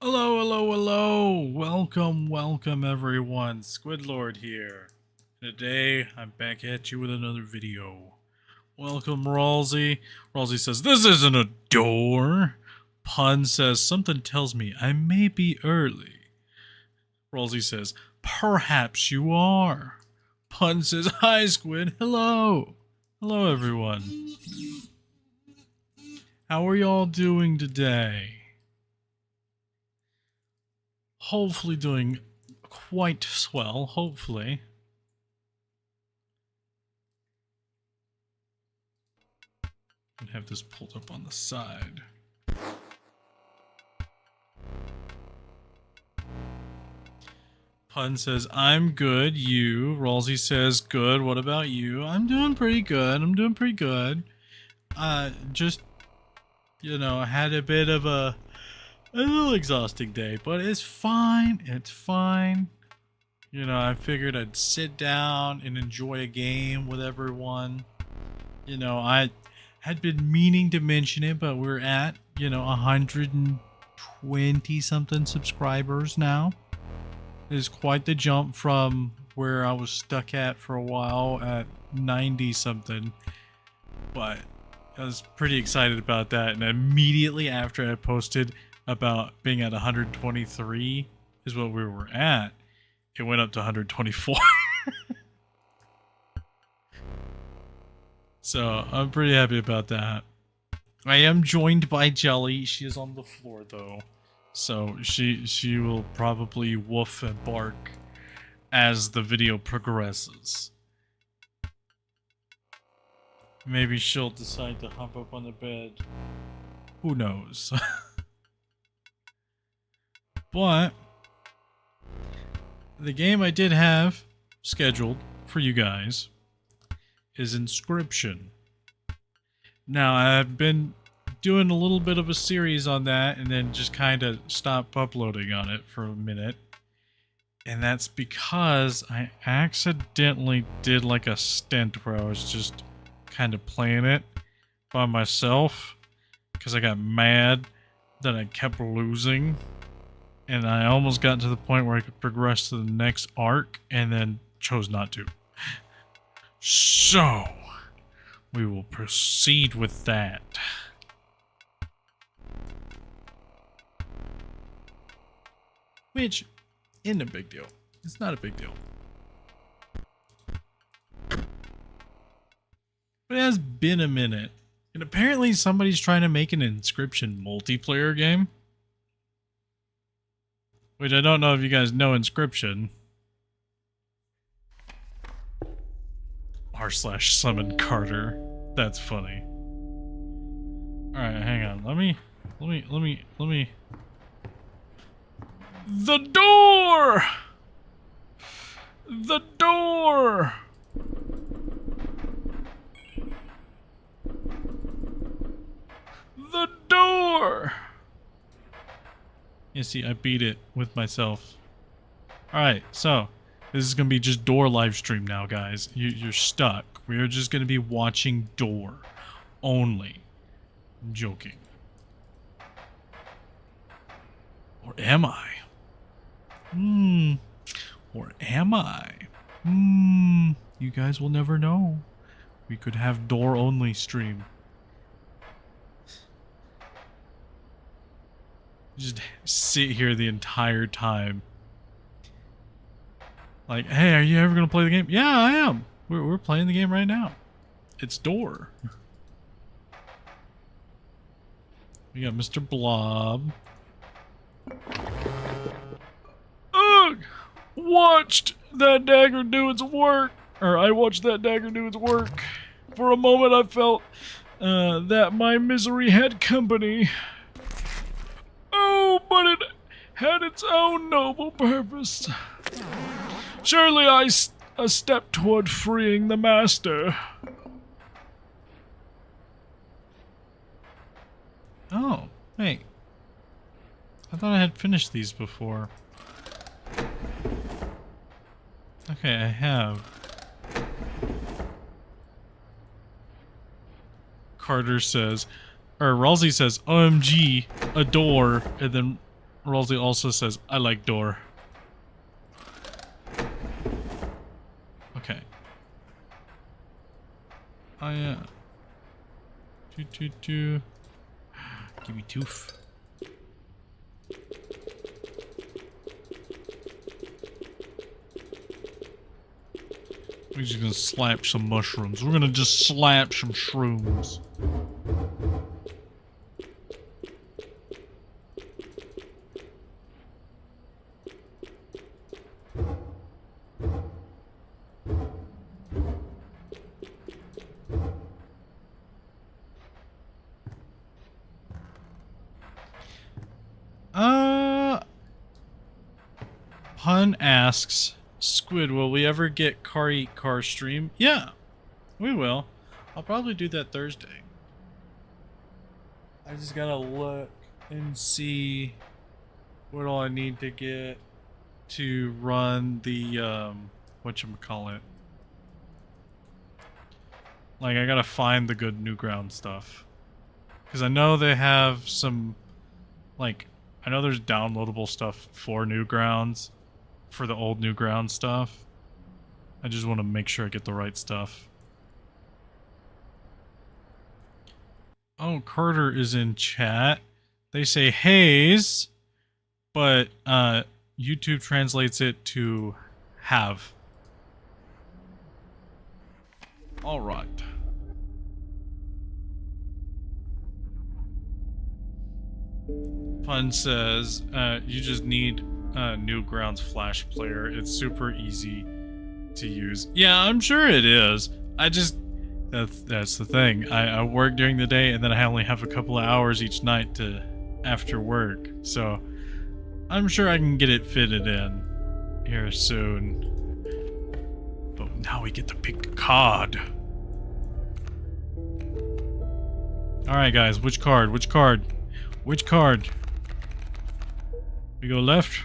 Hello, hello, hello! Welcome everyone. SquidLord here. Today, I'm back at you with another video. Welcome, Ralsei. Ralsei says, "This isn't a door." Pun says, "Something tells me I may be early." Ralsei says, "Perhaps you are." Pun says, "Hi, Squid. Hello. Hello, everyone. How are y'all doing today?" Hopefully doing quite swell, hopefully. And have this pulled up on the side. Pun says, "I'm good, you." Ralsei says, "Good, what about you?" I'm doing pretty good, Just, I had a bit of a little exhausting day, but it's fine, I figured I'd sit down and enjoy a game with everyone. I had been meaning to mention it, but we're at, 120 something subscribers now. It's quite the jump from where I was stuck at for a while at 90 something. But I was pretty excited about that, and immediately after I posted about being at 123 is what we were at, it went up to 124. So I'm pretty happy about that. I am joined by Jelly. She is on the floor though, so she will probably woof and bark as the video progresses. Maybe she'll decide to hop up on the bed. Who knows? But the game I did have scheduled for you guys is Inscryption. Now, I've been doing a little bit of a series on that and then just kind of stopped uploading on it for a minute. And that's because I accidentally did like a stint where I was just kind of playing it by myself because I got mad that I kept losing. And I almost got to the point where I could progress to the next arc and then chose not to. So, we will proceed with that. Which isn't a big deal. It's not a big deal. But it has been a minute. And apparently somebody's trying to make an Inscryption multiplayer game. Which I don't know if you guys know Inscryption. r/summon Carter. That's funny. Alright, hang on. Let me. The door! The door! The door! You see, I beat it with myself. Alright, so this is going to be just door live stream now, guys. You're stuck. We're just going to be watching door only. I'm joking. Or am I? Or am I? You guys will never know. We could have door only stream. Just sit here the entire time. Like, hey, are you ever gonna play the game? Yeah, I am. We're playing the game right now. It's door. We got Mr. Blob. Ugh! Watched that dagger do its work. Or I watched that dagger do its work. For a moment I felt that my misery had company. Oh, but it had its own noble purpose. Surely a step toward freeing the master. Oh, wait. I thought I had finished these before. Okay, I have. Carter says, or Ralsei says, OMG, adore, and then Rolsey also says, I like door. Okay. Oh yeah. Give me tooth. We're just gonna slap some mushrooms. We're gonna just slap some shrooms. Pun asks, Squid, will we ever get Car Eat Car stream? Yeah, we will. I'll probably do that Thursday. I just gotta look and see what all I need to get to run the, whatchamacallit. Like, I gotta find the good Newground stuff. Because I know they have some, like, I know there's downloadable stuff for Newgrounds, for the old Newground stuff. I just want to make sure I get the right stuff. Oh, Carter is in chat. They say Haze, but YouTube translates it to have. All right. Pun says, you just need Newgrounds Flash Player. It's super easy to use. Yeah, I'm sure it is. I just, that's the thing. I work during the day and then I only have a couple of hours each night to after work. So I'm sure I can get it fitted in here soon. But now we get to pick a card. Alright guys, which card? Which card? Which card? We go left,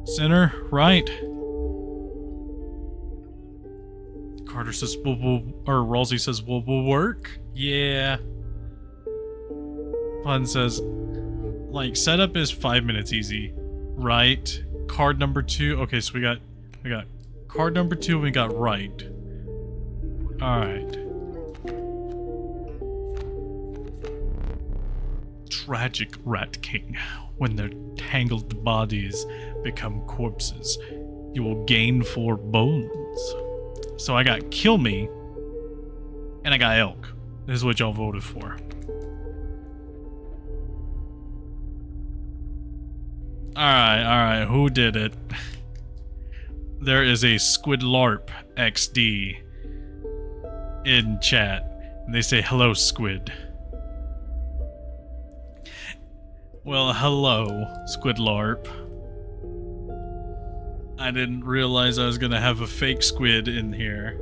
center, right. Carter says, or Rolsey says, will work? Yeah. Pun says, like, setup is 5 minutes easy, right? Card number 2. Okay, so we got card number 2. We got right. All right. Tragic Rat King. When their tangled bodies become corpses, you will gain 4 bones. So I got Kill Me, and I got Elk. This is what y'all voted for. Alright, who did it? There is a SquidLord XD in chat, and they say, hello, Squid. Well, hello, SquidLord. I didn't realize I was gonna have a fake squid in here.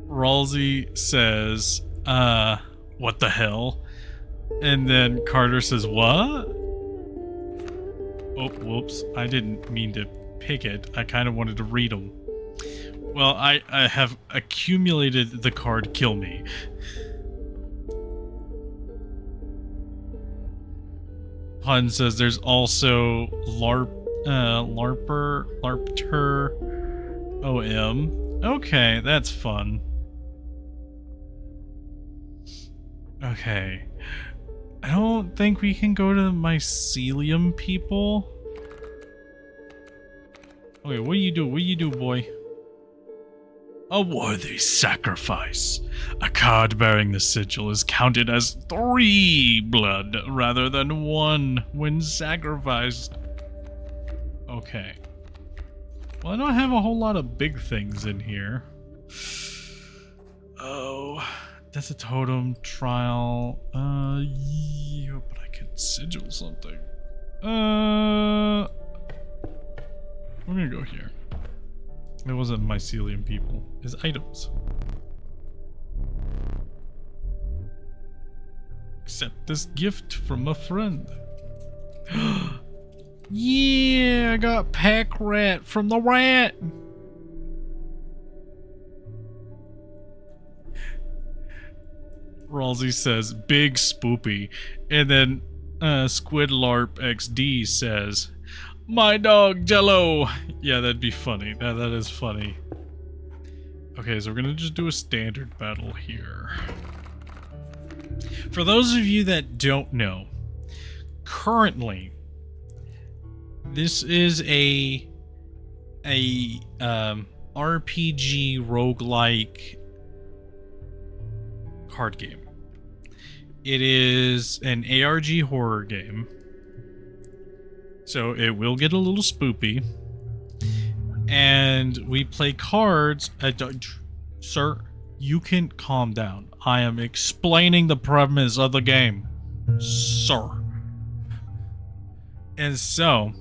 Rolsey says, what the hell? And then Carter says, what? Oh, whoops. I didn't mean to pick it. I kind of wanted to read them. Well, I have accumulated the card Kill Me. Pun says there's also Larper OM. Okay, that's fun. Okay. I don't think we can go to mycelium people. Okay, what do you do? What do you do, boy? A worthy sacrifice. A card bearing the sigil is counted as 3 blood rather than 1 when sacrificed. Okay. Well, I don't have a whole lot of big things in here. Oh, that's a totem trial. Yeah, but I could sigil something. We're gonna go here. It wasn't mycelium people. It's items. Accept this gift from a friend. Yeah, I got Pack Rat from the Rat. Ralsei says, big spoopy. And then SquidLord XD says, my dog Jello. Yeah, that'd be funny. That is funny. Okay, so we're gonna just do a standard battle here. For those of you that don't know, currently, this is a RPG roguelike card game. It is an ARG horror game, so it will get a little spoopy. And we play cards. Sir, you can calm down. I am explaining the premise of the game, sir. And so,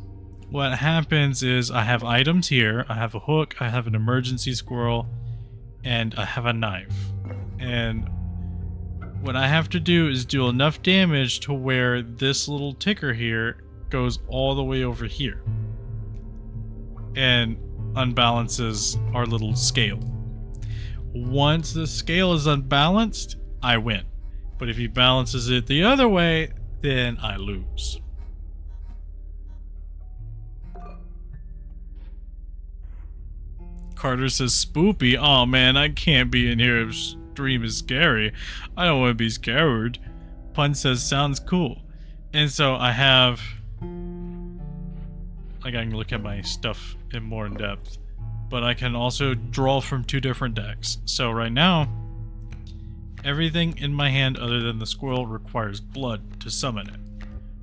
what happens is I have items here. I have a hook, I have an emergency squirrel, and I have a knife. And what I have to do is do enough damage to where this little ticker here goes all the way over here and unbalances our little scale. Once the scale is unbalanced, I win. But if he balances it the other way, then I lose. Carter says, spoopy. Oh man, I can't be in here if stream is scary. I don't want to be scared. Pun says, sounds cool. And so I have... like, I can look at my stuff in more in depth. But I can also draw from 2 different decks. So right now, everything in my hand other than the squirrel requires blood to summon it.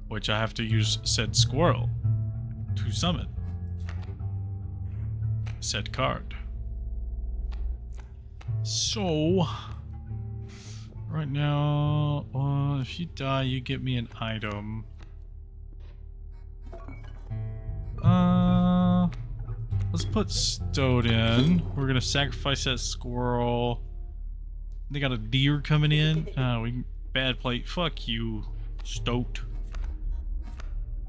Which I have to use said squirrel to summon said card. So, right now, if you die, you get me an item. Let's put Stoat in. We're gonna sacrifice that squirrel. They got a deer coming in. We bad play. Fuck you, Stoat.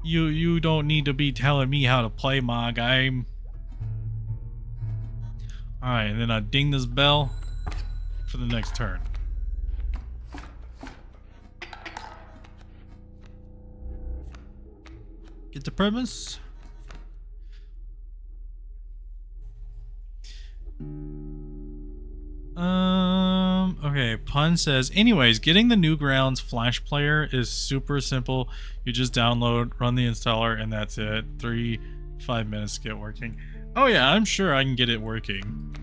You don't need to be telling me how to play my game. Alright, and then I ding this bell for the next turn. Get the premise? Okay, Pun says, anyways, getting the Newgrounds Flash player is super simple. You just download, run the installer, and that's it. 3-5 minutes to get working. Oh yeah, I'm sure I can get it working.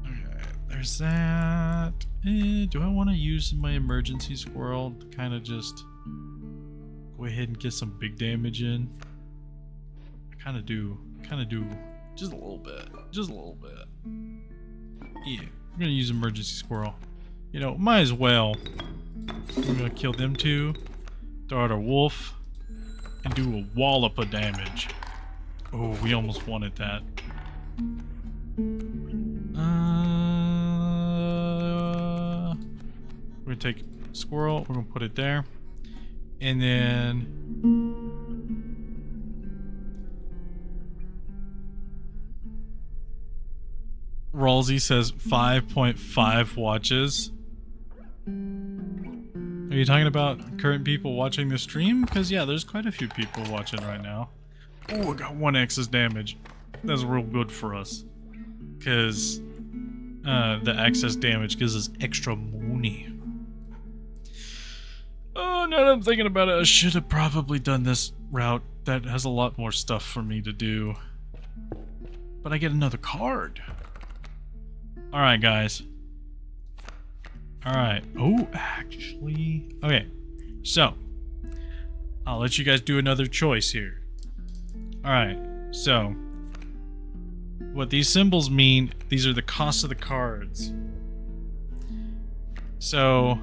Okay, there's that. Do I want to use my emergency squirrel to kind of just go ahead and get some big damage in? I kind of do. Just a little bit. Yeah, I'm gonna use emergency squirrel. You know, might as well. We're gonna kill them 2. Throw out our wolf. And do a wallop of damage. Oh, we almost wanted that. We're gonna take squirrel, we're gonna put it there. And then Ralsei says 5.5 watches. Are you talking about current people watching the stream? Because yeah, there's quite a few people watching right now. Oh, I got 1 excess damage. That's real good for us. Because the excess damage gives us extra money. Oh, now that I'm thinking about it, I should have probably done this route. That has a lot more stuff for me to do. But I get another card. Alright, guys. Alright. Oh, actually... okay. So, I'll let you guys do another choice here. Alright. So, what these symbols mean, these are the costs of the cards. So,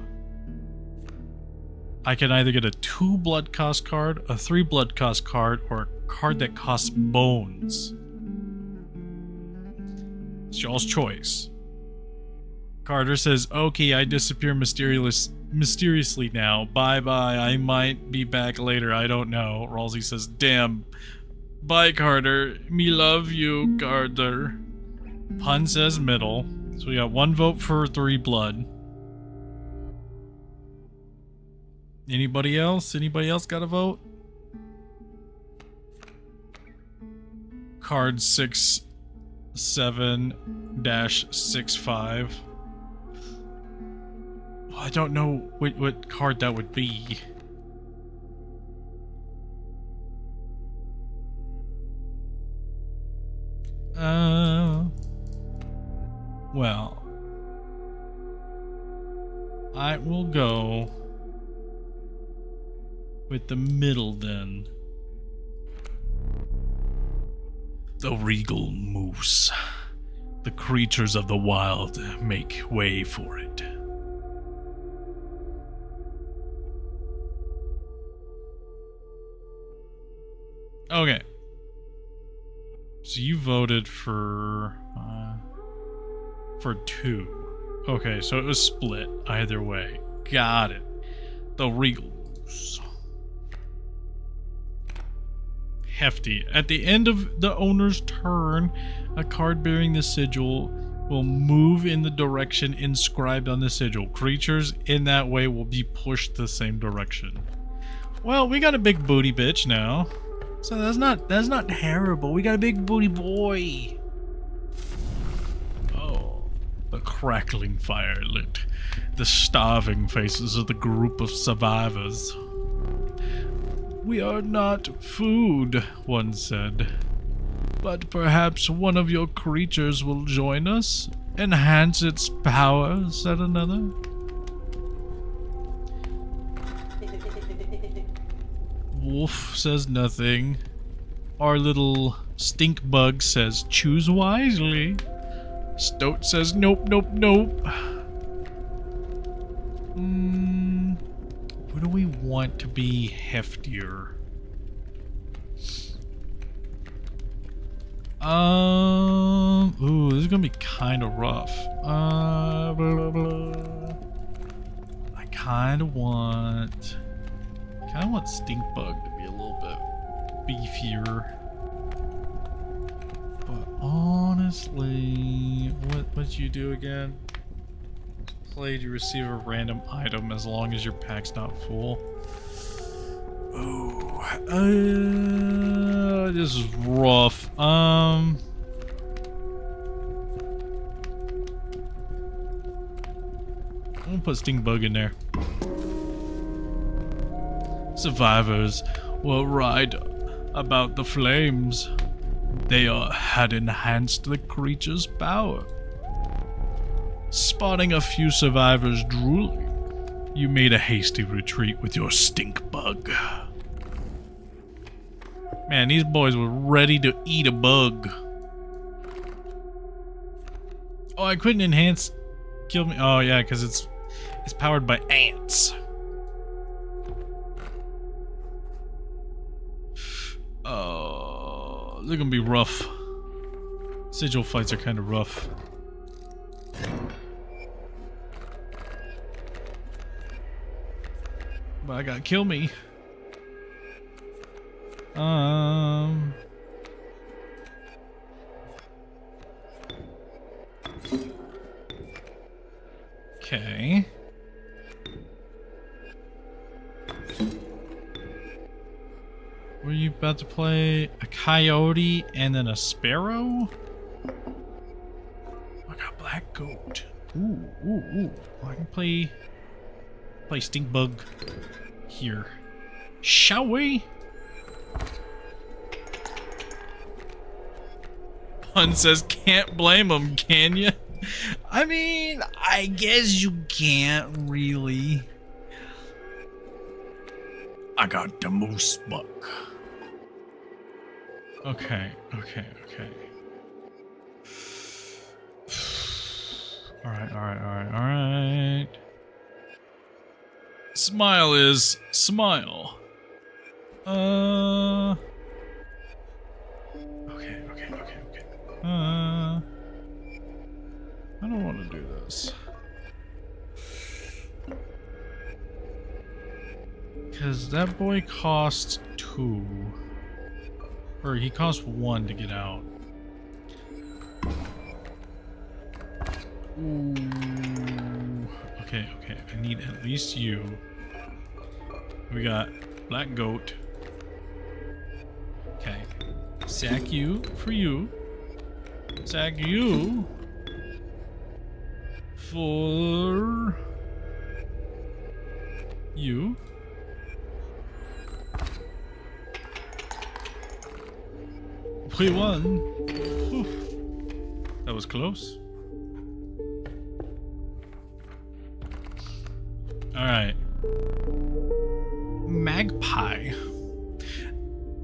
I can either get a 2 blood cost card, a 3 blood cost card, or a card that costs bones. It's y'all's choice. Carter says, okay, I disappear mysteriously now. Bye-bye, I might be back later, I don't know. Ralsei says, damn. Bye, Carter. Me love you, Carter. Pun says middle. So we got 1 vote for 3 blood. Anybody else? Anybody else got a vote? Card 67-65. I don't know what card that would be. Well, I will go with the middle then. The regal moose. The creatures of the wild make way for it. Okay. So you voted for 2. Okay, so it was split either way. Got it. The regal moose. Hefty. At the end of the owner's turn, a card bearing the sigil will move in the direction inscribed on the sigil. Creatures in that way will be pushed the same direction. Well, we got a big booty bitch now. So that's not terrible. We got a big booty boy. Oh, the crackling fire lit the starving faces of the group of survivors. We are not food, one said. But perhaps one of your creatures will join us. Enhance its power, said another. Wolf says nothing. Our little stink bug says choose wisely. Stoat says nope, nope, nope. What do we want to be heftier? Ooh, this is gonna be kind of rough. I kind of want stink bug to be a little bit beefier. But honestly, what you do again? Play to receive a random item as long as your pack's not full. Oh, this is rough. I'm gonna put stink bug in there. Survivors will ride about the flames. They had enhanced the creature's power. Spotting a few survivors drooling, you made a hasty retreat with your stink bug. Man, these boys were ready to eat a bug. Oh, I couldn't enhance kill me. Oh yeah, because it's powered by ants. Oh, they're gonna be rough. Sigil fights are kind of rough. But I gotta kill me. Okay. Were you about to play a coyote and then a sparrow? I got black goat. Ooh. I can play stink bug here. Shall we? Pun says can't blame him, can you? I mean, I guess you can't really. I got the moose buck. Okay. Alright. Smile is smile. Okay. I don't want to do this. Because that boy costs 2. Or he costs 1 to get out. Ooh. Okay. I need at least you. We got black goat. Okay. Sack you for you. Sack you for you. We won. Whew. That was close. Alright. Magpie.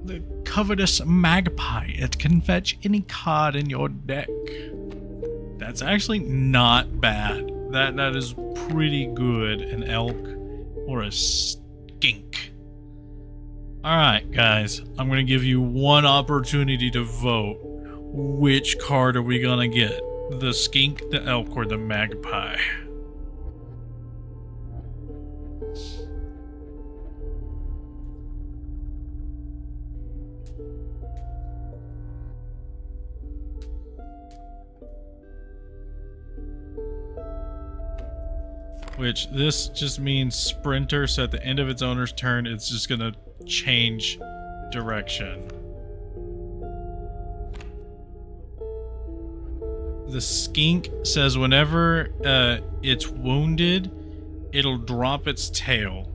The covetous magpie. It can fetch any card in your deck. That's actually not bad. That is pretty good. An elk or a skink. Alright, guys. I'm going to give you one opportunity to vote. Which card are we going to get? The skink, the elk, or the magpie? Which, this just means sprinter, so at the end of its owner's turn, it's just gonna change direction. The skink says whenever it's wounded, it'll drop its tail.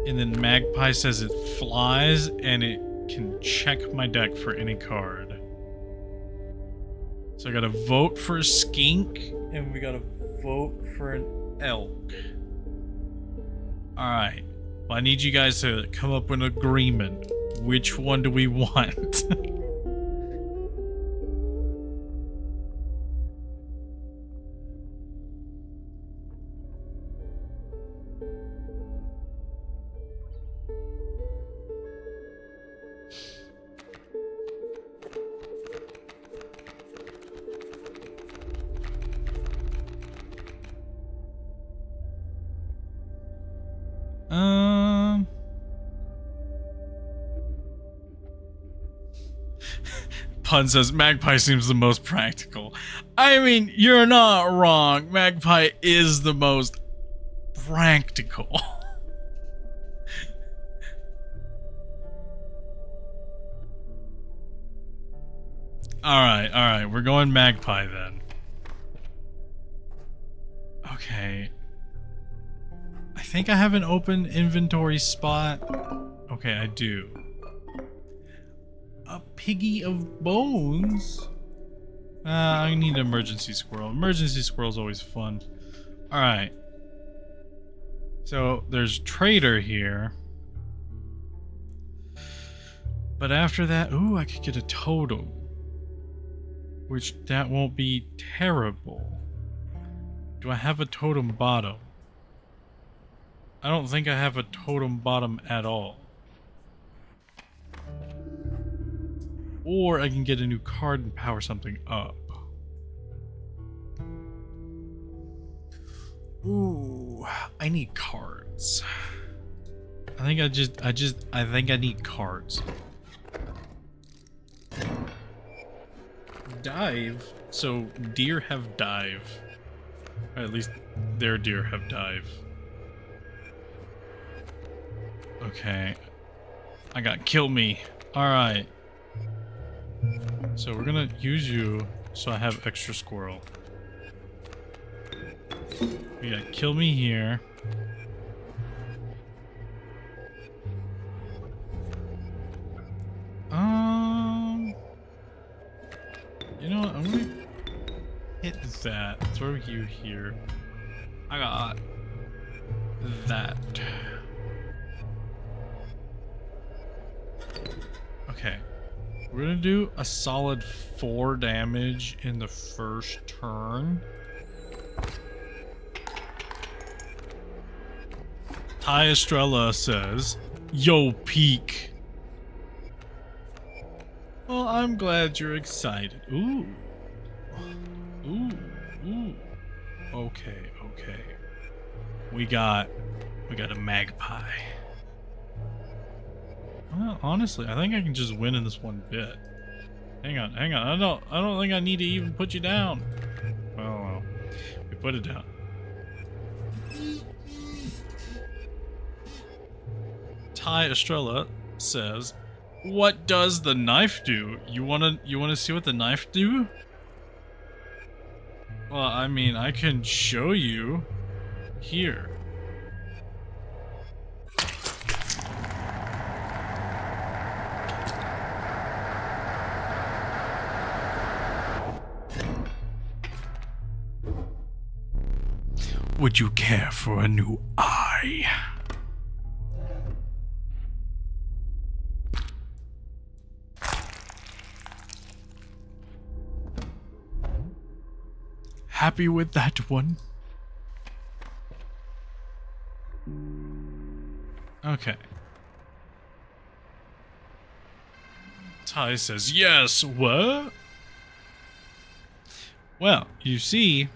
And then magpie says it flies, and it can check my deck for any card. So I gotta vote for a skink, and we gotta vote for an elk. Alright. Well, I need you guys to come up with an agreement. Which one do we want? Pun says magpie seems the most practical. I mean, you're not wrong. Magpie is the most practical. Alright, we're going magpie then. Okay. I think I have an open inventory spot. Okay, I do. A piggy of bones? I need an emergency squirrel. Emergency squirrel's always fun. Alright. So, there's trader here. But after that, ooh, I could get a totem. Which, that won't be terrible. Do I have a totem bottom? I don't think I have a totem bottom at all. Or I can get a new card and power something up. Ooh, I need cards. I think I think I need cards. Dive. So deer have dive. Or at least their deer have dive. Okay. I got kill me. Alright. So we're gonna use you so I have extra squirrel. We got kill me here. You know what? I'm gonna hit that. Throw you here. I got that. Okay. We're gonna do a solid 4 damage in the first turn. Ty Estrella says, "Yo, peak." Well, I'm glad you're excited. Ooh. Ooh. Ooh. Okay, okay. We got a magpie. Well, honestly, I think I can just win in this one bit. Hang on. I don't think I need to even put you down. Well, we put it down. Ty Estrella says, "What does the knife do? You wanna see what the knife do?" Well, I mean, I can show you here. Would you care for a new eye? Happy with that one? Okay. Ty says, yes, what? Well, you see...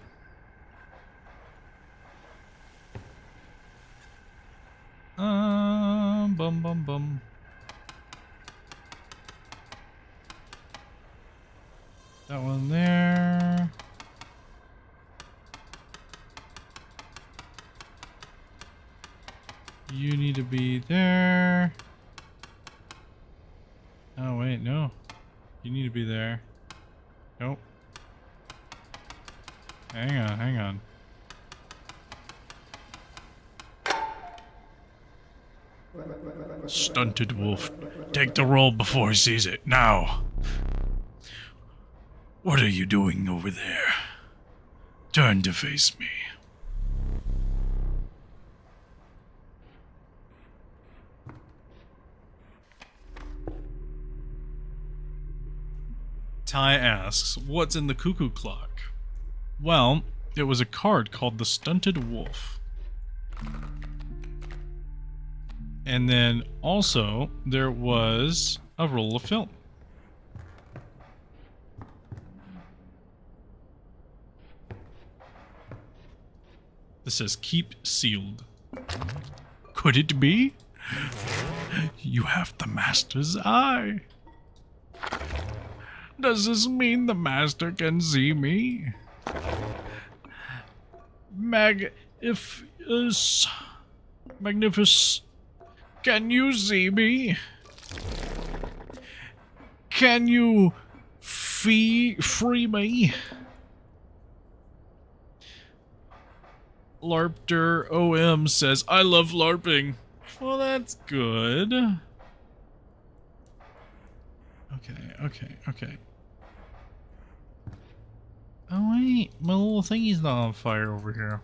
bum. That one there. You need to be there. Oh, wait, no. You need to be there. Nope. Hang on. Stunted wolf. Take the roll before he sees it. Now. What are you doing over there? Turn to face me. Ty asks, what's in the cuckoo clock? Well, it was a card called the Stunted Wolf. And then also, there was a roll of film. This says, keep sealed. Could it be? You have the Master's eye. Does this mean the Master can see me? Magnificus, can you see me? Can you free me? Larpter OM says, I love LARPing. Well, that's good. Okay. Oh wait, my little thingy's not on fire over here.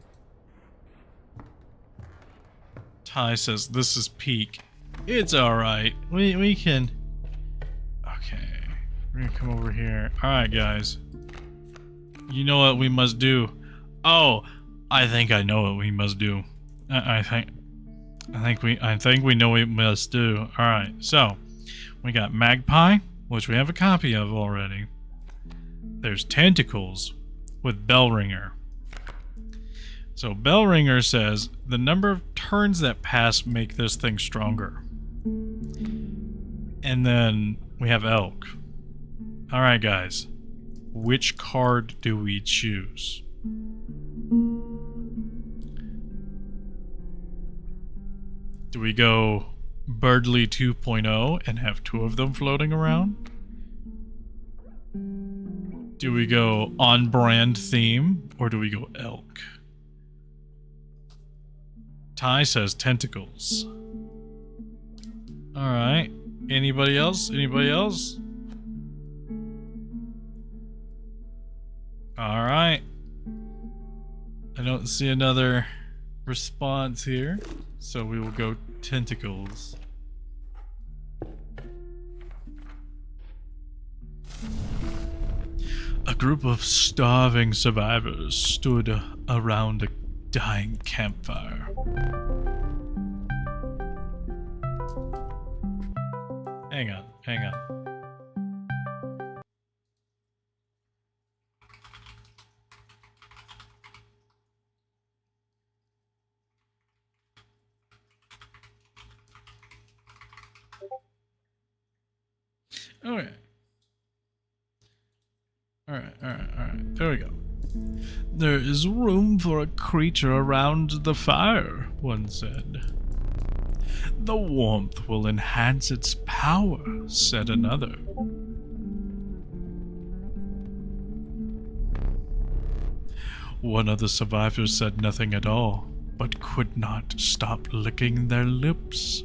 Ty says, this is peak. It's alright. We can... Okay. We're gonna come over here. Alright, guys. You know what we must do. Oh, I think I know what we must do. I think we know what we must do. Alright, so we got Magpie, which we have a copy of already. There's Tentacles with Bellringer. So Bellringer says the number of turns that pass make this thing stronger. And then we have Elk. Alright, guys. Which card do we choose? Do we go Birdly 2.0 and have two of them floating around? Do we go on-brand theme, or do we go Elk? Ty says Tentacles. Alright. Anybody else? Alright. I don't see another response here, so we will go Tentacles. A group of starving survivors stood around a dying campfire. Hang on. Okay. Alright. There we go. There is room for a creature around the fire, one said. The warmth will enhance its power, said another. One of the survivors said nothing at all, but could not stop licking their lips.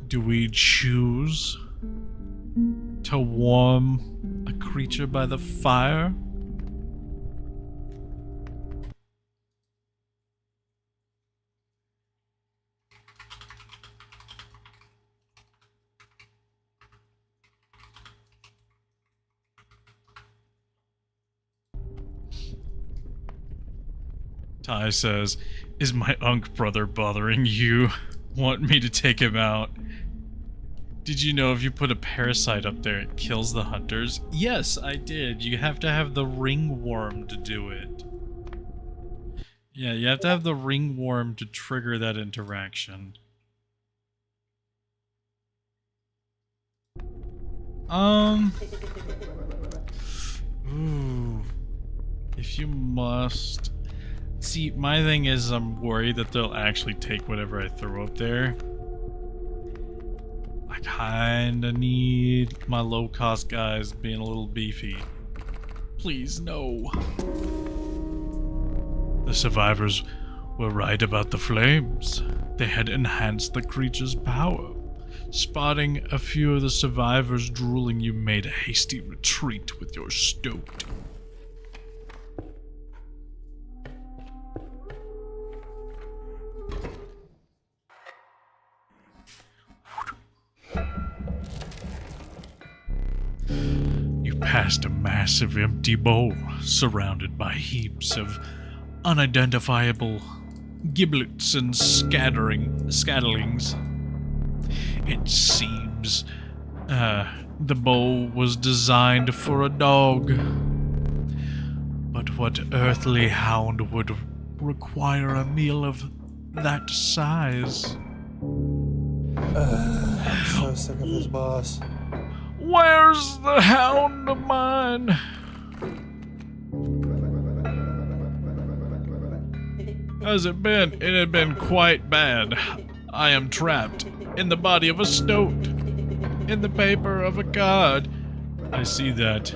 Do we choose to warm a creature by the fire? Ty says, "Is my Unk brother bothering you? Want me to take him out?" Did you know if you put a parasite up there, it kills the hunters? Yes, I did. You have to have the ringworm to do it. Yeah, you have to have the ringworm to trigger that interaction. Ooh. If you must... See, my thing is I'm worried that they'll actually take whatever I throw up there. I kinda need my low-cost guys being a little beefy. Please, no. The survivors were right about the flames. They had enhanced the creature's power. Spotting a few of the survivors drooling, you made a hasty retreat with your stoat. You passed a massive empty bowl surrounded by heaps of unidentifiable giblets and scatterlings. It seems the bowl was designed for a dog. But what earthly hound would require a meal of that size? I'm so sick of this boss. Where's the hound of mine? How's it been? It had been quite bad. I am trapped in the body of a stoat, in the paper of a god. I see that,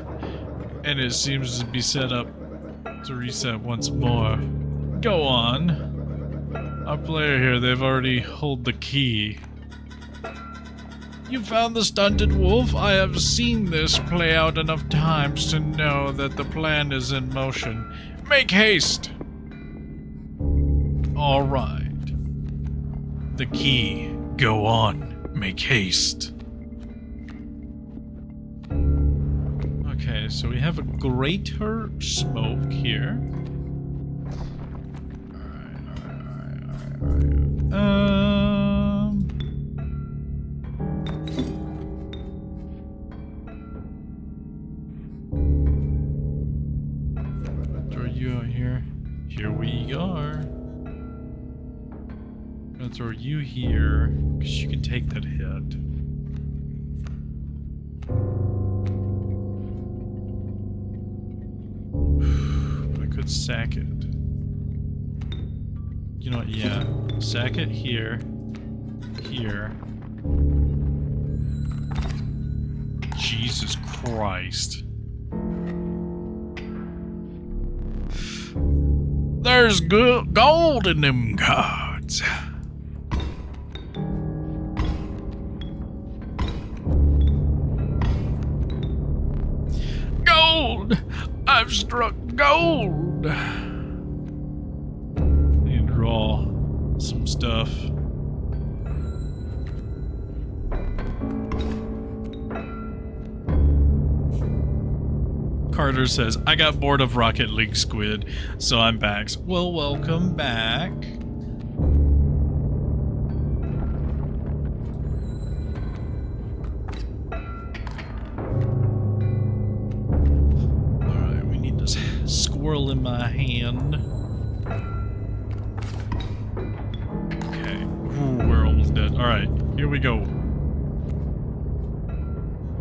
and it seems to be set up to reset once more. Go on. Our player here, they've already hold the key. You found the stunted wolf? I have seen this play out enough times to know that the plan is in motion. Make haste! All right. The key. Go on. Make haste. Okay, so we have a greater smoke here. Alright. Throw you out here. Here we are. I'm gonna throw you here, because you can take that hit. But I could sack it. You know what, yeah. Sack it here. Here. Jesus Christ. There's gold in them cards. Gold! I've struck gold! Need to draw some stuff. Carter says, I got bored of Rocket League Squid, so I'm back. Well, welcome back. Alright, we need this squirrel in my hand. Okay. Ooh, we're almost dead. Alright, here we go.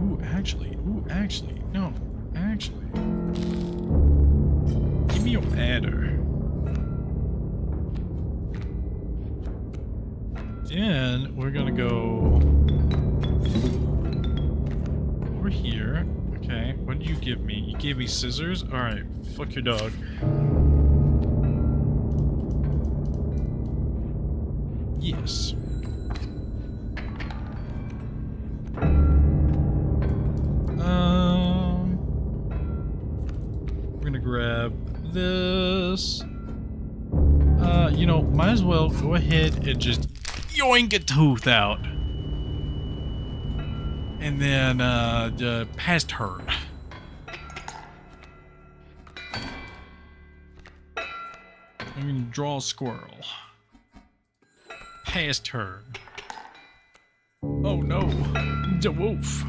Ooh, actually, no. Actually, give me your adder. then we're gonna go over here. Okay, what did you give me? You gave me scissors? Alright, fuck your dog. Yes. We're gonna grab this. You know, might as well go ahead and just yoink a tooth out. And then, past her. I'm gonna draw a squirrel. Past her. Oh no, the wolf.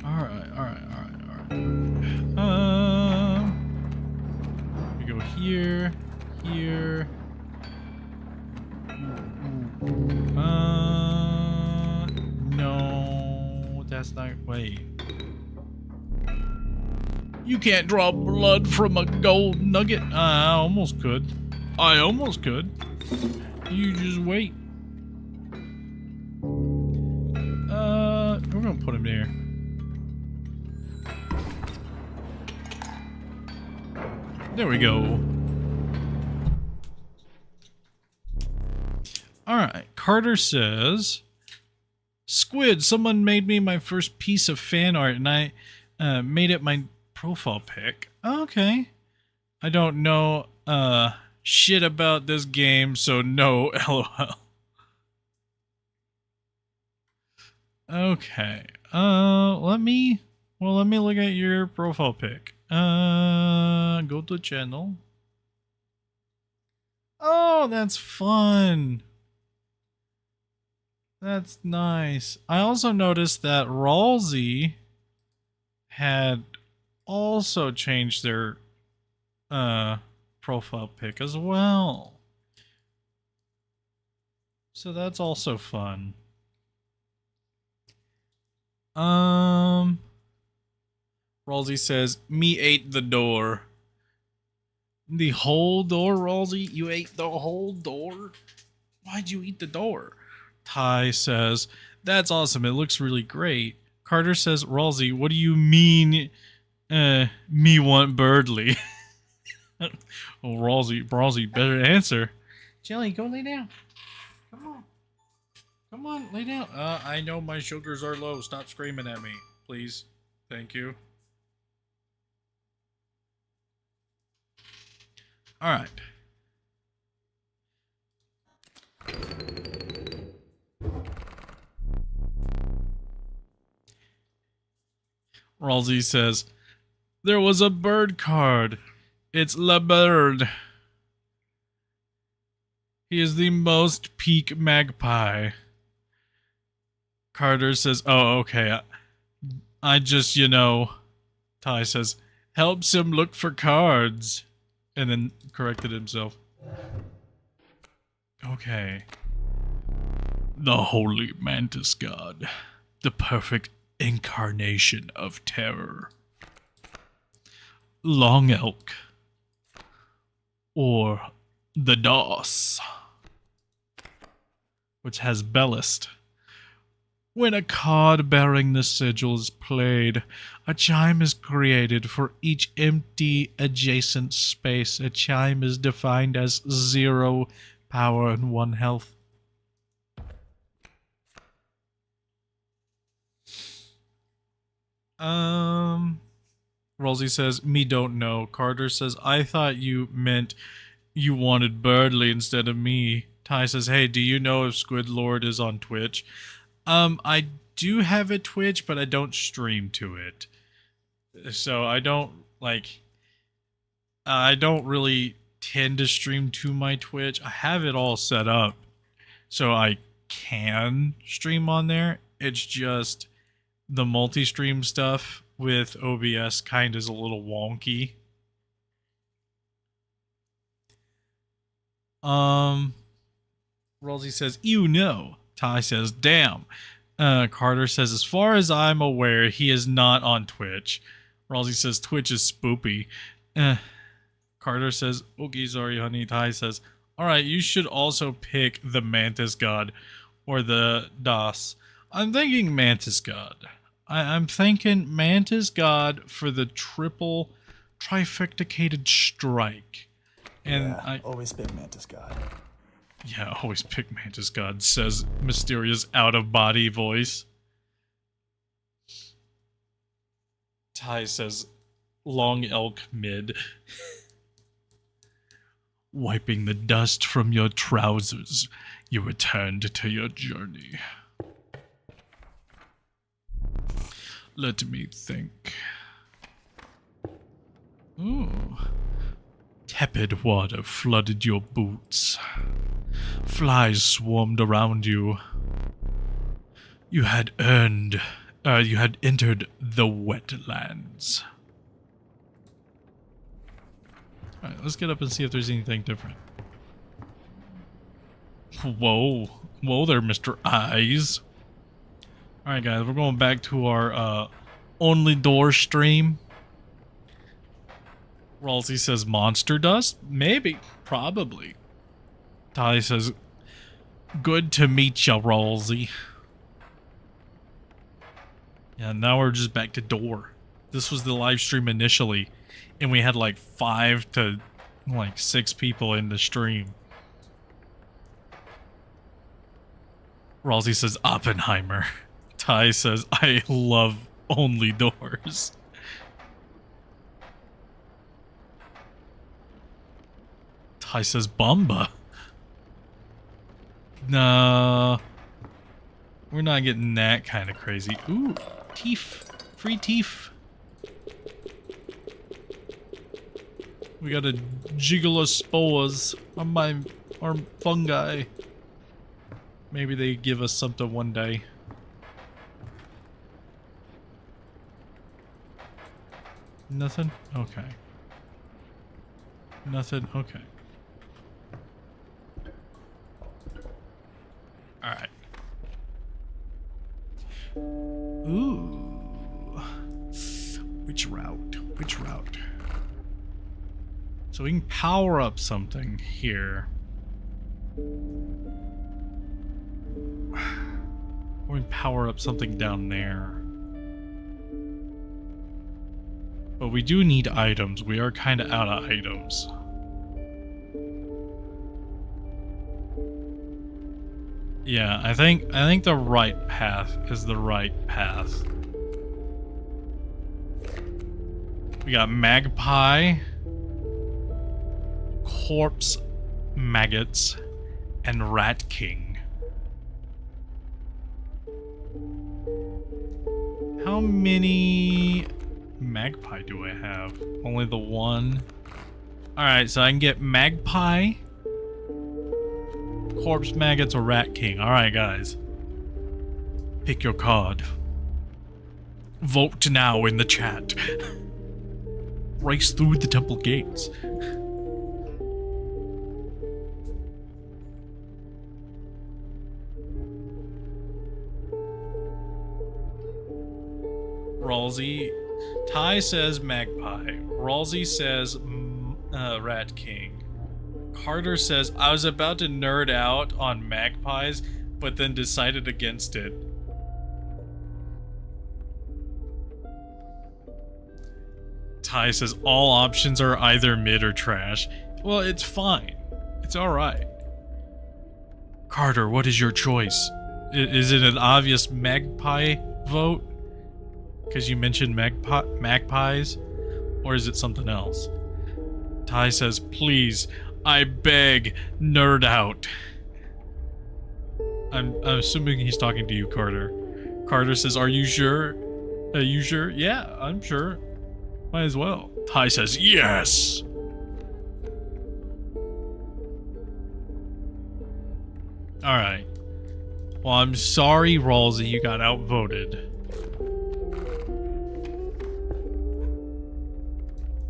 Alright. We go here, here. No, that's not. Wait. You can't draw blood from a gold nugget. I almost could. You just wait. We're gonna put him there. There we go. Alright, Carter says, Squid, someone made me my first piece of fan art and I made it my profile pic. Okay. I don't know shit about this game, so no, lol. Okay. Let me look at your profile pic. Go to channel. Oh, that's fun. That's nice. I also noticed that Ralsei had also changed their profile pic as well. So that's also fun. Ralsei says, me ate the door. The whole door, Ralsei? You ate the whole door? Why'd you eat the door? Ty says, that's awesome. It looks really great. Carter says, Ralsei, what do you mean, me want Birdly? Oh, Ralsei, better answer. Jelly, go lay down. Come on, lay down. I know my sugars are low. Stop screaming at me, please. Thank you. All right. Ralsei says, there was a bird card. It's La Bird. He is the most peak magpie. Carter says, oh, okay. I just, Ty says, helps him look for cards. And then corrected himself. Okay. The Holy Mantis God. The perfect incarnation of terror. Long Elk. Or the DOS. Which has Bellist. When a card bearing the sigil is played, a chime is created for each empty adjacent space. A chime is defined as 0 power and 1 health. Ralsei says, me don't know. Carter says, I thought you meant you wanted Birdly instead of me. Ty says, hey, do you know if SquidLord is on Twitch? I do have a Twitch, but I don't stream to it. So I don't really tend to stream to my Twitch. I have it all set up so I can stream on there. It's just the multi-stream stuff with OBS kind of is a little wonky. Ralsei says, you know. Ty says, damn. Carter says, as far as I'm aware, he is not on Twitch. Ralsei says, Twitch is spoopy. Carter says, okay, sorry, honey. Ty says, alright, you should also pick the Mantis God or the DOS. I'm thinking Mantis God. I'm thinking Mantis God for the triple trifecticated strike. And yeah, I always pick Mantis God. Yeah, always pick Mantis God, says mysterious out-of-body voice. Ty says, long elk mid. Wiping the dust from your trousers, you returned to your journey. Let me think. Ooh. Tepid water flooded your boots. Flies swarmed around you. You had entered the wetlands. Alright, let's get up and see if there's anything different. Whoa. Whoa there, Mr. Eyes. Alright guys, we're going back to our only door stream. Ralsei says monster dust? Maybe. Probably. Ty says, good to meet ya, Ralsei. Yeah, now we're just back to door. This was the live stream initially, and we had like 5 to like 6 people in the stream. Ralsei says Oppenheimer. Ty says, I love only doors. Ty says Bumba. No. We're not getting that kind of crazy. Ooh, teeth. Free teeth. We got a Gigalospores or fungi. Maybe they give us something one day. Nothing? Okay. Nothing? Okay. Alright. Ooh. Which route? Which route? So we can power up something here. Or we can power up something down there. But we do need items. We are kind of out of items. Yeah, I think the right path is the right path. We got magpie, corpse maggots, and rat king. How many magpie do I have? Only the one. Alright, so I can get magpie, corpse maggots, or rat king. Alright, guys. Pick your card. Vote now in the chat. Race through the temple gates. Ralsei. Ty says magpie. Ralsei says rat king. Carter says, I was about to nerd out on magpies, but then decided against it. Ty says, all options are either mid or trash. Well, it's fine. It's alright. Carter, what is your choice? Is it an obvious magpie vote? Because you mentioned magpies? Or is it something else? Ty says, please, I beg, nerd out. I'm assuming he's talking to you, Carter. Carter says, are you sure? Are you sure? Yeah, I'm sure. Might as well. Ty says, yes! Alright. Well, I'm sorry, Ralsei, you got outvoted.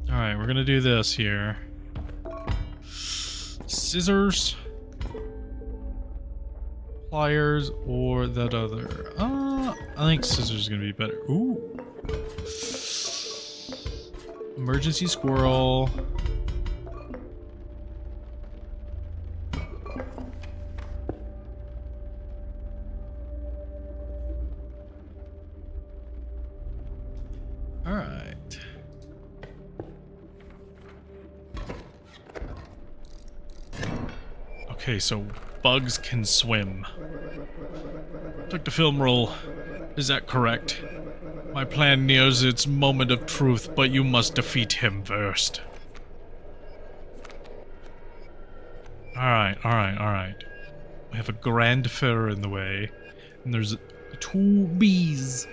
Alright, we're gonna do this here. Scissors. Pliers or that other. I think scissors is gonna be better. Ooh. Emergency squirrel. Alright. Okay, so bugs can swim. Took the film roll. Is that correct? My plan nears its moment of truth, but you must defeat him first. Alright. We have a grand fair in the way, and there's 2 bees.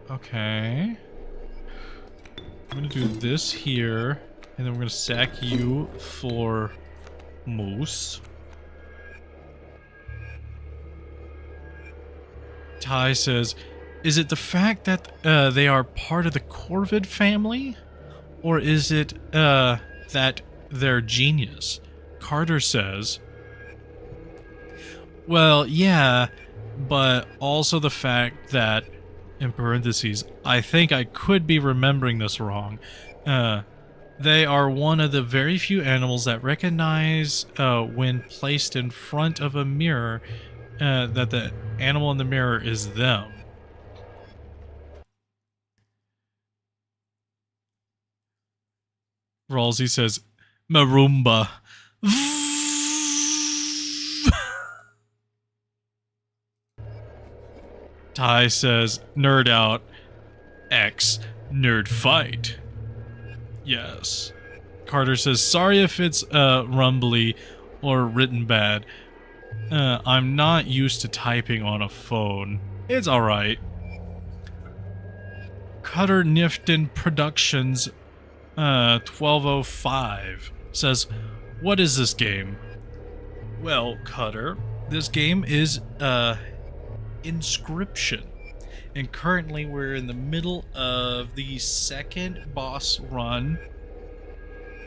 Okay. I'm gonna do this here, and then we're gonna sack you for moose. Ty says, is it the fact that they are part of the Corvid family? Or is it that they're genius? Carter says, well, yeah, but also the fact that, in parentheses, I think I could be remembering this wrong. They are one of the very few animals that recognize when placed in front of a mirror that the animal in the mirror is them. Ralsei says, Marumba. Ty says, nerd out. X, nerd fight. Yes. Carter says, sorry if it's rumbly or written bad. I'm not used to typing on a phone. It's alright. Cutter Nifton Productions 1205 says, what is this game? Well, Cutter, this game is Inscryption. And currently we're in the middle of the second boss run.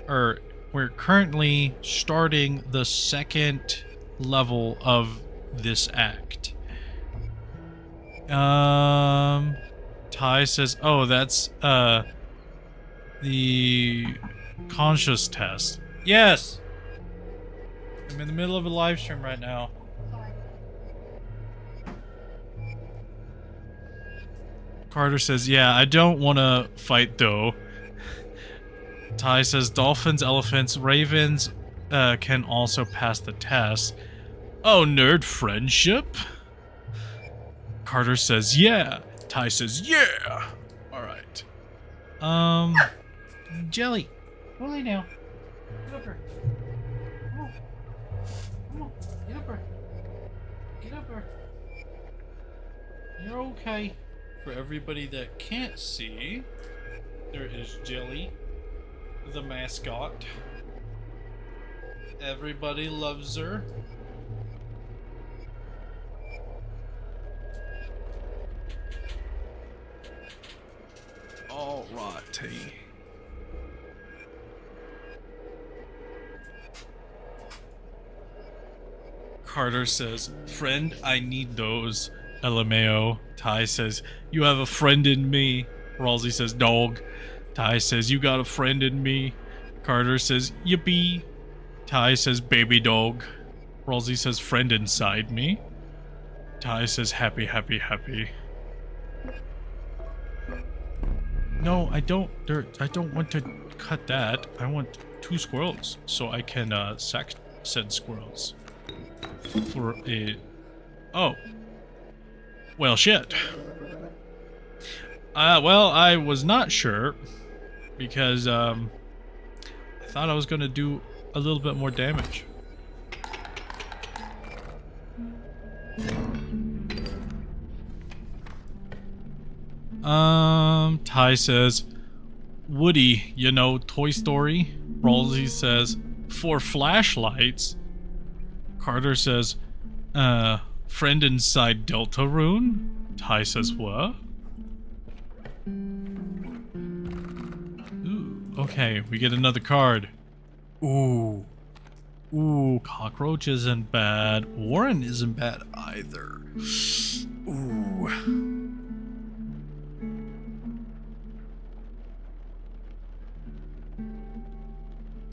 Or we're currently starting the second level of this act. Ty says, oh, that's the conscious test. Yes! I'm in the middle of a live stream right now. Carter says, yeah, I don't want to fight though. Ty says, dolphins, elephants, ravens can also pass the test. Oh, nerd friendship? Carter says, yeah. Ty says, yeah. Alright. Jelly. Go lay down. Get up here. Come on. Come on. Get up here. Get up here. You're okay. For everybody that can't see, there is Jelly, the mascot. Everybody loves her. Alrighty. Carter says, friend, I need those. LMAO. Ty says, you have a friend in me. Ralsei says, dog. Ty says, you got a friend in me. Carter says, yippee. Ty says, baby dog. Ralsei says, friend inside me. Ty says, happy, happy, happy. No, I don't want to cut that. I want 2 squirrels so I can sack said squirrels for a... Oh. Well, shit. Well, I was not sure because I thought I was going to do a little bit more damage. Ty says, Woody, you know, Toy Story. Ralsei says, 4 flashlights. Carter says, friend inside Deltarune? Ty says, what? Ooh, okay, we get another card. Ooh. Ooh, Cockroach isn't bad. Warren isn't bad either. Ooh.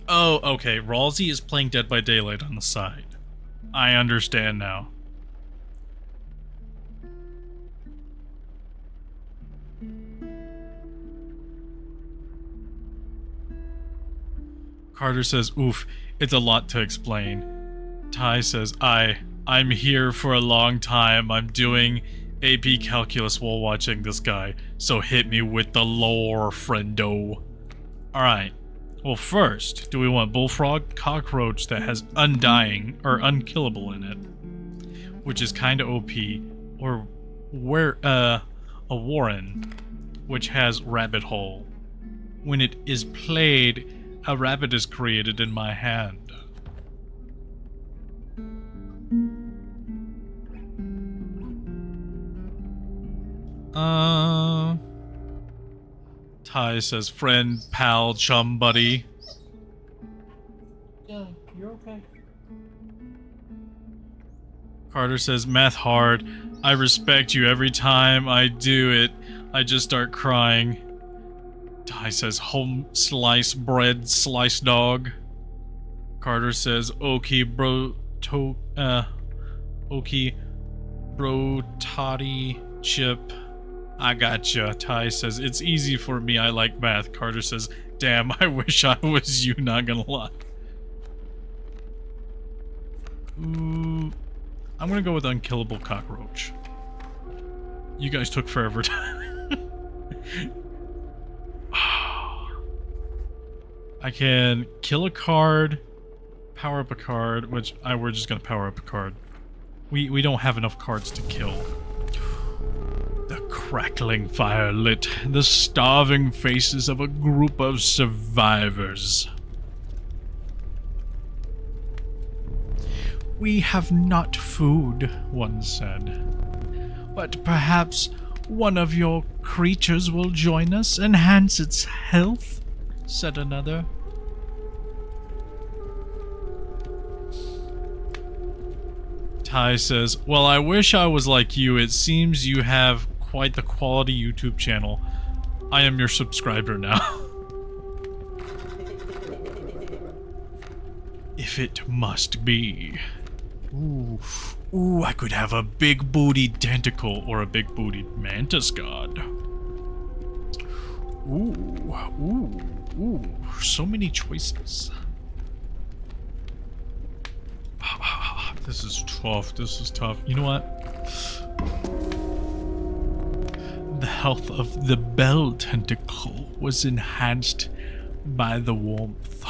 Oh, okay. Ralsei is playing Dead by Daylight on the side. I understand now. Carter says, oof, it's a lot to explain. Ty says, I'm here for a long time. I'm doing AP Calculus while watching this guy, so hit me with the lore, friendo. Alright. Well, first, do we want Bullfrog? Cockroach that has Undying, or Unkillable in it, which is kinda OP, or a Warren, which has Rabbit Hole. When it is played, a rabbit is created in my hand. Ty says friend, pal, chum, buddy. Yeah, you're okay. Carter says math hard. I respect you every time I do it. I just start crying. Ty says home slice bread, slice dog. Carter says okay bro okay bro toddy chip. I gotcha. Ty says, it's easy for me, I like math. Carter says, damn, I wish I was you, not gonna lie. Ooh, I'm gonna go with Unkillable Cockroach. You guys took forever to... I can kill a card, power up a card, which we're just gonna power up a card. We don't have enough cards to kill. The crackling fire lit the starving faces of a group of survivors. We have not food, one said. But perhaps one of your creatures will join us, enhance its health, said another. Ty says, well, I wish I was like you. It seems you have quite the quality YouTube channel. I am your subscriber now. If it must be. Ooh, I could have a big booty tentacle or a big booty mantis god. Ooh, so many choices. This is tough. You know what? The health of the bell tentacle was enhanced by the warmth.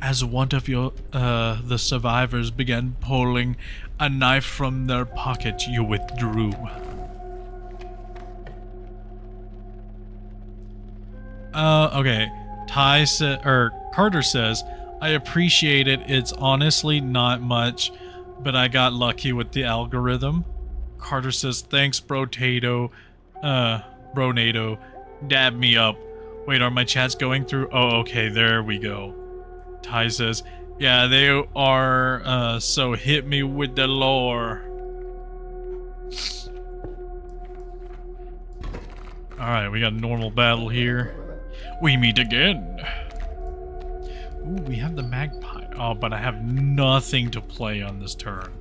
As one of the survivors began pulling a knife from their pocket, you withdrew. Okay. Carter says, I appreciate it. It's honestly not much, but I got lucky with the algorithm. Carter says, thanks, Brotato. Bronado. Dab me up. Wait, are my chats going through? Oh, okay, there we go. Ty says, yeah, they are, so hit me with the lore. Alright, we got a normal battle here. We meet again. Ooh, we have the magpie. Oh, but I have nothing to play on this turn.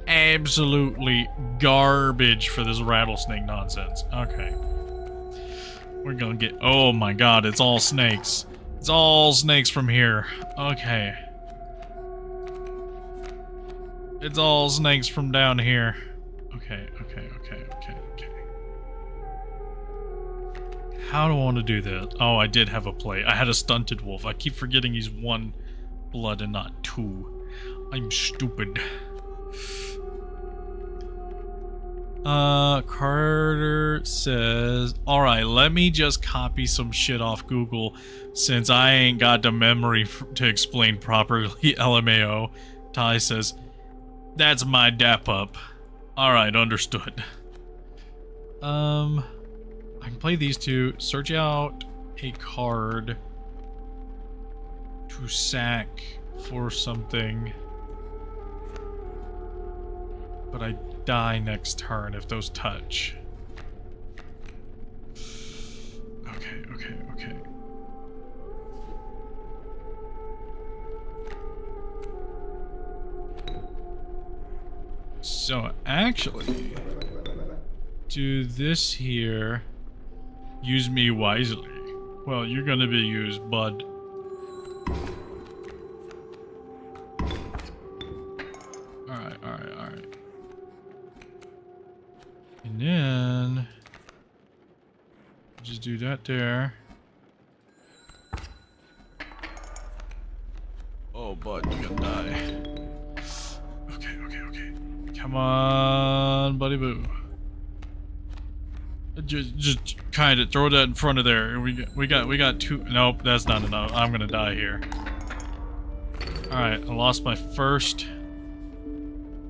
Absolutely garbage for this rattlesnake nonsense. Okay. We're gonna get... Oh my god, it's all snakes. It's all snakes from here. Okay. It's all snakes from down here. Okay. How do I want to do this? Oh, I did have a play. I had a stunted wolf. I keep forgetting he's 1 blood and not 2. I'm stupid. Carter says, alright, let me just copy some shit off Google since I ain't got the memory to explain properly LMAO. Ty says, that's my dap up. Alright, understood. I can play these two, search out a card to sack for something, but I die next turn if those touch. Okay. So actually, do this here. Use me wisely. Well, you're gonna be used, bud. Alright. And then just do that there. Oh, bud, you're gonna die. Okay. Come on, buddy boo. Just kind of throw that in front of there. We got two. Nope, that's not enough. I'm gonna die here. All right, I lost my first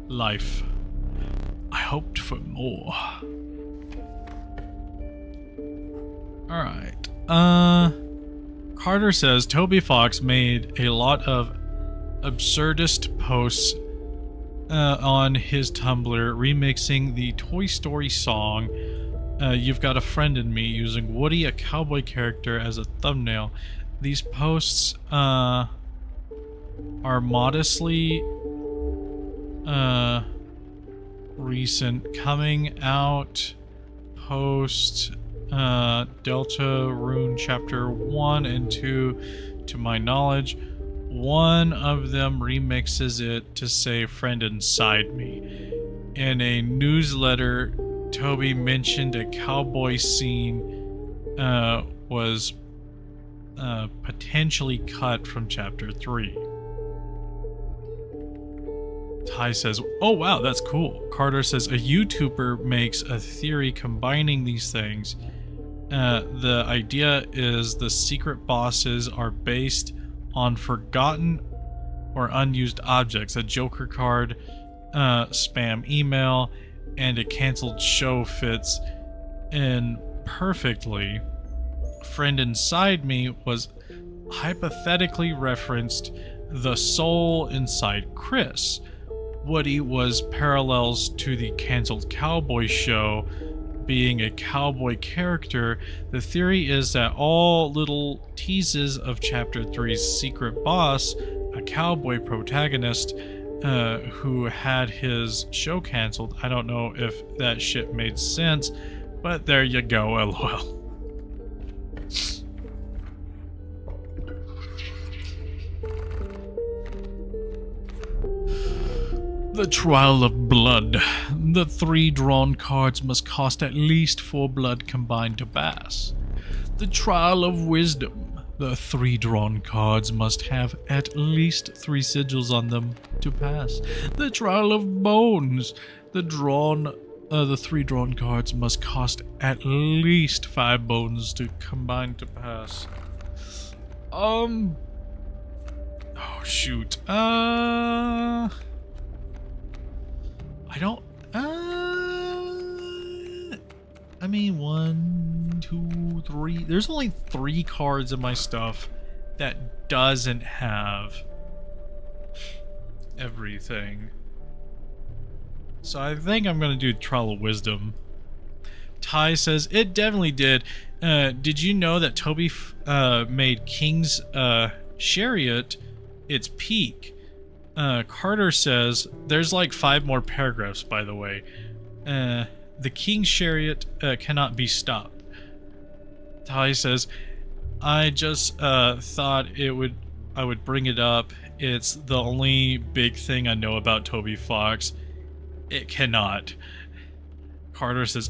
life. I hoped for more. All right. Carter says Toby Fox made a lot of absurdist posts on his Tumblr remixing the Toy Story song You've Got a Friend in Me using Woody, a cowboy character, as a thumbnail. These posts are modestly recent. Coming out post Deltarune Chapter 1 and 2 to my knowledge. One of them remixes it to say "Friend Inside Me." In a newsletter, Toby mentioned a cowboy scene was potentially cut from Chapter 3. Ty says, "Oh wow, that's cool." Carter says, "A YouTuber makes a theory combining these things. The idea is the secret bosses are based on forgotten or unused objects. A Joker card, spam email, and a canceled show fits in perfectly. Friend Inside Me was hypothetically referenced the soul inside Chris. Woody was parallels to the canceled cowboy show, being a cowboy character. The theory is that all little teases of Chapter 3's secret boss, a cowboy protagonist who had his show canceled. I don't know if that shit made sense, but there you go, lol." The Trial of Blood. The 3 drawn cards must cost at least 4 blood combined to pass. The Trial of Wisdom. The 3 drawn cards must have at least 3 sigils on them to pass. The Trial of Bones. The 3 drawn cards must cost at least 5 bones to combine to pass. Oh shoot. I don't. I mean, 1, 2, 3. There's only 3 cards in my stuff that doesn't have everything. So I think I'm gonna do Trial of Wisdom. Ty says it definitely did. Did you know that Toby made King's Chariot its peak? Carter says there's like 5 more paragraphs, by the way. The King's Chariot cannot be stopped. Ty says, I just thought I would bring it up. It's the only big thing I know about Toby Fox. It cannot. Carter says,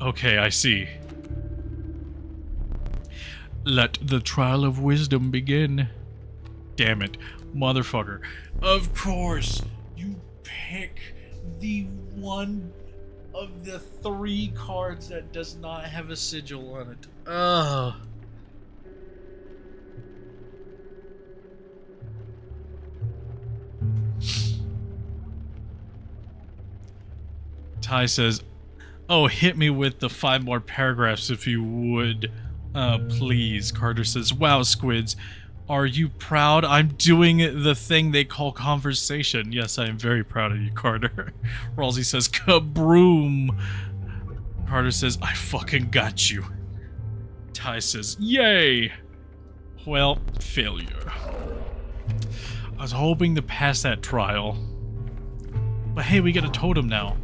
okay, I see. Let the Trial of Wisdom begin. Damn it. Motherfucker. Of course, you pick the one of the 3 cards that does not have a sigil on it. Ugh. Ty says, oh, hit me with the 5 more paragraphs if you would, please. Carter says, wow, Squids. Are you proud? I'm doing the thing they call conversation. Yes, I am very proud of you, Carter. Ralsei says, kabroom. Carter says, I fucking got you. Ty says, yay. Well, failure. I was hoping to pass that trial. But hey, we get a totem now.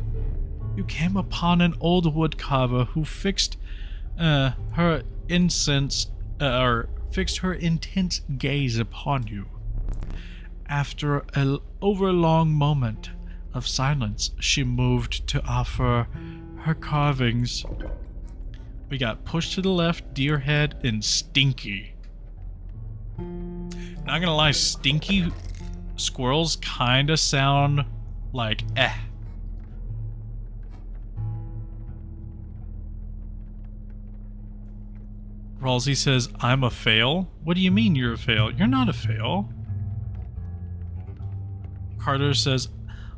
you came upon an old woodcarver who fixed her intense gaze upon you. After over a long moment of silence, she moved to offer her carvings. We got Push to the Left, Deer Head, and Stinky. Not gonna lie, Stinky squirrels kinda sound like Ralsei says, I'm a fail? What do you mean you're a fail? You're not a fail. Carter says,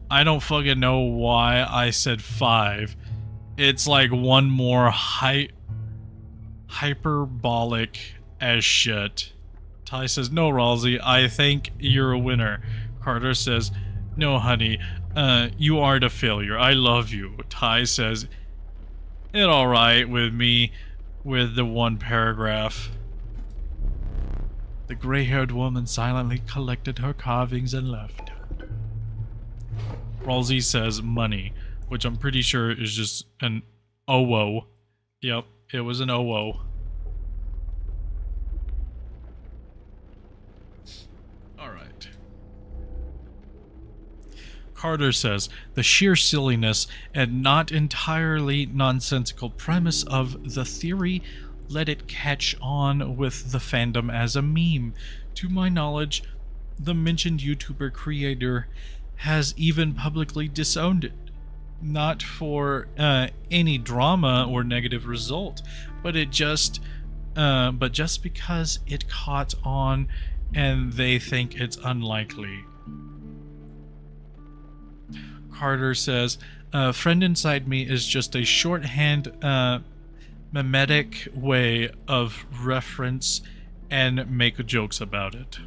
I don't fucking know why I said 5. It's like one more hyperbolic as shit. Ty says, no, Ralsei, I think you're a winner. Carter says, no, honey, you aren't a failure. I love you. Ty says, it's alright with me with the one paragraph. The gray-haired woman silently collected her carvings and left. Ralsei says money, which I'm pretty sure is just an OWO. Yep, it was an OWO. Alright. Carter says, the sheer silliness and not entirely nonsensical premise of the theory let it catch on with the fandom as a meme. To my knowledge, the mentioned YouTuber creator has even publicly disowned it. Not for any drama or negative result, but just because it caught on and they think it's unlikely. Carter says, friend inside me is just a shorthand mimetic way of reference and make jokes about it.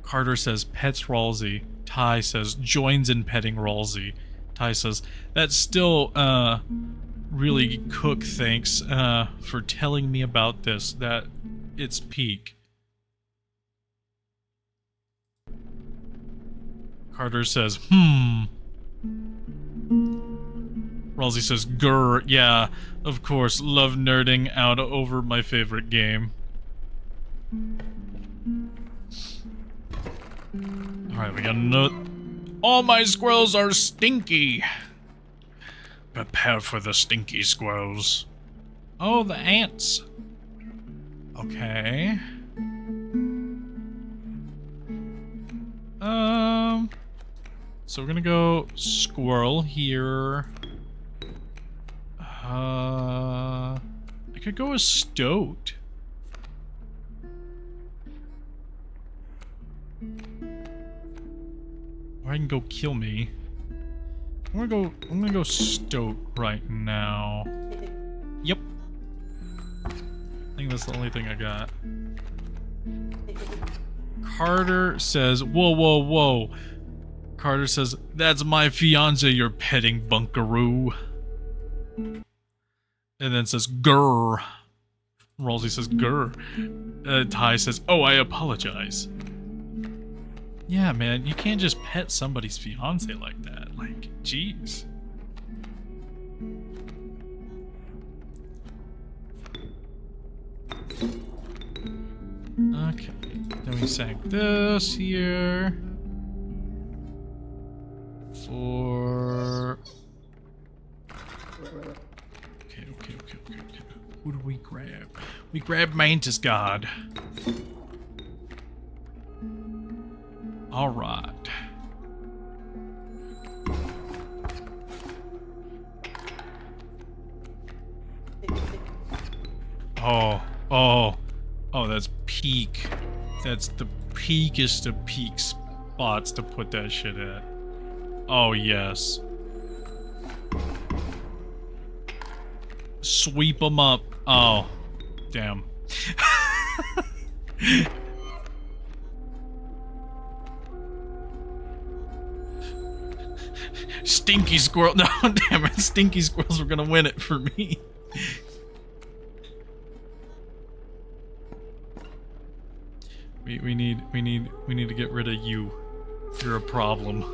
Carter says, pets Ralsei. Ty says, joins in petting Ralsei. Ty says, that's still really cook, thanks for telling me about this, that it's peak. Carter says, Ralsei says, grr, yeah, of course, love nerding out over my favorite game. Alright, we got another. All my squirrels are stinky. Prepare for the stinky squirrels. Oh, the ants. Okay. So we're gonna go squirrel here. I could go with stoat. Or I can go kill me. I'm gonna go stoat right now. Yep. I think that's the only thing I got. Carter says, whoa, whoa, whoa. Carter says, that's my fiance you're petting, bunkaroo. And then says, grr. Ralsei says, grr. Ty says, oh, I apologize. Yeah, man, you can't just pet somebody's fiance like that. Like, jeez. Okay, then we sank this here. For... Okay. Who do we grab? We grab Mantis God. Alright. Oh, that's peak. That's the peakest of peak spots to put that shit at. Oh, yes. Sweep them up. Oh, damn. Stinky squirrel. No, damn it. Stinky squirrels were gonna win it for me. We need to get rid of you. You're a problem.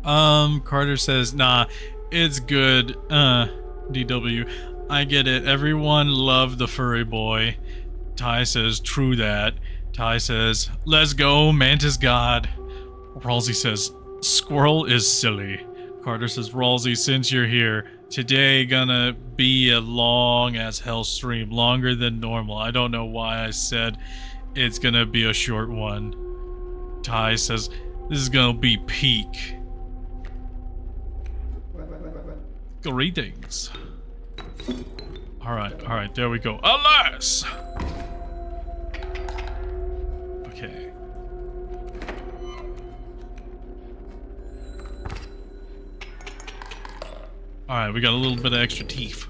Carter says, nah, it's good. DW. I get it. Everyone loved the furry boy. Ty says, true that. Ty says, let's go, Mantis God. Ralsei says, squirrel is silly. Carter says, Ralsei, since you're here, today gonna be a long as hell stream, longer than normal. I don't know why I said it's gonna be a short one. Ty says, this is gonna be peak. Greetings. Alright, there we go. Alas! Okay. Alright, we got a little bit of extra teeth.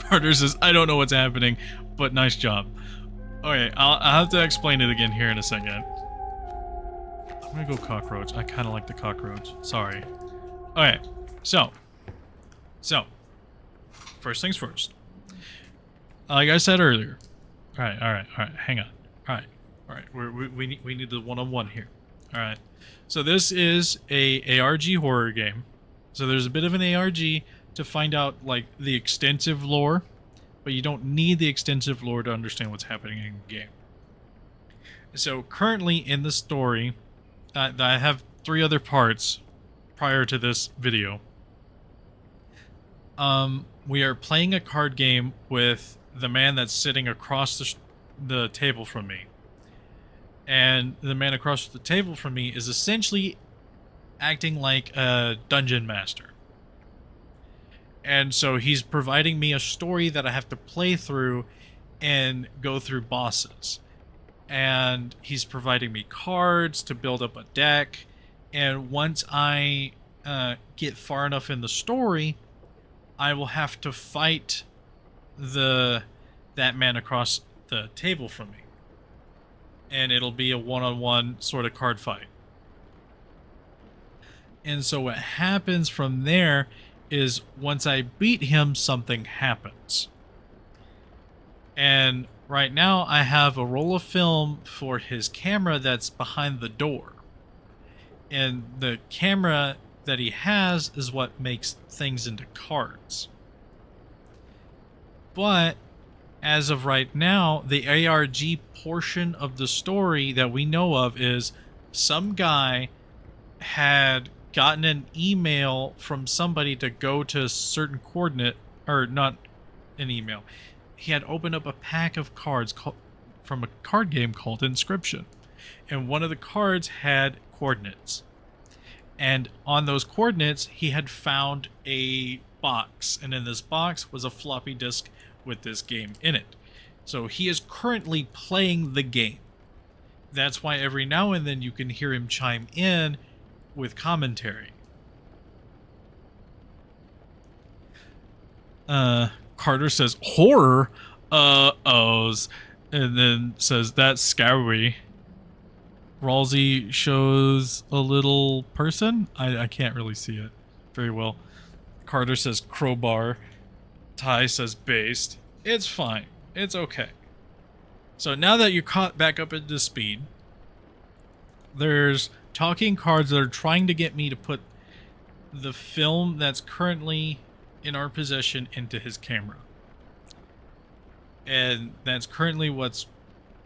Carter says, I don't know what's happening, but nice job. Okay, I'll have to explain it again here in a second. I'm gonna go cockroach. I kind of like the cockroach. Sorry. Okay, so. First things first. Like I said earlier. Alright, hang on. Alright, we need the one-on-one here. Alright. So this is a ARG horror game. So there's a bit of an ARG to find out, like, the extensive lore. But you don't need the extensive lore to understand what's happening in the game. So currently in the story, I have 3 other parts prior to this video. We are playing a card game with the man that's sitting across the table from me. And the man across the table from me is essentially acting like a dungeon master. And so he's providing me a story that I have to play through and go through bosses. And he's providing me cards to build up a deck. And once I get far enough in the story, I will have to fight that man across the table from me. And it'll be a one-on-one sort of card fight. And so what happens from there is once I beat him, something happens. And right now I have a roll of film for his camera that's behind the door. And the camera that he has is what makes things into cards. But as of right now, the ARG portion of the story that we know of is some guy had gotten an email from somebody to go to a certain coordinate, or not an email. He had opened up a pack of cards from a card game called Inscryption. And one of the cards had coordinates. And on those coordinates, he had found a box. And in this box was a floppy disk with this game in it. So he is currently playing the game. That's why every now and then you can hear him chime in with commentary. Carter says, horror? Ohs. And then says, that's scary. Ralsei shows a little person. I can't really see it very well. Carter says crowbar. Ty says based. It's fine. It's okay. So now that you're caught back up into speed, there's talking cards that are trying to get me to put the film that's currently in our possession into his camera. And that's currently what's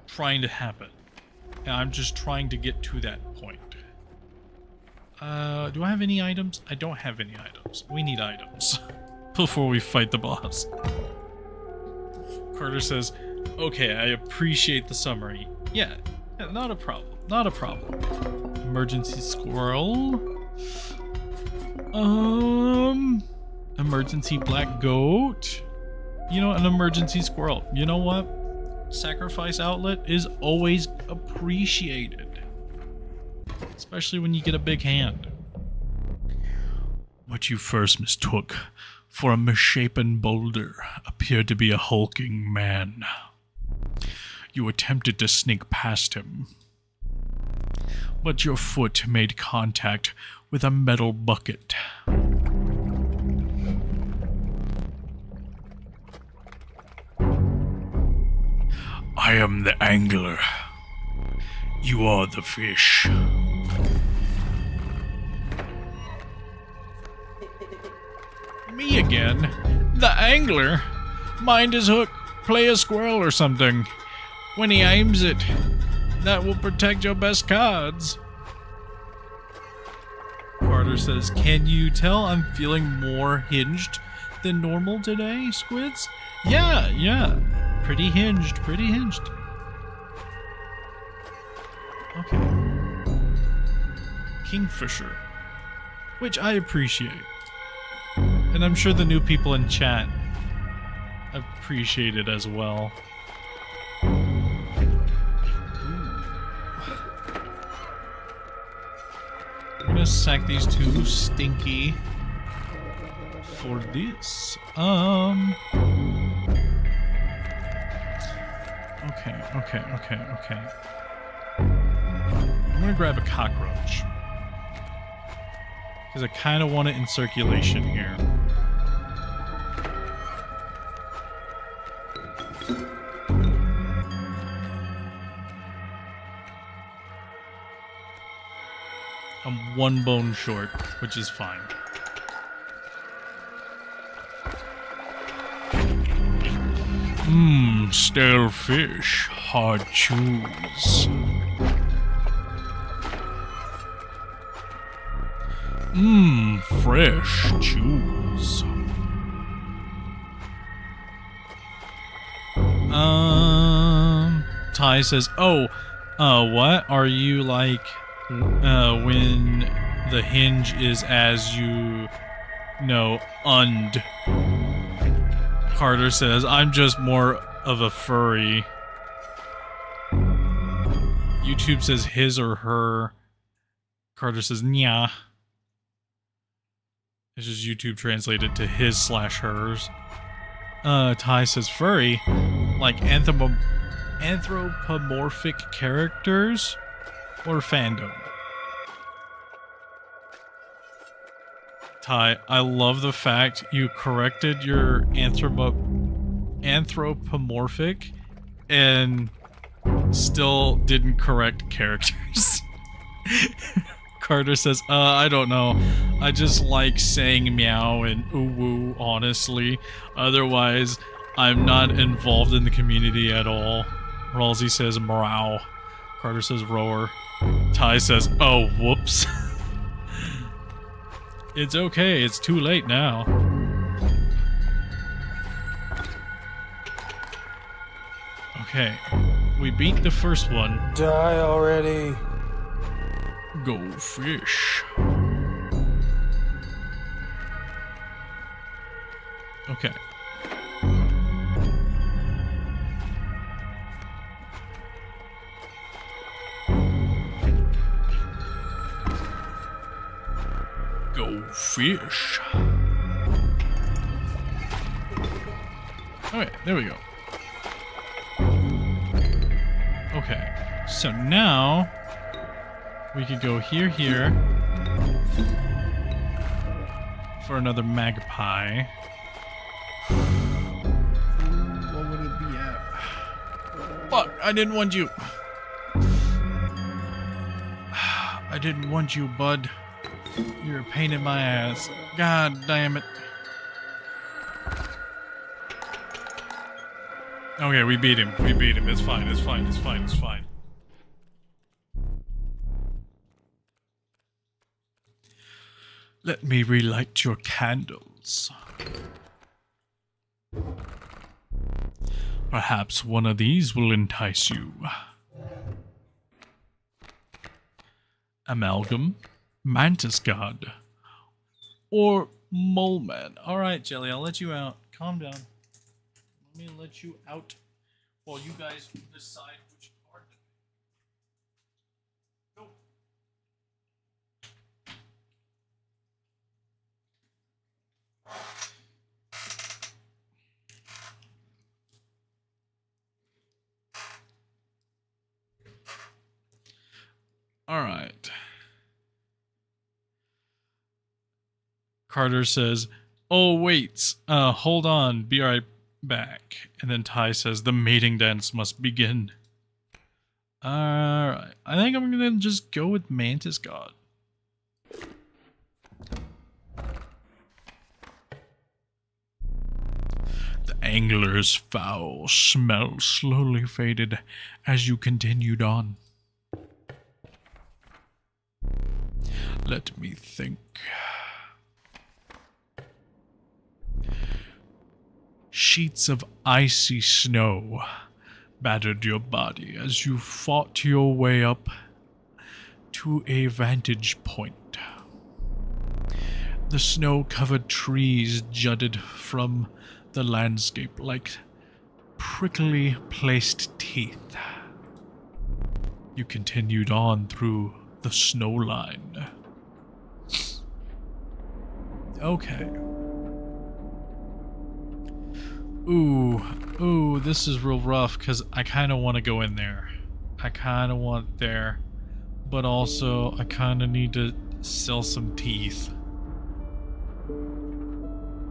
trying to happen. And I'm just trying to get to that point. Do I have any items? I don't have any items. We need items before we fight the boss. Carter says, okay, I appreciate the summary. Yeah, not a problem. Not a problem. Emergency squirrel. Emergency black goat. You know, an emergency squirrel. You know what? Sacrifice outlet is always appreciated. Especially when you get a big hand. What you first mistook for a misshapen boulder appeared to be a hulking man. You attempted to sneak past him, but your foot made contact with a metal bucket. I am the angler. You are the fish. Me again? The angler? Mind his hook. Play a squirrel or something. When he aims it, that will protect your best cards. Carter says, can you tell I'm feeling more hinged than normal today, Squids? Yeah. Pretty hinged. Okay. Kingfisher. Which I appreciate. And I'm sure the new people in chat appreciate it as well. I'm gonna sack these two stinky for this. Okay. I'm gonna grab a cockroach. Because I kind of want it in circulation here. I'm one bone short, which is fine. Stale fish, hard chews. Fresh chews. Ty says, what? Are you like, when the hinge is as you know, und? Carter says, I'm just more of a furry. YouTube says his or her. Carter says, nya. It's just YouTube translated to his/hers. Ty says furry, like anthropomorphic characters or fandom. Ty, I love the fact you corrected your anthropomorphic and still didn't correct characters. Carter says, I don't know. I just like saying meow and ooh woo, honestly. Otherwise, I'm not involved in the community at all. Ralsei says meow. Carter says roar. Ty says, oh, whoops. It's okay, it's too late now. Okay, we beat the first one. Die already. Go fish. Okay. Go fish. Okay, there we go. Okay, so now we could go here, for another magpie. What would it be at? Fuck, I didn't want you. I didn't want you, bud. You're a pain in my ass. God damn it. Okay, we beat him. It's fine. Let me relight your candles. Perhaps one of these will entice you. Amalgam, Mantis God, or Mole Man. Alright, Jelly, I'll let you out. Calm down. Let me let you out while you guys decide which card to pick. Go. All right. Carter says, "Oh wait, hold on. Be right back. And then Ty says the mating dance must begin. Alright. I think I'm gonna just go with Mantis God. The angler's foul smell slowly faded as you continued on. Let me think. Sheets of icy snow battered your body as you fought your way up to a vantage point. The snow-covered trees jutted from the landscape like prickly placed teeth. You continued on through the snow line. Okay. Ooh, this is real rough because I kind of want to go in there. I kind of want there. But also, I kind of need to sell some teeth.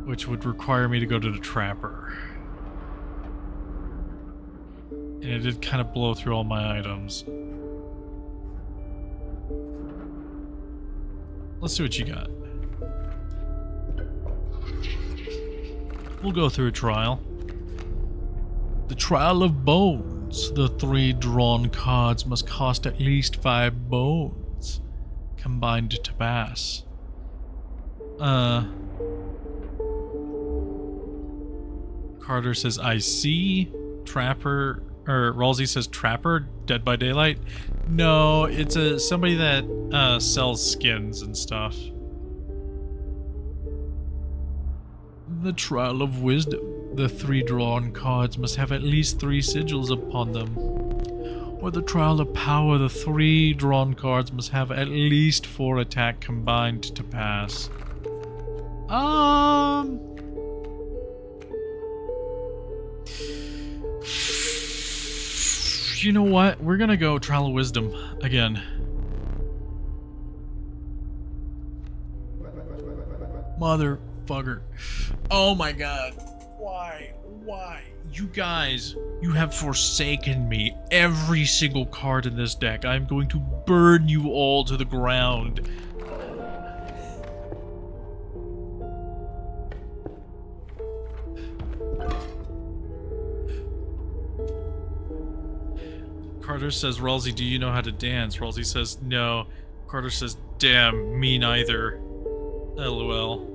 Which would require me to go to the trapper. And it did kind of blow through all my items. Let's see what you got. We'll go through a trial. The Trial of Bones. The 3 drawn cards must cost at least 5 bones combined to pass. Carter says, I see. Trapper, or Ralsei says Trapper, Dead by Daylight. No, it's somebody that sells skins and stuff. The Trial of Wisdom. The 3 drawn cards must have at least 3 sigils upon them. Or the Trial of Power. The 3 drawn cards must have at least 4 attack combined to pass. You know what? We're gonna go Trial of Wisdom again. Motherfucker. Oh my god. Why? Why? You guys, you have forsaken me. Every single card in this deck. I'm going to burn you all to the ground. Carter says, Ralsei, do you know how to dance? Ralsei says, no. Carter says, damn, me neither. LOL.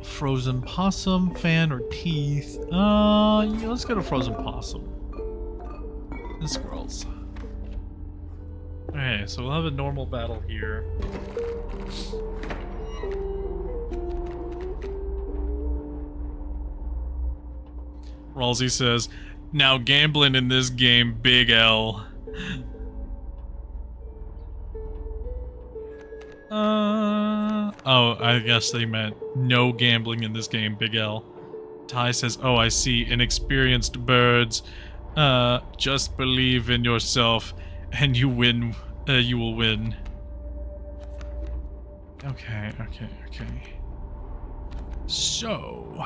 Frozen possum, fan, or teeth? Yeah, let's go to frozen possum. And squirrels. Okay, so we'll have a normal battle here. Ralsei says, now gambling in this game, big L. Oh, I guess they meant no gambling in this game, big L. Ty says, oh, I see, inexperienced birds. Just believe in yourself and you win, you will win. Okay. So...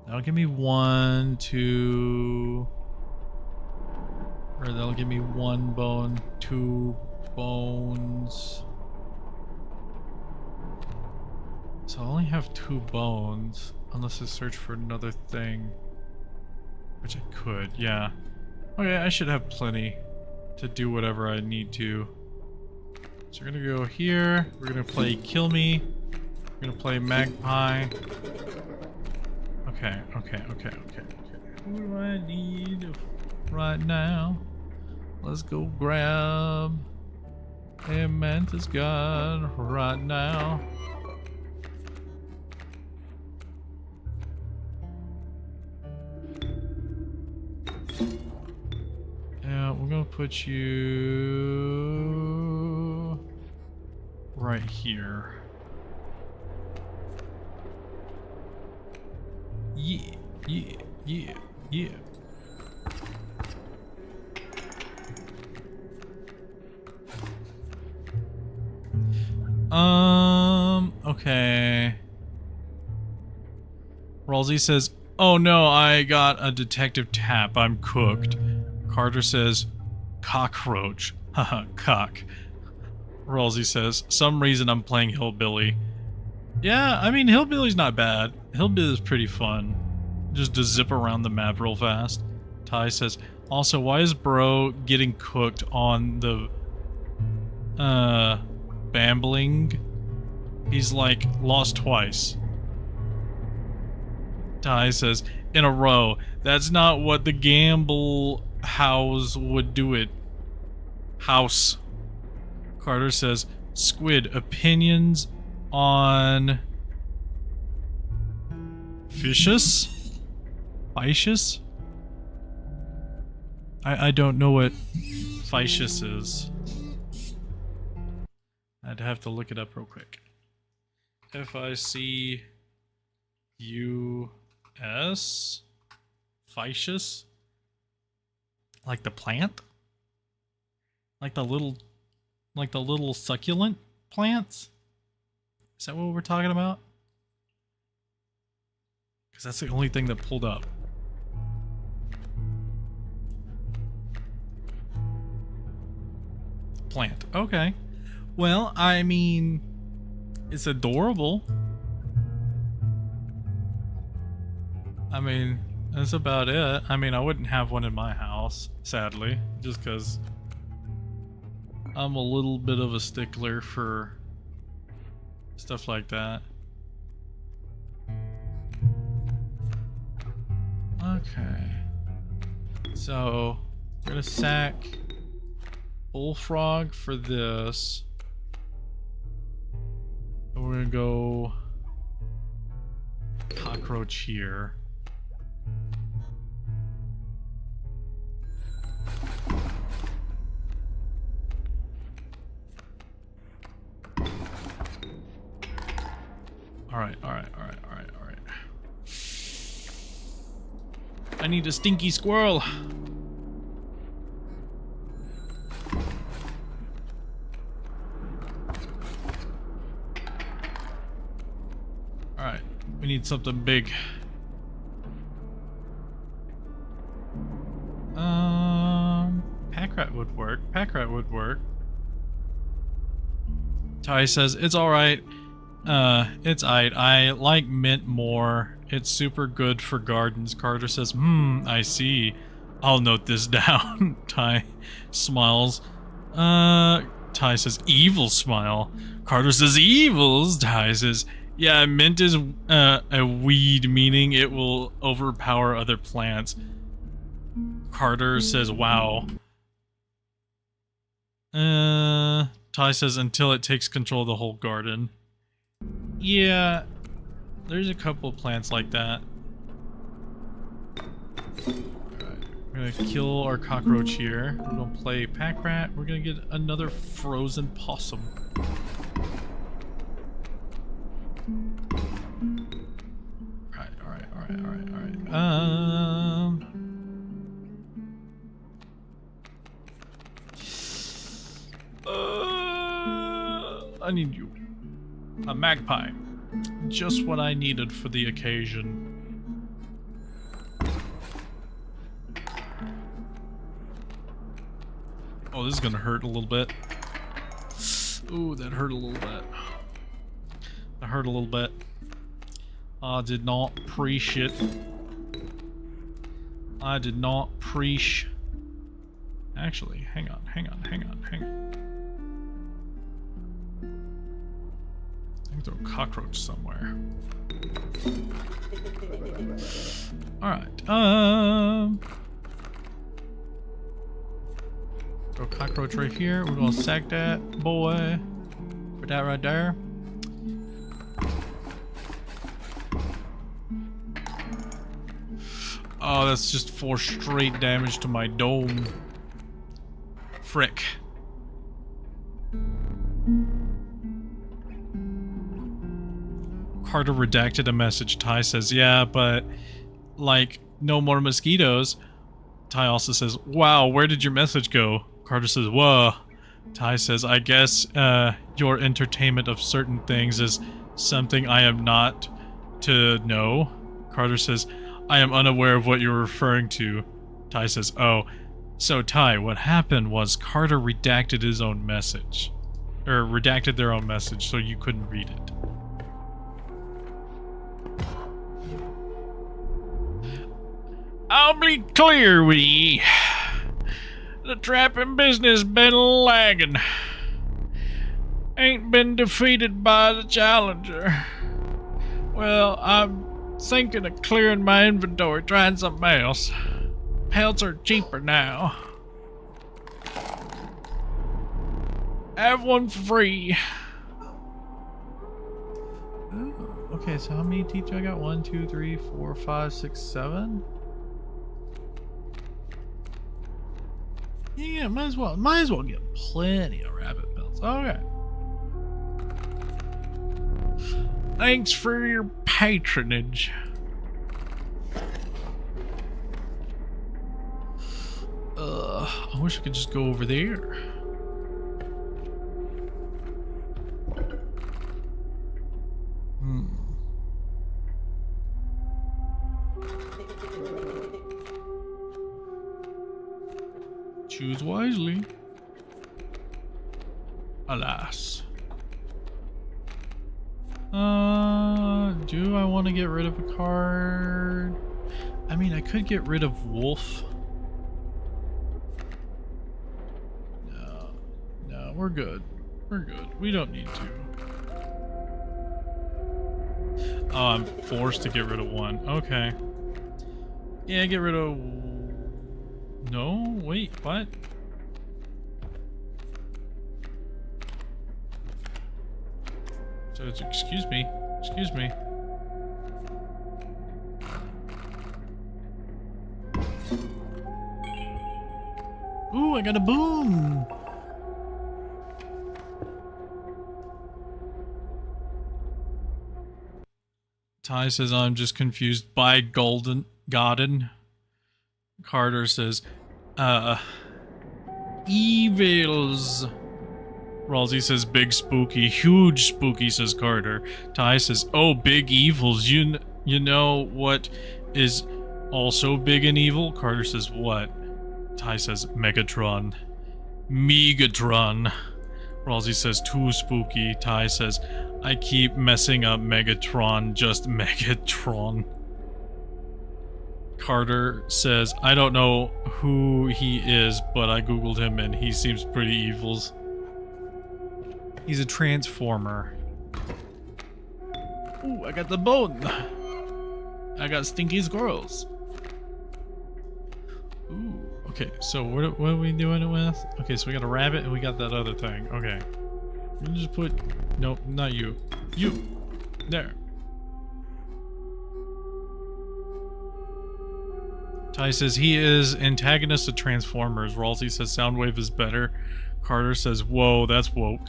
that'll give me 1, 2... or that'll give me 1 bone, 2 bones. So I only have 2 bones, unless I search for another thing. Which I could, yeah. Okay, I should have plenty to do whatever I need to. So we're gonna go here, we're gonna play Kill Me, we're gonna play Magpie. Okay. Who do I need right now? Let's go grab a Mantis God right now. Yeah, we're gonna put you right here. Yeah. Okay. Rolsey says, oh no, I got a detective tap. I'm cooked. Carter says, cockroach. Haha, cock. Rolsey says, some reason I'm playing Hillbilly. Yeah, I mean, Hillbilly's not bad. Hillbilly's pretty fun. Just to zip around the map real fast. Ty says, also, why is bro getting cooked on the Bambling? He's like lost twice. Ty says, in a row. That's not what the gamble house would do it. House. Carter says, Squid, opinions on Vicious? Vicious? I don't know what Vicious is. I'd have to look it up real quick. F-I-C-U-S? Vicious? Like the plant? Like the little succulent plants? Is that what we're talking about? Because that's the only thing that pulled up. Plant. Okay. Well, I mean, it's adorable. I mean, that's about it. I mean, I wouldn't have one in my house, sadly, just because I'm a little bit of a stickler for stuff like that. Okay. So, we're gonna sack Bullfrog for this. And we're gonna go Cockroach here. Alright. I need a stinky squirrel. Alright, we need something big. Pack rat would work. Ty says, it's alright. It's aight. I like mint more. It's super good for gardens. Carter says, I see. I'll note this down. Ty smiles. Ty says, evil smile. Carter says, evils. Ty says, yeah, mint is a weed, meaning it will overpower other plants. Carter says, wow. Ty says, until it takes control of the whole garden. Yeah, there's a couple plants like that. Alright, we're gonna kill our cockroach here. We're gonna play pack rat. We're gonna get another frozen possum. Alright. I need you. A magpie. Just what I needed for the occasion. Oh, this is gonna hurt a little bit. Ooh, that hurt a little bit. I did not appreciate. Actually, hang on. I can throw a cockroach somewhere. Alright, throw a cockroach right here. We're gonna sack that boy. Put that right there. Oh, that's just 4 straight damage to my dome. Frick. Carter redacted a message. Ty says, yeah, but like, no more mosquitoes. Ty also says, wow, where did your message go? Carter says, whoa. Ty says, I guess your entertainment of certain things is something I am not to know? Carter says, I am unaware of what you're referring to. Ty says, oh. So Ty, what happened was Carter redacted his own message. Or redacted their own message so you couldn't read it. I'll be clear with ye. The trapping business been lagging. Ain't been defeated by the challenger. Well, I'm thinking of clearing my inventory, trying something else. Pelts are cheaper now. Have one for free. Ooh, okay, so how many teeth do I got? 1, 2, 3, 4, 5, 6, 7? Yeah, might as well get plenty of rabbit pelts. Okay. Thanks for your patronage. I wish I could just go over there. Choose wisely. Alas. Do I want to get rid of a card? I mean, I could get rid of Wolf. No, we're good. We're good. We don't need to. Oh, I'm forced to get rid of one. Okay. Yeah, get rid of... No, wait, what? So it's, excuse me. Ooh, I got a boom. Ty says, I'm just confused by Golden Godden. Carter says, evils. Ralsei says, big spooky. Huge spooky, says Carter. Ty says, oh, big evils. You know what is also big and evil? Carter says, what? Ty says, Megatron. Megatron. Ralsei says, too spooky. Ty says, I keep messing up Megatron, just Megatron. Carter says, I don't know who he is, but I googled him and he seems pretty evils. He's a transformer. Ooh, I got the bone. I got stinky squirrels. Ooh, okay, so what are we doing it with? Okay, so we got a rabbit and we got that other thing. Okay. You just put... Nope, not you. You! There. Ty says he is antagonist to Transformers. Ralsei says Soundwave is better. Carter says, whoa, that's woke.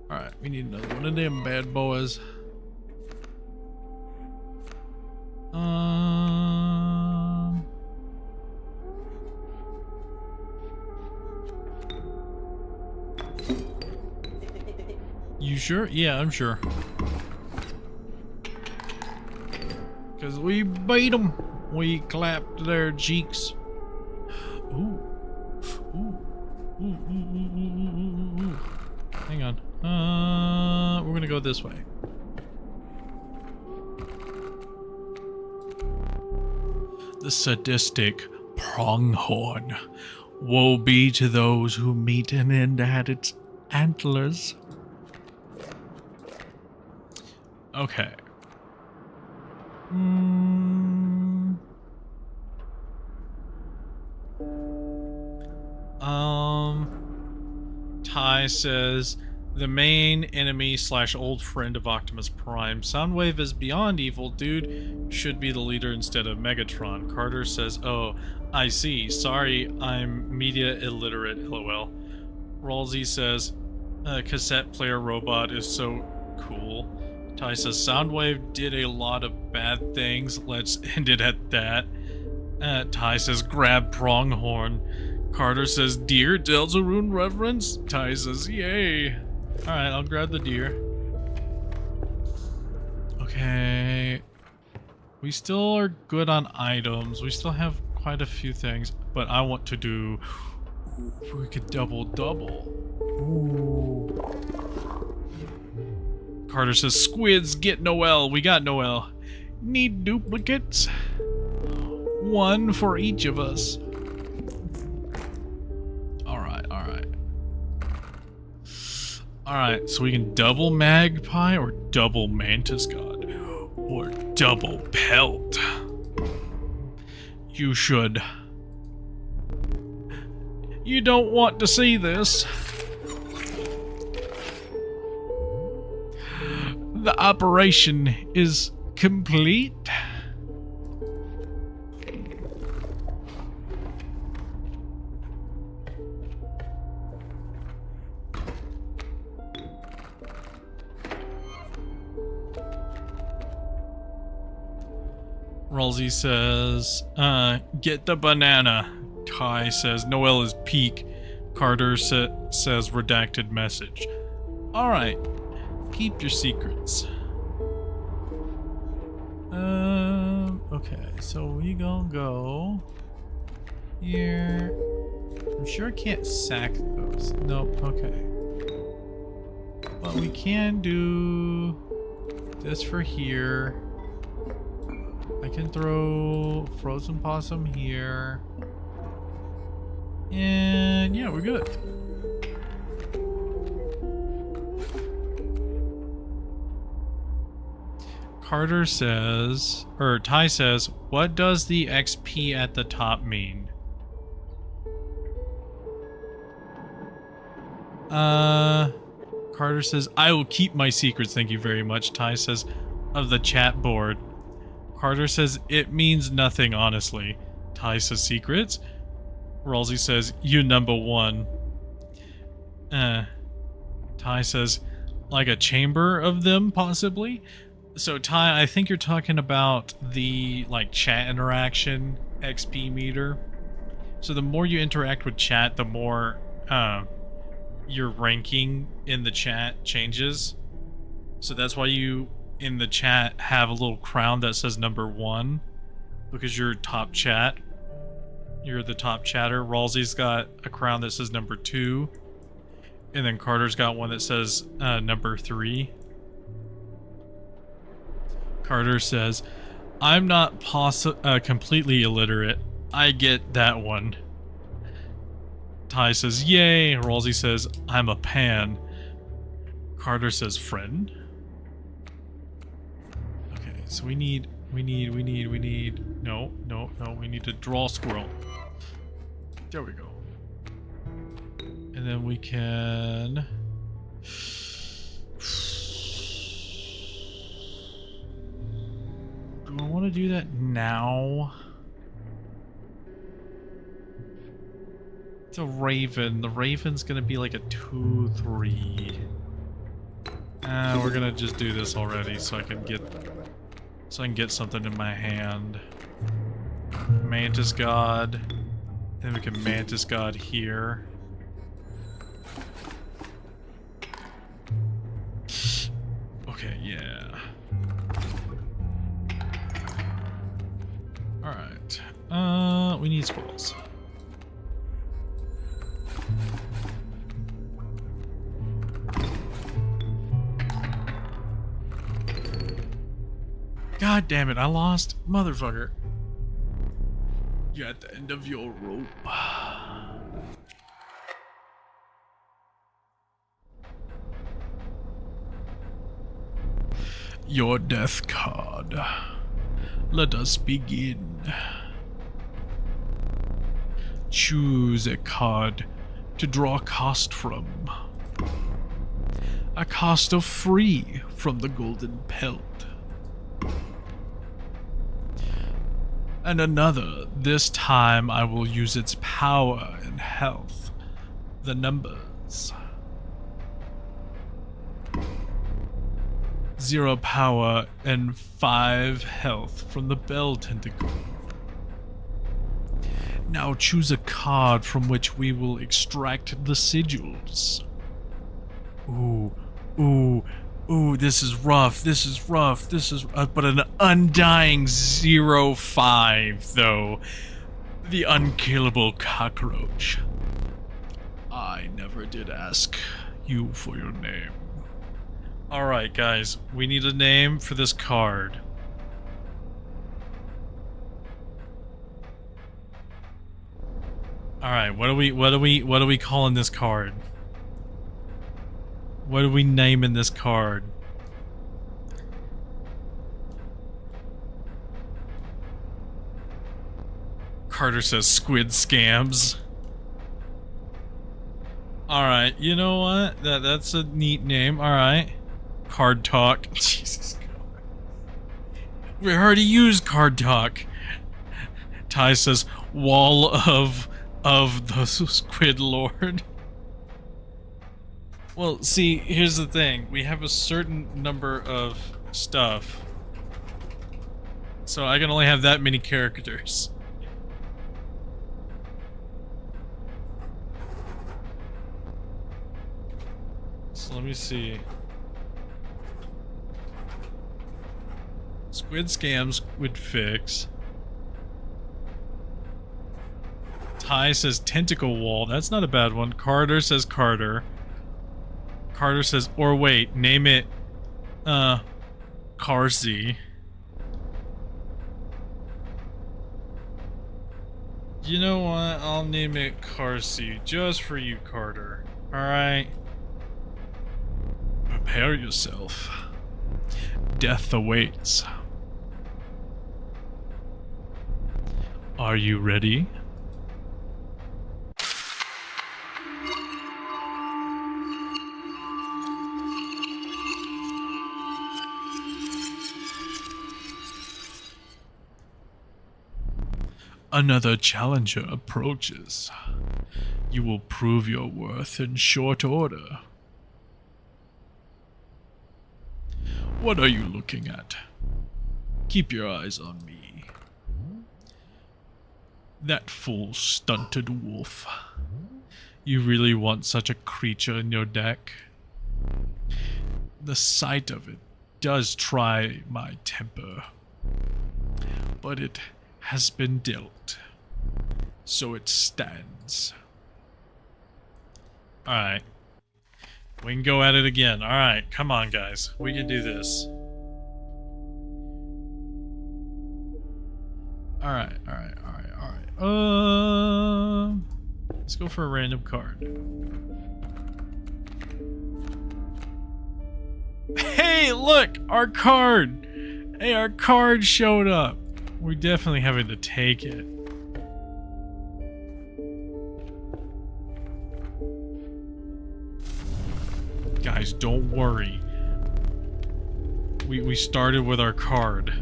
Alright, we need another one of them bad boys. You sure? Yeah, I'm sure. Cause we beat them. We clapped their cheeks. Ooh. Ooh. Ooh, ooh, ooh, ooh, ooh, ooh. Hang on. We're gonna go this way. The sadistic pronghorn. Woe be to those who meet an end at its antlers. Okay. Ty says the main enemy / old friend of Optimus Prime. Soundwave is beyond evil, dude. Should be the leader instead of Megatron. Carter says, oh, I see. Sorry, I'm media illiterate, lol. Ralsei says, cassette player robot is so cool. Ty says, Soundwave did a lot of bad things. Let's end it at that. Ty says, grab pronghorn. Carter says, deer, Delzaroon reverence. Ty says, yay. Alright, I'll grab the deer. Okay. We still are good on items. We still have quite a few things, but I want to do... we could double. Ooh. Carter says, squids, get Noel. We got Noel. Need duplicates? One for each of us. Alright, so we can double magpie or double mantis god or double pelt. You should. You don't want to see this. The operation is complete. Rolsey says, get the banana. Ty says, Noel is peak. Carter says, redacted message. Alright, keep your secrets. Okay, so we gonna go here. I'm sure I can't sack those. Nope, okay. But we can do this for here. I can throw frozen possum here. And yeah, we're good. Carter says, or Ty says, what does the XP at the top mean? Carter says, I will keep my secrets, thank you very much. Ty says, of the chat board. Carter says, it means nothing, honestly. Ty says, secrets? Rolsey says, you number one. Ty says, like a chamber of them, possibly? So, Ty, I think you're talking about the, like, chat interaction XP meter. So the more you interact with chat, the more, your ranking in the chat changes. So that's why you... in the chat have a little crown that says number 1 because you're top chat. You're the top chatter. Rolsey's got a crown that says number 2, and then Carter's got one that says number 3. Carter says, I'm not completely illiterate. I get that one. Ty says, yay. Rolsey says, I'm a pan. Carter says, friend. So we need, we need, no, we need to draw squirrel. There we go. And then we can... do I want to do that now? It's a raven. The raven's gonna be like a 2-3. We're gonna just do this already so I can get something in my hand. Mantis God. Then we can Mantis God here. Okay, yeah. Alright. We need squirrels. God damn it, I lost. Motherfucker. You're at the end of your rope. Your death card. Let us begin. Choose a card to draw a cost from. A cost of free from the golden pelt. And another, this time I will use its power and health. The numbers. 0 power and 5 health from the bell tentacle. Now choose a card from which we will extract the sigils. Ooh, ooh, ooh, this is rough, this is rough, this is... but an undying 0-5, though. The unkillable cockroach. I never did ask you for your name. Alright, guys, we need a name for this card. Alright, what are we calling this card? What are we naming this card? Carter says squid scams. Alright, you know what? That's a neat name. Alright. Card talk. Jesus Christ. We already used card talk. Ty says wall of the SquidLord. Well, see, here's the thing. We have a certain number of stuff. So I can only have that many characters. So let me see. Squid scams would fix. Ty says tentacle wall. That's not a bad one. Carter says Carter. Carter says, or wait, name it, Carsey. You know what? I'll name it Carsey just for you, Carter. Alright? Prepare yourself. Death awaits. Are you ready? Another challenger approaches. You will prove your worth in short order. What are you looking at? Keep your eyes on me. That fool stunted wolf. You really want such a creature in your deck? The sight of it does try my temper. But it has been dealt, so it stands. Alright. We can go at it again. Alright, come on guys. We can do this. Alright. Let's go for a random card. Hey, look! Our card! Hey, our card showed up! We're definitely having to take it. Guys, don't worry. We started with our card.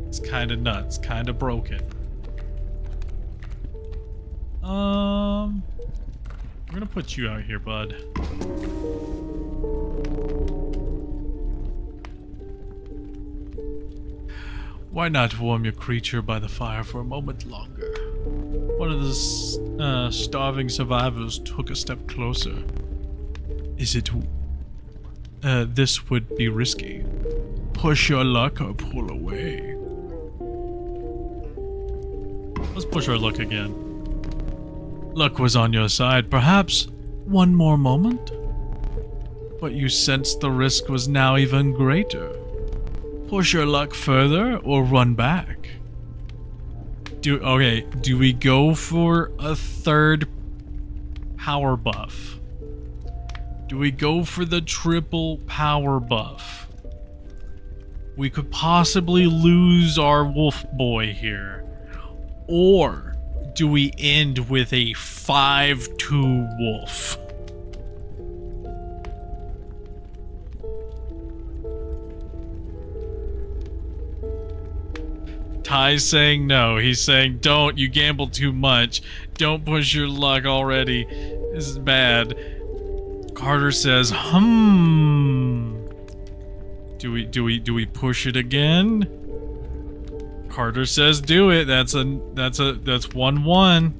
It's kinda nuts, kinda broken. We're gonna put you out here, bud. Why not warm your creature by the fire for a moment longer? One of the starving survivors took a step closer. Is it... this would be risky. Push your luck or pull away. Let's push our luck again. Luck was on your side. Perhaps one more moment? But you sensed the risk was now even greater. Push your luck further or run back? Do we go for a third power buff? Do we go for the triple power buff? We could possibly lose our wolf boy here. Or do we end with a 5-2 wolf? Ty's saying no. He's saying don't. You gamble too much. Don't push your luck already. This is bad. Carter says, Do we push it again? Carter says do it. That's 1-1.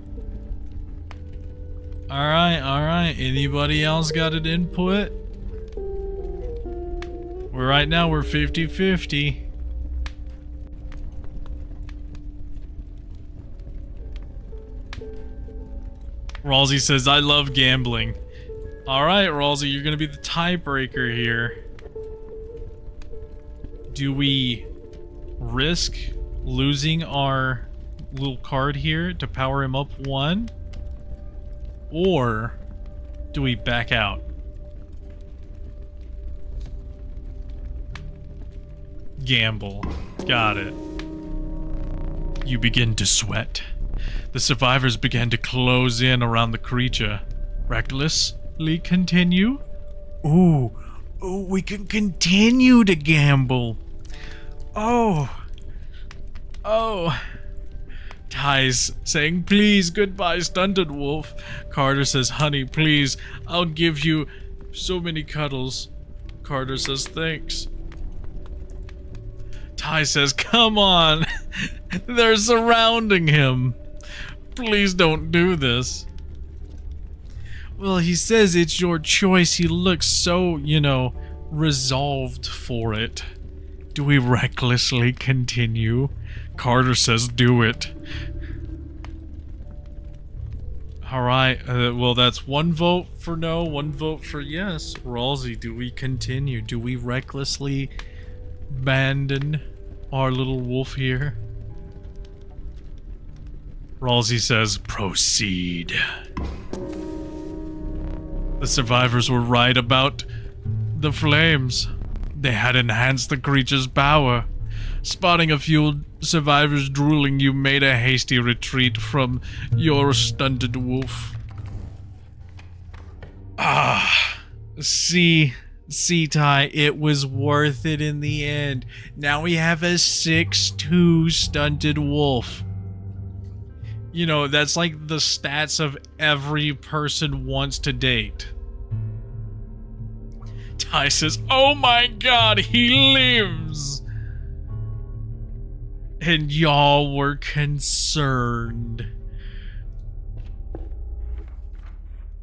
Alright. Anybody else got an input? Right now we're 50-50. Ralsei says, I love gambling. Alright, Ralsei, you're gonna be the tiebreaker here. Do we risk losing our little card here to power him up 1? Or do we back out? Gamble. Got it. You begin to sweat. The survivors began to close in around the creature. Recklessly continue? Ooh, we can continue to gamble. Oh. Ty's saying, please, goodbye, stunted wolf. Carter says, honey, please, I'll give you so many cuddles. Carter says, thanks. Ty says, come on. They're surrounding him. Please don't do this. Well, he says it's your choice. He looks so, resolved for it. Do we recklessly continue? Carter says do it. Alright, well that's 1 vote for no, 1 vote for yes. Ralsei, do we continue? Do we recklessly abandon our little wolf here? Ralsei says proceed. The survivors were right about the flames. They had enhanced the creature's power. Spotting a few survivors drooling, you made a hasty retreat from your stunted wolf. See, Ty, it was worth it in the end. Now we have a 6-2 stunted wolf. That's like the stats of every person wants to date. Ty says, oh my god, he lives! And y'all were concerned.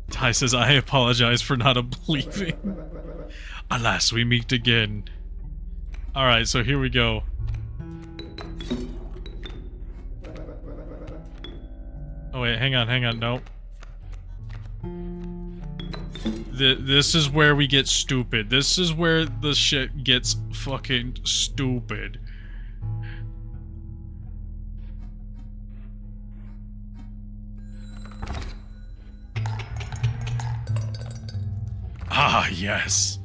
Ty says, I apologize for not believing. Alas, we meet again. Alright, so here we go. Oh wait, hang on, no. This is where we get stupid. This is where the shit gets fucking stupid. Ah, yes.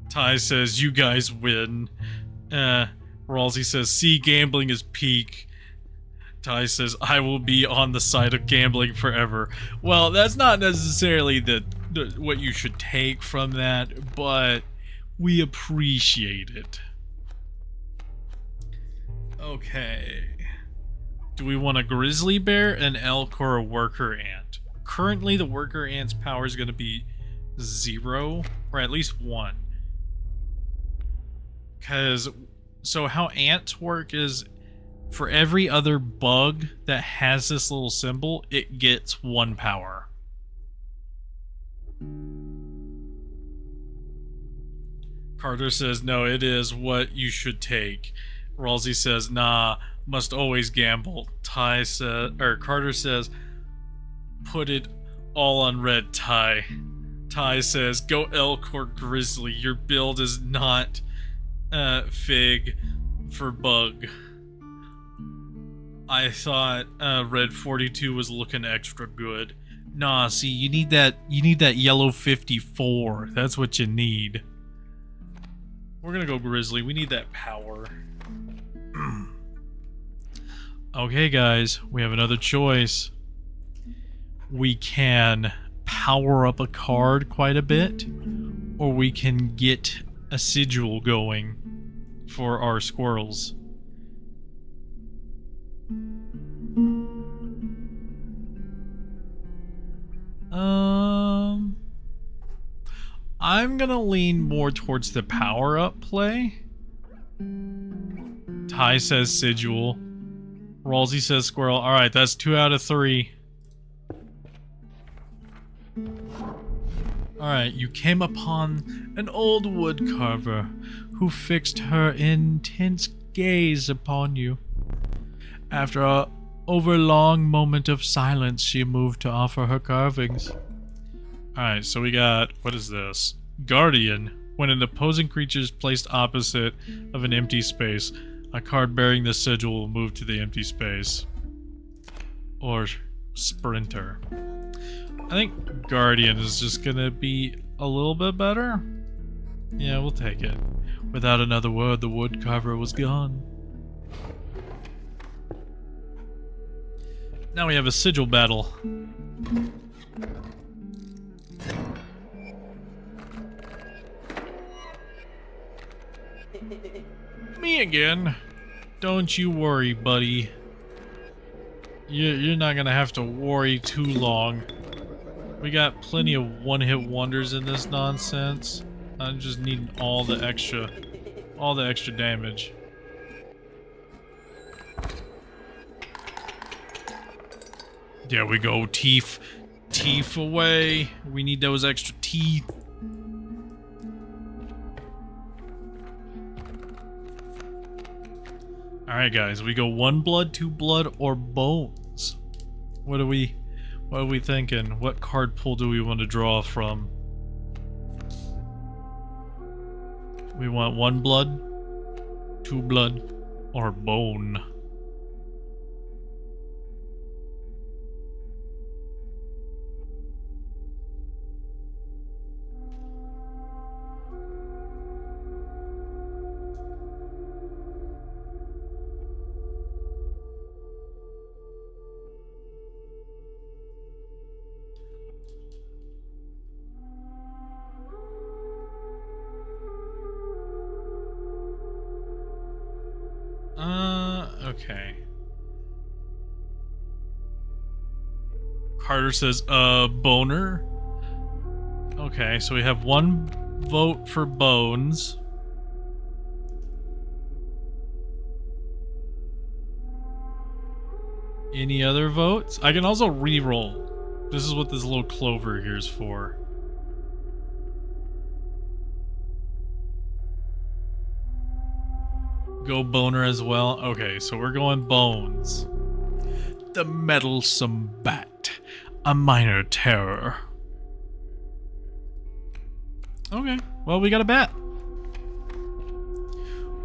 Ty says, you guys win. Ralsei says, see, gambling is peak. Ty says, I will be on the side of gambling forever. Well, that's not necessarily what you should take from that, but we appreciate it. Okay. Do we want a grizzly bear, an elk, or a worker ant? Currently, the worker ant's power is going to be 0, or at least 1. So how ants work is, for every other bug that has this little symbol, it gets 1 power. Carter says, no, it is what you should take. Ralsei says, nah, must always gamble. Carter says, put it all on red, Ty. Ty says, go elk or grizzly. Your build is not fig for bug. I thought red 42 was looking extra good. Nah, see, you need that yellow 54. That's what you need. We're gonna go grizzly. We need that power. Okay, guys, we have another choice. We can power up a card quite a bit, or we can get a sigil going for our squirrels. I'm gonna lean more towards the power-up play. Ty says Sigil. Ralsei says Squirrel. Alright, that's 2 out of 3. Alright, you came upon an old woodcarver who fixed her intense gaze upon you. After a overlong moment of silence, she moved to offer her carvings. Alright, so we got, what is this? Guardian. When an opposing creature is placed opposite of an empty space, a card bearing the sigil will move to the empty space. Or Sprinter. I think Guardian is just gonna be a little bit better. Yeah, we'll take it. Without another word, the woodcarver was gone. Now we have a sigil battle. Me again. Don't you worry, buddy. You're not gonna have to worry too long. We got plenty of one-hit wonders in this nonsense. I'm just needing all the extra damage. There we go, teeth. Teeth away. We need those extra teeth. Alright guys, we go 1 blood, 2 blood, or bones. What are we thinking? What card pool do we want to draw from? We want 1 blood, 2 blood, or bone. Okay. Carter says, boner. Okay, so we have 1 vote for bones. Any other votes? I can also re-roll. This is what this little clover here is for. Go boner as well. Okay, so we're going bones. The meddlesome bat. A minor terror. Okay, well, we got a bat.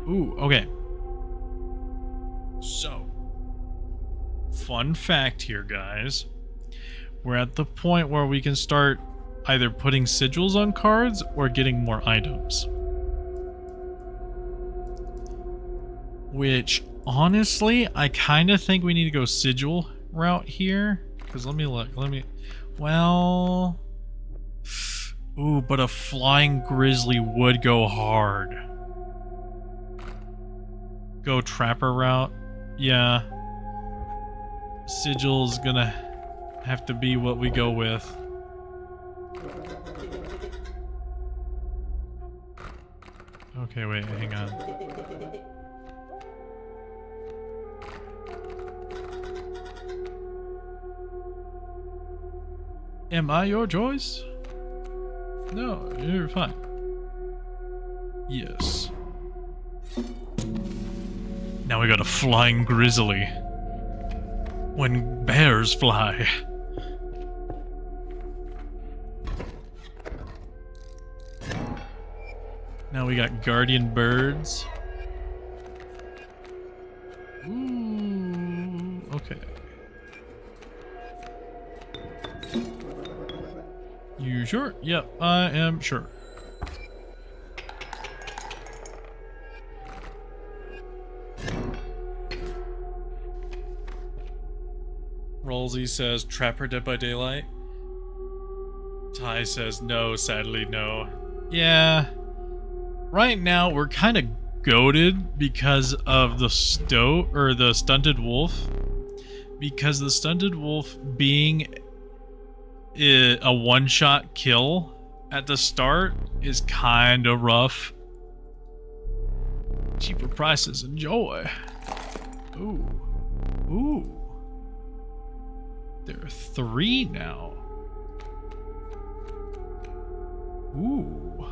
Ooh, okay. So, fun fact here, guys. We're at the point where we can start either putting sigils on cards or getting more items. Which, honestly, I kind of think we need to go sigil route here. Because let me look. Well... Ooh, but a flying grizzly would go hard. Go trapper route. Yeah. Sigil's gonna have to be what we go with. Okay, wait, hang on. Am I your choice? No, you're fine. Yes. Now we got a flying grizzly. When bears fly. Now we got guardian birds. Ooh, okay. You sure? Yep, I am sure. Ralsei says, Trapper Dead by Daylight. Ty says, no, sadly, no. Yeah. Right now, we're kind of goated because of the stunted wolf. Because the stunted wolf being a one-shot kill at the start is kind of rough. Cheaper prices, enjoy. Ooh. Ooh. There are 3 now. Ooh.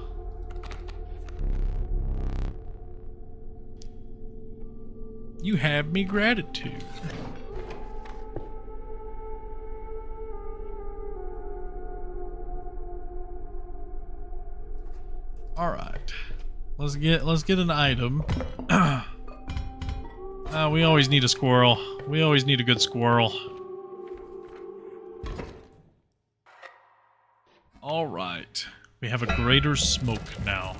You have me gratitude. All right. Let's get an item. We always need a squirrel. We always need a good squirrel. All right. We have a greater smoke now.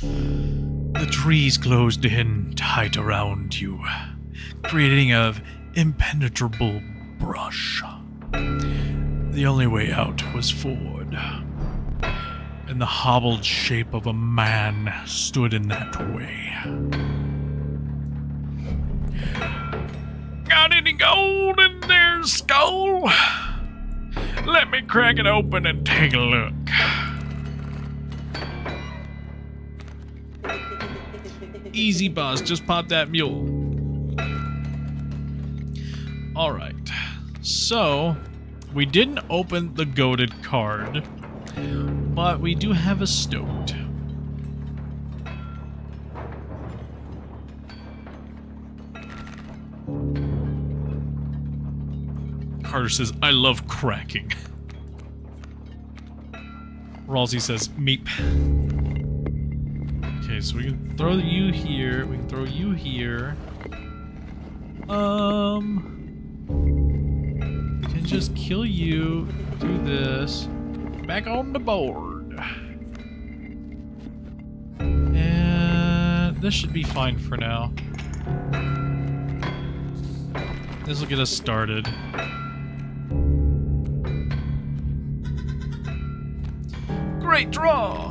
The trees closed in tight around you, creating an impenetrable brush. The only way out was forward, and the hobbled shape of a man stood in that way. Got any gold in there, skull? Let me crack it open and take a look. Easy, boss. Just pop that mule. Alright. So, we didn't open the goated card, but we do have a stoked. Carter says, I love cracking. Ralsei says, meep. Okay, so we can throw you here. We can throw you here. We can just kill you. Do this. Back on the board. And this should be fine for now. This will get us started. Great draw!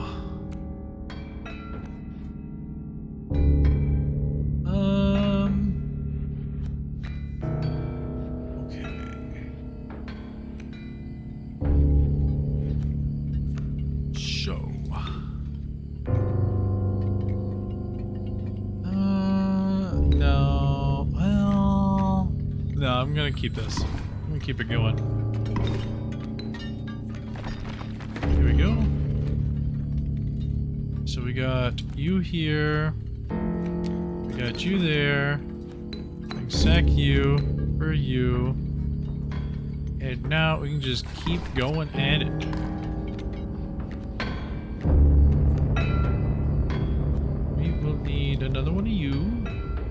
I'm gonna keep this. I'm gonna keep it going. Here we go. So we got you here. We got you there. We can sack you for you. And now we can just keep going at it. We will need another one of you.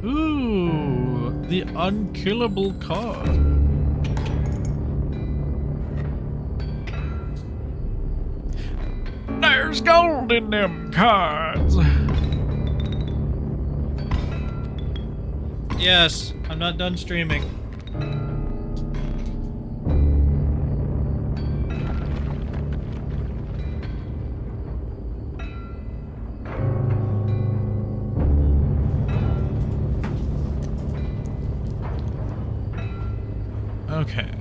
Ooh, the unkillable card. There's gold in them cards. Yes, I'm not done streaming. Okay.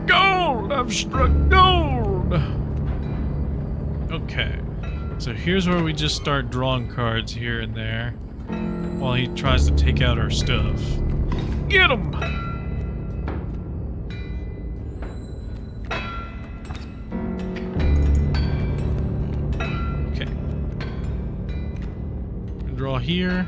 Gold! I've struck gold! Okay. So here's where we just start drawing cards here and there while he tries to take out our stuff. Get him! Okay. Draw here.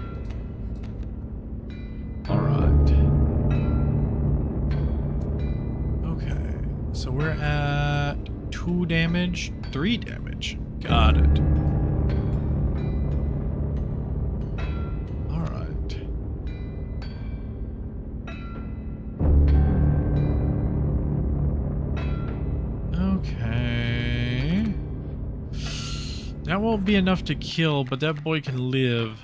So we're at 2 damage, 3 damage. Got it. Alright. Okay. That won't be enough to kill, but that boy can live.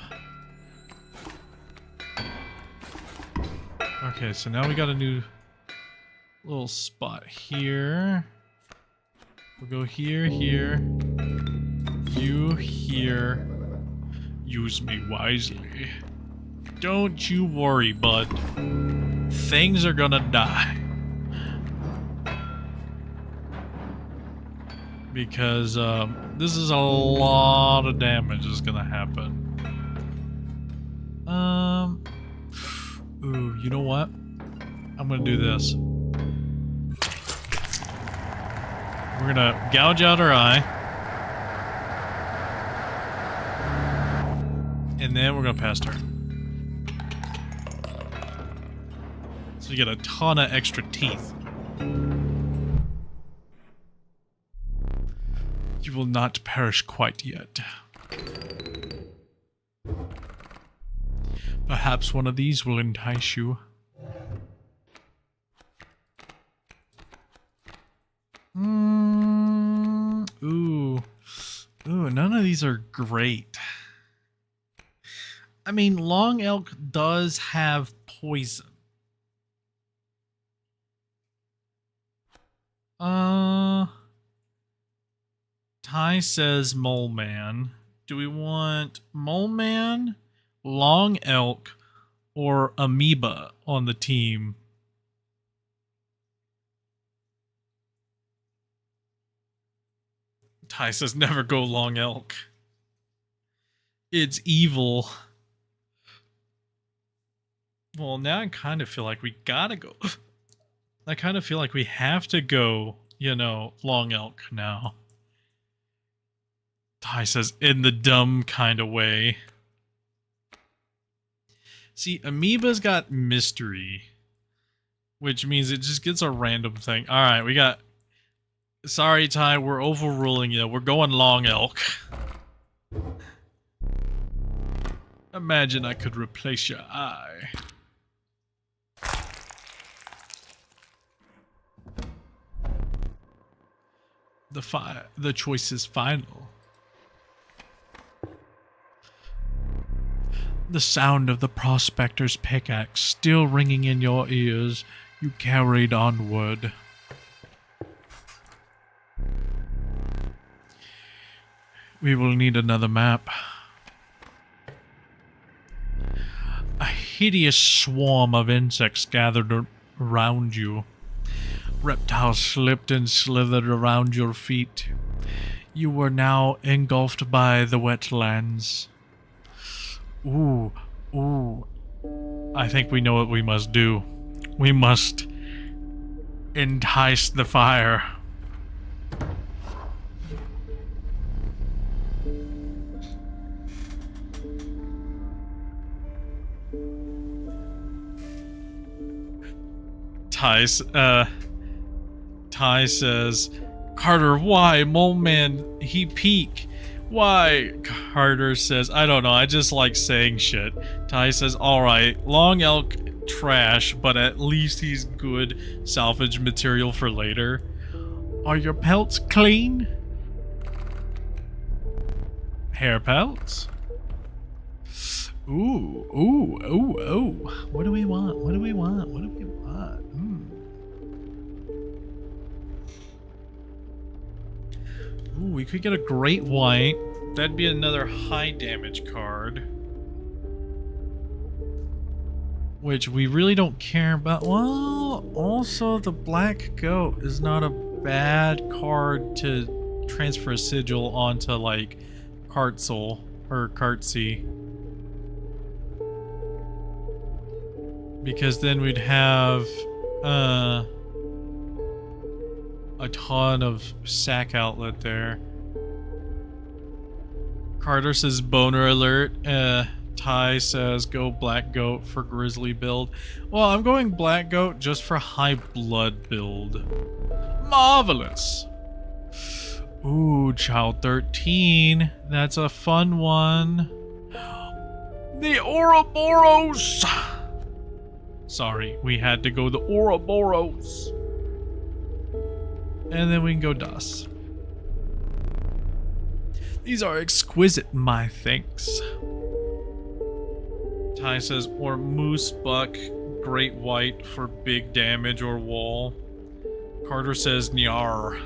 Okay, so now we got a new little spot here. We'll go here, here. You here. Use me wisely. Don't you worry, bud. Things are gonna die. Because this is a lot of damage is gonna happen. Ooh, you know what? I'm gonna do this. We're gonna gouge out her eye. And then we're gonna pass her. So you get a ton of extra teeth. You will not perish quite yet. Perhaps one of these will entice you. Ooh. Ooh, none of these are great. I mean, long elk does have poison. Ty says mole man. Do we want mole man, long elk, or amoeba on the team? Ty says never go long elk. It's evil. Well, now I kind of feel like we gotta go. I kind of feel like we have to go, you know, long elk now. Ty says in the dumb kind of way. See, amoeba's got mystery, which means it just gets a random thing. All right, we got... Sorry, Ty, we're overruling you. We're going long elk. Imagine I could replace your eye. The choice is final. The sound of the prospector's pickaxe still ringing in your ears, you carried onward. We will need another map. A hideous swarm of insects gathered around you. Reptiles slipped and slithered around your feet. You were now engulfed by the wetlands. Ooh, ooh. I think we know what we must do. We must entice the fire. Ty says, Carter, why? Mole Man, he peek. Why? Carter says, I don't know, I just like saying shit. Ty says, alright, long elk trash, but at least he's good salvage material for later. Are your pelts clean? Hair pelts? Ooh, ooh, ooh, ooh. What do we want? What do we want? What do we want? Ooh, we could get a great white. That'd be another high damage card. Which we really don't care about. Well, also the black goat is not a bad card to transfer a sigil onto like Cartzel or Cartsy. Because then we'd have a ton of sack outlet there. Carter says boner alert. Ty says go black goat for grizzly build. Well, I'm going black goat just for high blood build. Marvelous. Ooh, child 13. That's a fun one. The Ouroboros. Sorry, we had to go the Ouroboros. And then we can go dust. These are exquisite, my thanks. Ty says, or moose buck, great white for big damage or wall. Carter says, nyar.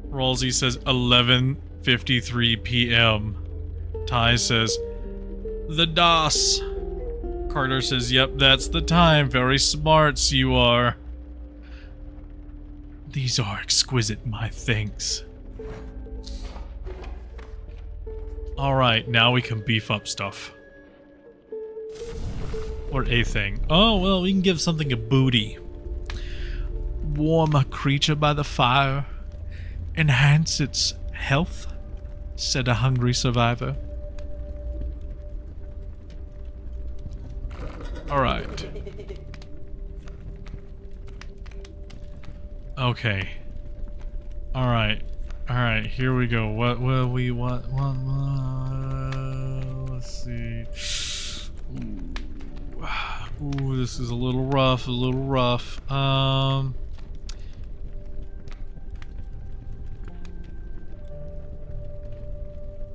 Rolsey says, 11:53 p.m. Ty says, the DOS. Carter says, yep, that's the time. Very smart you are. These are exquisite, my thanks. Alright, now we can beef up stuff. Or a thing. Oh, well, we can give something a booty. Warm a creature by the fire. Enhance its health, said a hungry survivor. Alright. Okay. Alright. Alright, here we go. What will we want? Let's see. Ooh, this is a little rough,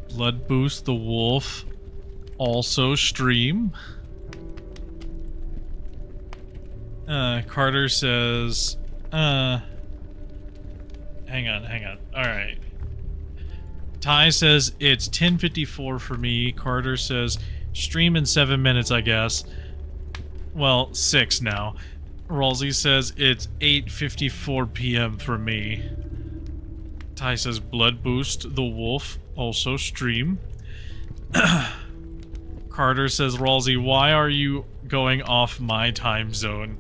Blood boost the wolf. Also stream. Carter says, hang on. Alright. Ty says it's 10:54 for me. Carter says stream in 7 minutes, I guess. Well, 6 now. Rolsey says it's 8:54 p.m. for me. Ty says blood boost the wolf, also stream. Carter says, Rolsey, why are you going off my time zone?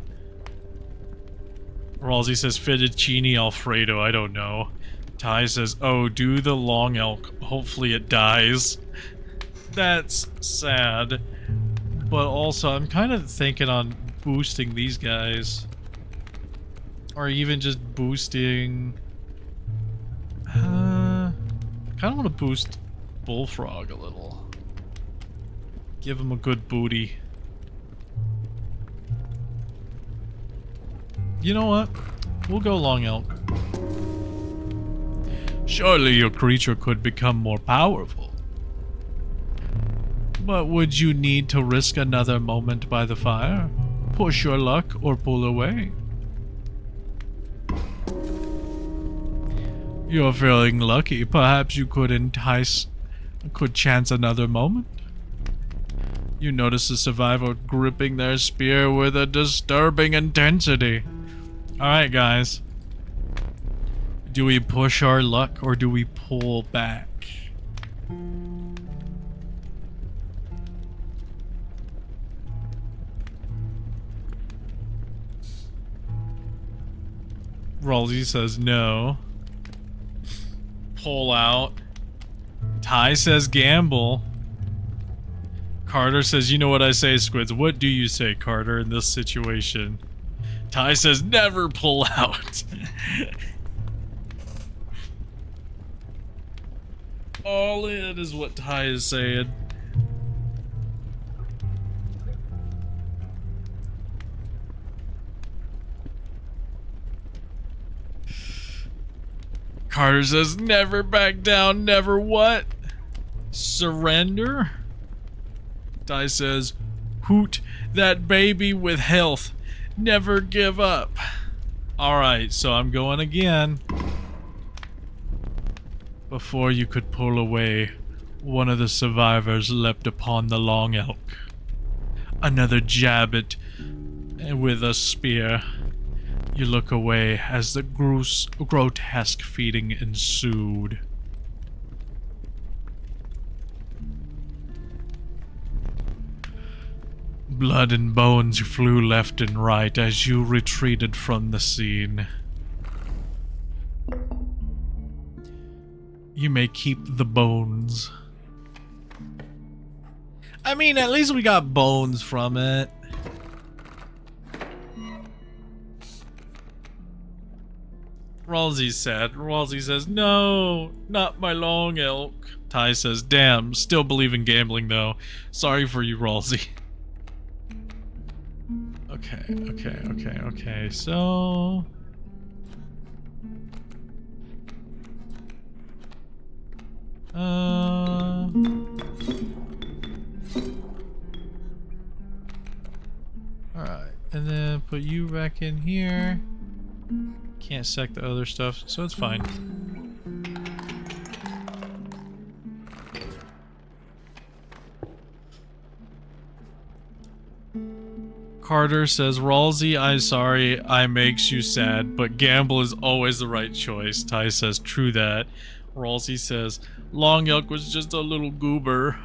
Rolsey says fettuccine alfredo, I don't know. Ty says, oh, do the long elk, hopefully it dies. That's sad. But also, I'm kind of thinking on boosting these guys. Or even just boosting... kind of want to boost Bullfrog a little. Give him a good booty. You know what? We'll go Long Elk. Surely your creature could become more powerful. But would you need to risk another moment by the fire? Push your luck or pull away? You're feeling lucky. Perhaps you could chance another moment. You notice the survivor gripping their spear with a disturbing intensity. Alright, guys. Do we push our luck or do we pull back? Rolsey says no. Pull out. Ty says gamble. Carter says, you know what I say, Squids. What do you say, Carter, in this situation? Ty says never pull out. All in is what Ty is saying. Carter says never back down, never what? Surrender? Ty says, hoot that baby with health. Never give up. Alright, so I'm going again. Before you could pull away, one of the survivors leapt upon the long elk. Another jab it with a spear. You look away as the grotesque feeding ensued. Blood and bones flew left and right as you retreated from the scene. You may keep the bones. I mean, at least we got bones from it. Rolsey said. Rolsey says, no, not my long elk. Ty says, damn, still believe in gambling though. Sorry for you, Rolsey. Okay, so... Alright, and then put you back in here. Can't sec the other stuff, so it's fine. Carter says, Ralsei, I'm sorry, I makes you sad, but gamble is always the right choice. Ty says, true that. Ralsei says, Long Elk was just a little goober.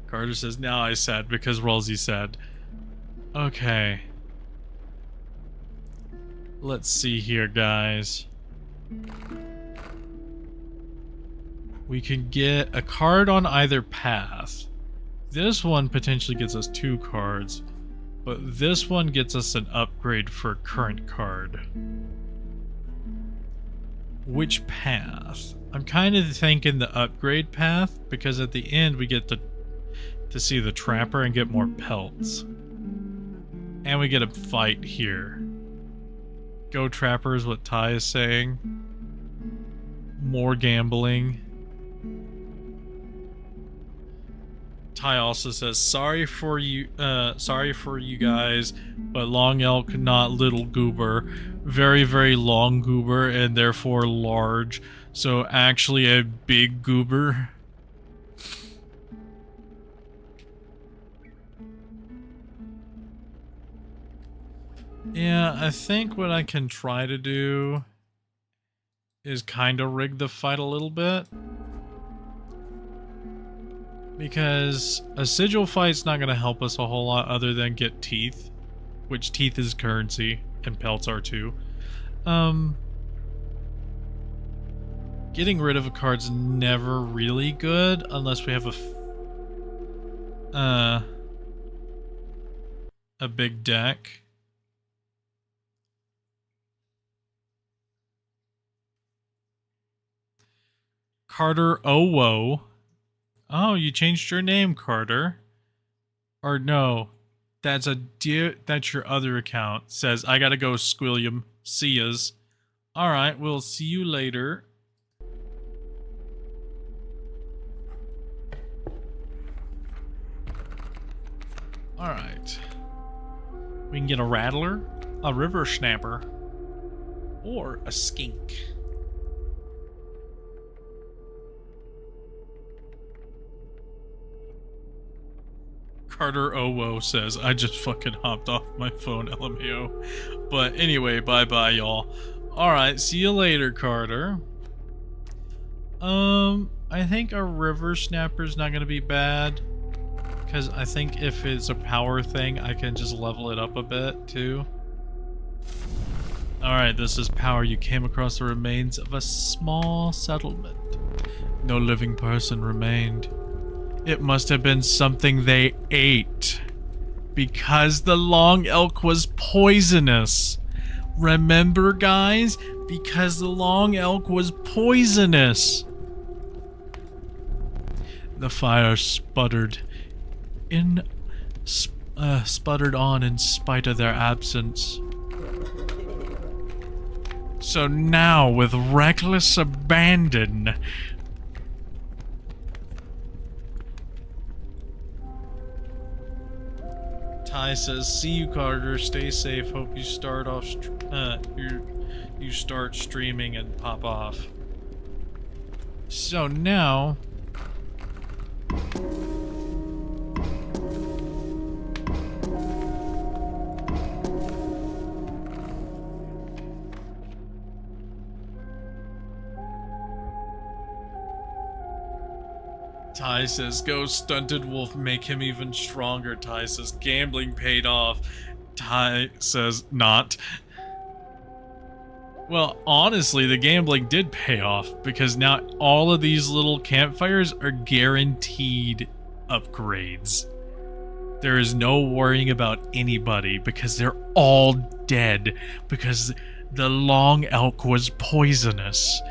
Carter says, now I sad because Ralsei said. Okay. Let's see here, guys. We can get a card on either path. This one potentially gets us 2 cards. But this one gets us an upgrade for a current card. Which path? I'm kind of thinking the upgrade path, because at the end we get to see the trapper and get more pelts. And we get a fight here. Go trapper is what Ty is saying. More gambling. Ty also says, sorry for you guys, but Long Elk, not little goober. Very, very long goober, and therefore large. So actually a big goober. Yeah, I think what I can try to do is kind of rig the fight a little bit. Because a sigil fight's not going to help us a whole lot other than get teeth. Which teeth is currency, and pelts are too. Getting rid of a card's never really good unless we have a big deck. Carter Owo. Oh, you changed your name, Carter. Or no, that's your other account. Says, I gotta go, Squilliam. See yas. Alright, we'll see you later. Alright. We can get a rattler, a river snapper, or a skink. Carter Owo says, I just fucking hopped off my phone, LMAO. But anyway, bye-bye, y'all. Alright, see you later, Carter. I think a river snapper's not gonna be bad. Because I think if it's a power thing, I can just level it up a bit, too. Alright, this is power. You came across the remains of a small settlement. No living person remained. It must have been something they ate. Because the long elk was poisonous. Remember, guys? Because the long elk was poisonous. The fire sputtered on in spite of their absence. So now, with reckless abandon, Ty says, "See you, Carter. Stay safe. Hope you start off. You start streaming and pop off." So now, Ty says, "Go stunted wolf, make him even stronger." Ty says, "Gambling paid off." Ty says, "Not." Well, honestly, the gambling did pay off, because now all of these little campfires are guaranteed upgrades. There is no worrying about anybody, because they're all dead, because the long elk was poisonous.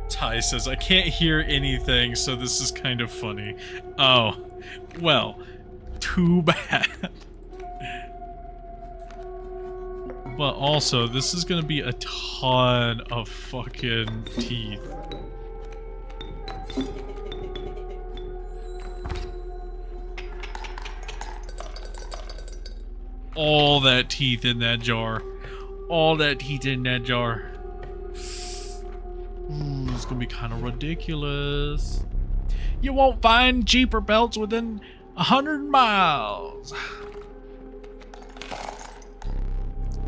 Ty says, "I can't hear anything, so this is kind of funny." Oh, well, too bad. But also, this is gonna be a ton of fucking teeth. All that teeth in that jar. All that teeth in that jar. Ooh, it's gonna be kind of ridiculous. You won't find cheaper pelts within 100 miles.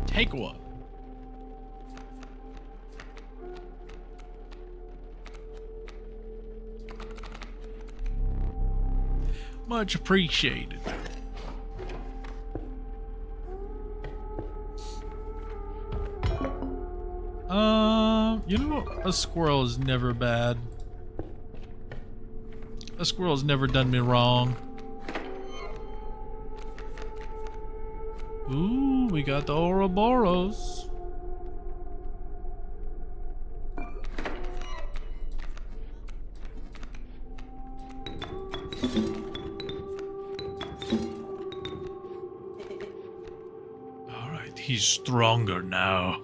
Take one. Much appreciated. You know what? A squirrel is never bad. A squirrel's never done me wrong. Ooh, we got the Ouroboros. Alright, he's stronger now.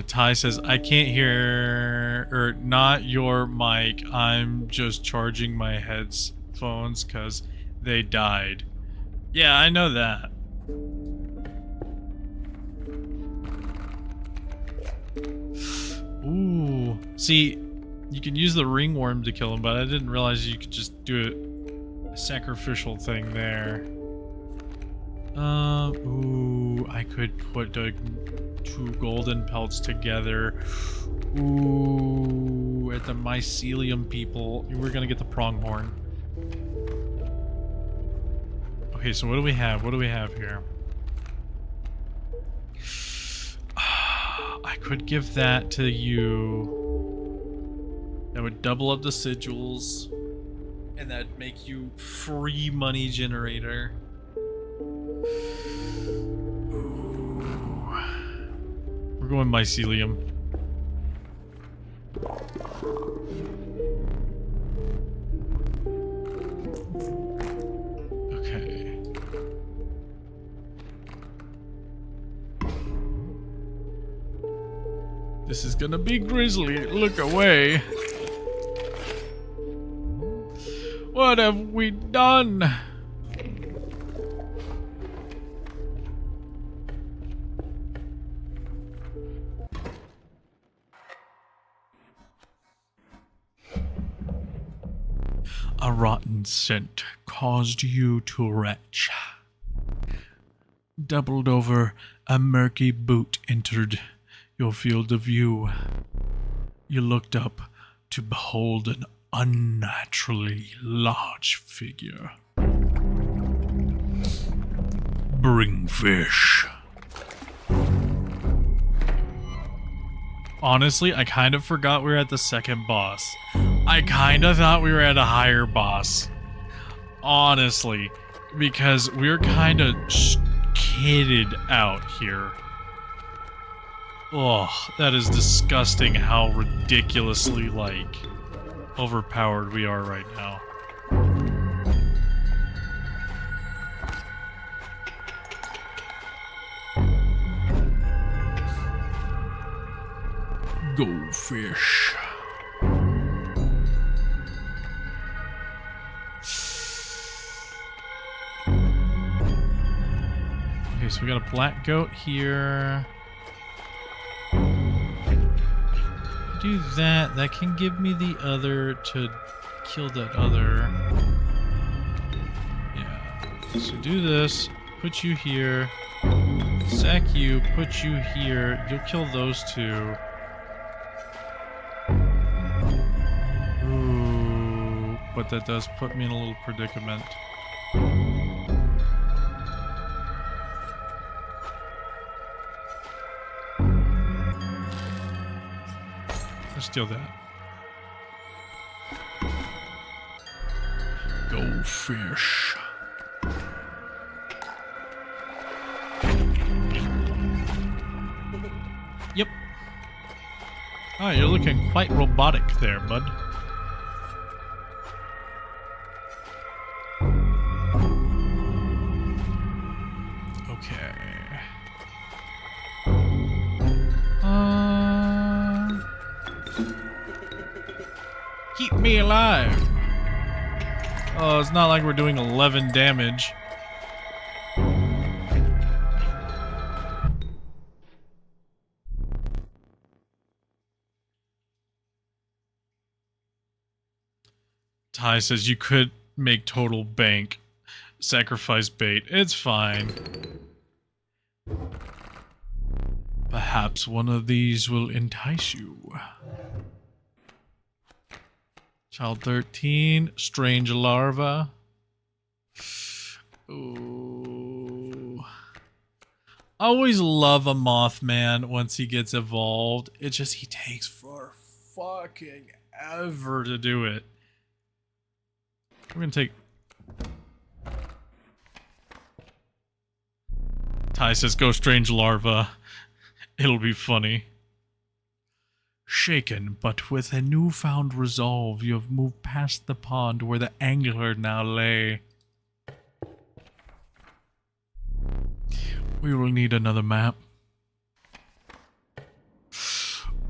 Ty says, I can't hear, or not your mic. I'm just charging my headphones because they died. Yeah, I know that. Ooh. See, you can use the ringworm to kill him, but I didn't realize you could just do a sacrificial thing there. Ooh, I could put the 2 golden pelts together. Ooh, at the mycelium people. We're gonna get the pronghorn. Okay, so what do we have? What do we have here? I could give that to you. That would double up the sigils. And that'd make you free money generator. We're going mycelium. Okay. This is gonna be grisly. Look away. What have we done? A rotten scent caused you to retch. Doubled over, a murky boot entered your field of view. You looked up to behold an unnaturally large figure. Bring fish. Honestly, I kind of forgot we were at the second boss. I kind of thought we were at a higher boss. Honestly, because we're kind of kitted out here. Oh, that is disgusting how ridiculously, like, overpowered we are right now. Go fish. Okay, so we got a black goat here. Do that. That can give me the other to kill that other. Yeah. So do this. Put you here. Sack you. Put you here. You'll kill those two. Ooh. But that does put me in a little predicament. Let's steal that. Go fish. Yep. Oh, you're looking quite robotic there, bud. Okay. Keep me alive. Oh, it's not like we're doing 11 damage. Ty says you could make total bank. Sacrifice bait. It's fine. Perhaps one of these will entice you. Child 13, strange larva. Ooh. I always love a Mothman once he gets evolved. It just, he takes for fucking ever to do it. We're gonna take... Ty says go strange larva. It'll be funny. Shaken, but with a newfound resolve, you have moved past the pond where the angler now lay. We will need another map.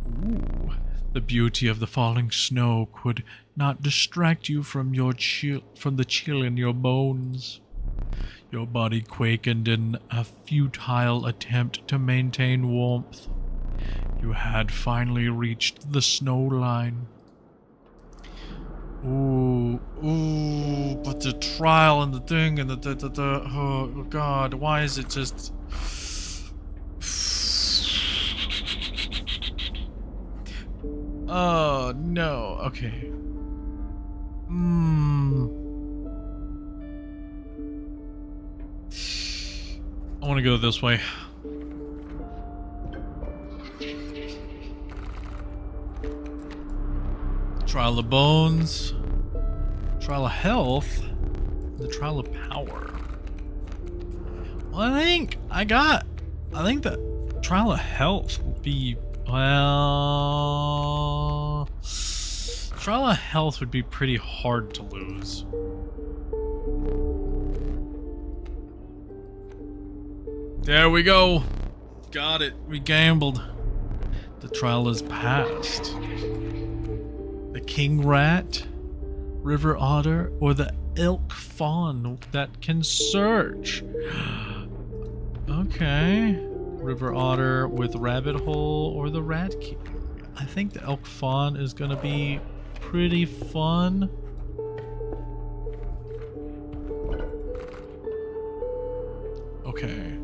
Ooh, the beauty of the falling snow could not distract you from your from the chill in your bones. Your body quakened in a futile attempt to maintain warmth. You had finally reached the snow line. Ooh, ooh, but the trial and the thing and the oh god, why is it just... Oh no, okay. I want to go this way. Trial of bones, trial of health, the trial of power. Well, I think the trial of health will be, well, trial of health would be pretty hard to lose. There we go. Got it. We gambled. The trial is passed. The king rat, river otter, or the elk fawn that can search. Okay. River otter with rabbit hole or the rat king. I think the elk fawn is gonna be pretty fun. Okay.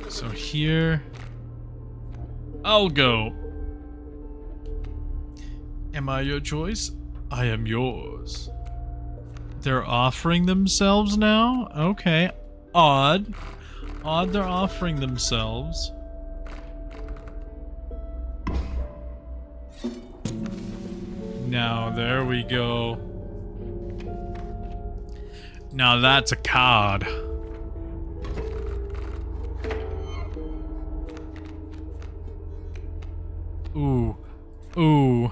So here, I'll go. Am I your choice? I am yours. They're offering themselves now? Okay. Odd. Odd they're offering themselves. Now, there we go. Now that's a card. Ooh. Ooh.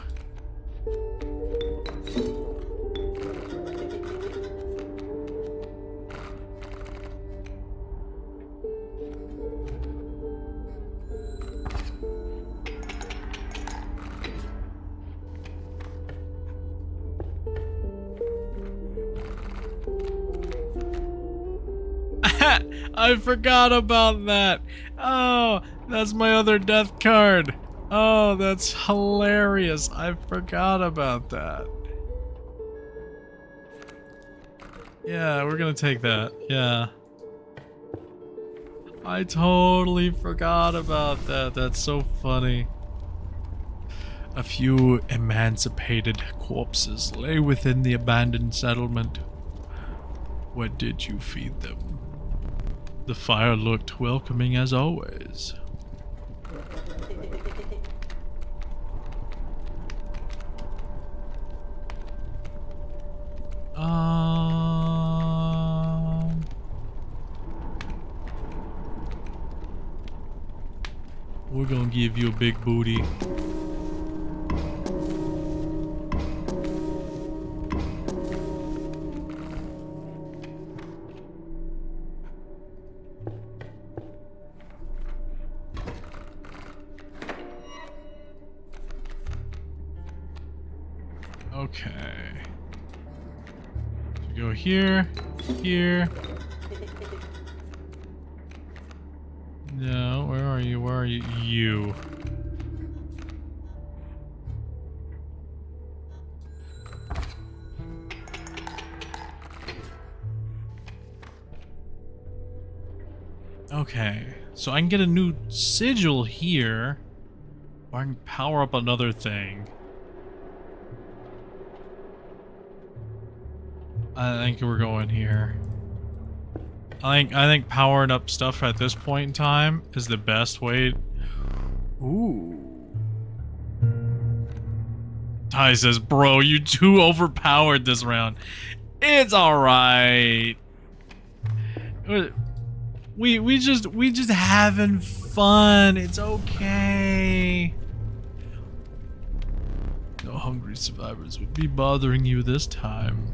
I forgot about that. Oh, that's my other death card. Oh, that's hilarious. I forgot about that. Yeah, we're gonna take that. Yeah. I totally forgot about that. That's so funny. A few emancipated corpses lay within the abandoned settlement. What did you feed them? The fire looked welcoming as always. We're gonna give you a big booty. Okay. Go here, here. No, where are you? Where are you? You. Okay, so I can get a new sigil here, or I can power up another thing. I think we're going here. I think powering up stuff at this point in time is the best way. Ooh. Ty says, "Bro, you too overpowered this round." It's all right. We just having fun. It's okay. No hungry survivors would be bothering you this time.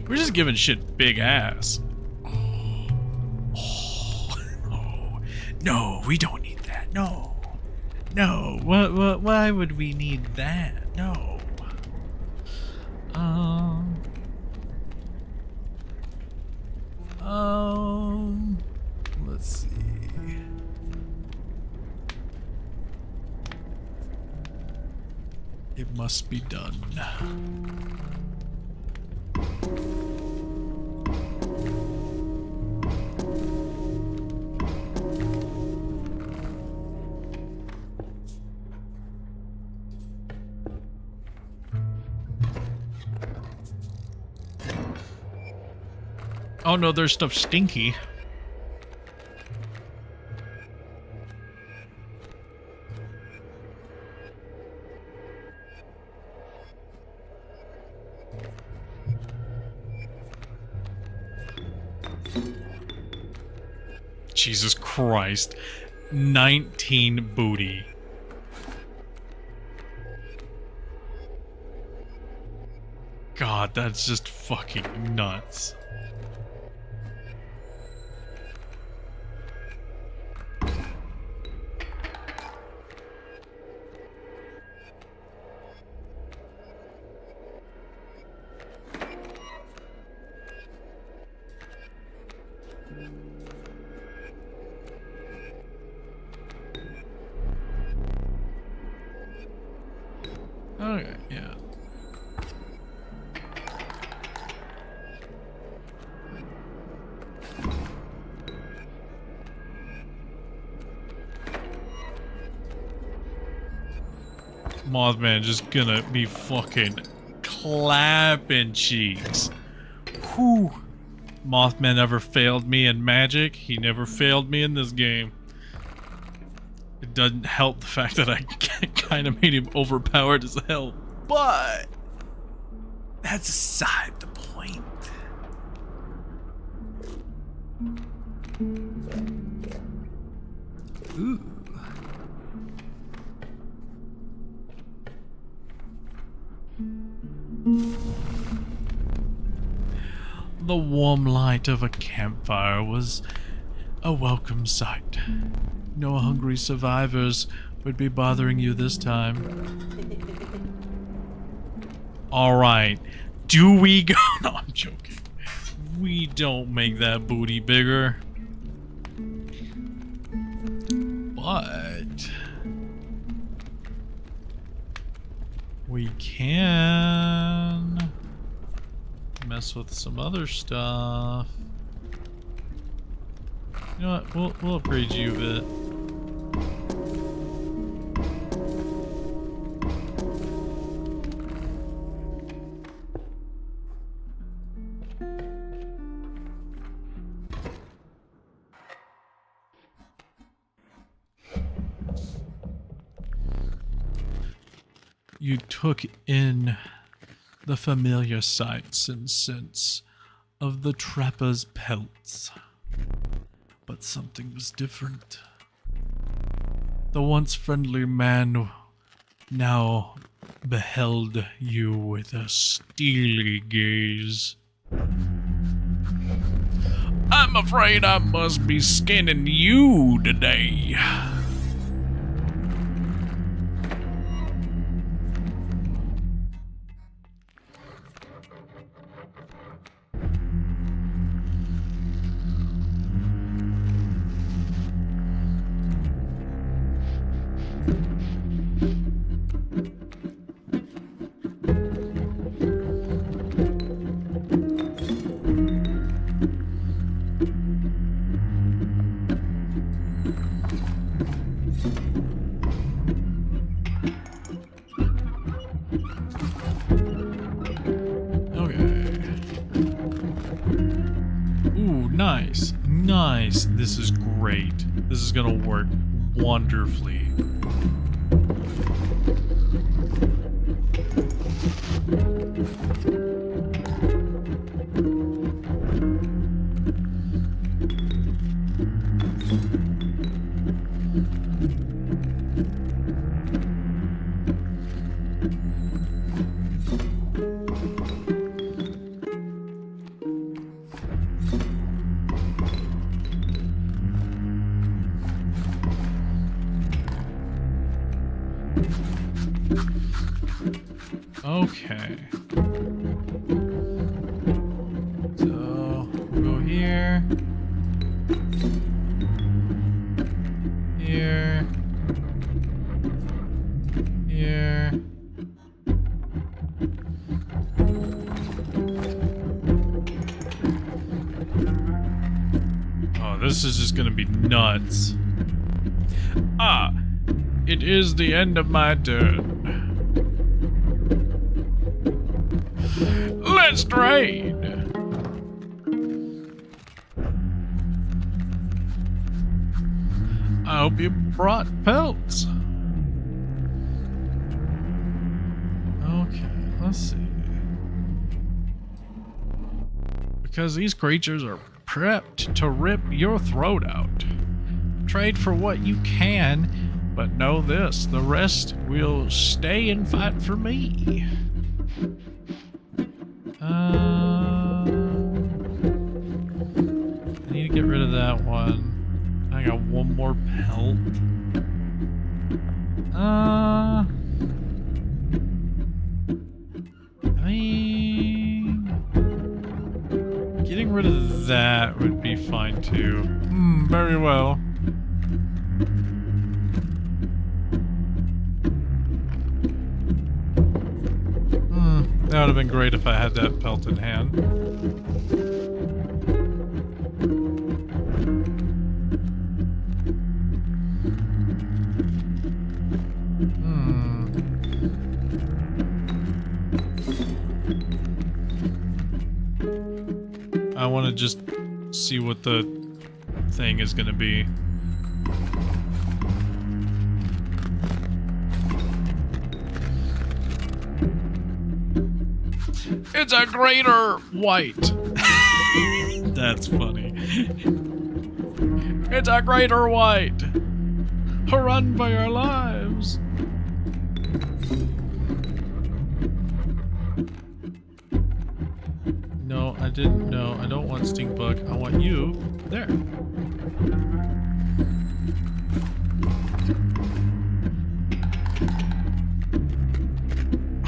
We're just giving shit big ass. Oh, no, we don't need that. No. No. What why would we need that? No. Let's see. It must be done. Oh no, there's stuff stinky. Jesus Christ. 19 booty. God, that's just fucking nuts. Okay, yeah. Mothman just gonna be fucking clapping cheeks. Whew. Mothman never failed me in Magic. He never failed me in this game. It doesn't help the fact that I kind of made him overpowered as hell, but that's aside the point. Ooh. The warm light of a campfire was a welcome sight. No hungry survivors would be bothering you this time. Alright. Do we go? No, I'm joking. We don't make that booty bigger. But we can mess with some other stuff. You know what? We'll upgrade you a bit. You took in the familiar sights and scents of the trapper's pelts. But something was different. The once friendly man now beheld you with a steely gaze. I'm afraid I must be skinning you today. nice. Nice. This is great. This is gonna work wonderfully. Okay. So, we'll go here. Here. Here. Oh, this is just gonna be nuts. Ah, it is the end of my turn. Let's trade. I hope you brought pelts. Okay, let's see. Because these creatures are prepped to rip your throat out. Trade for what you can, but know this, the rest will stay and fight for me. I need to get rid of that one. I got one more pelt. I mean, getting rid of that would be fine too. Very well. That would have been great if I had that pelt in hand. I want to just see what the thing is going to be. It's a greater white. That's funny. It's a greater white. Run for your lives. No, I didn't. No, I don't want stink bug. I want you there.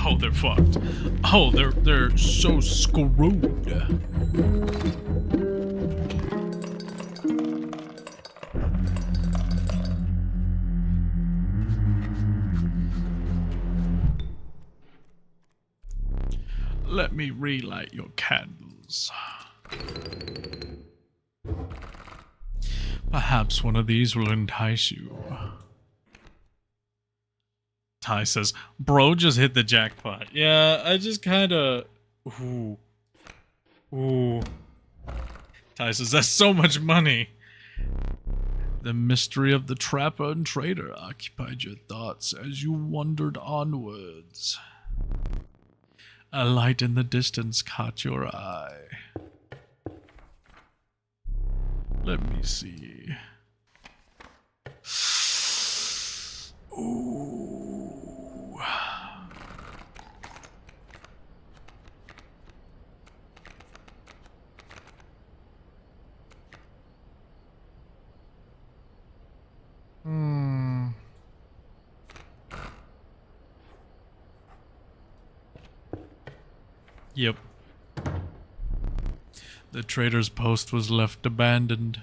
Oh, they're fucked. Oh, they're so screwed. Let me relight your candles. Perhaps one of these will entice you. Ty says, bro just hit the jackpot. Yeah, I just kinda... Ooh. Ooh. Ty says, that's so much money. The mystery of the trapper and trader occupied your thoughts as you wandered onwards. A light in the distance caught your eye. Let me see. Ooh. Yep. The trader's post was left abandoned.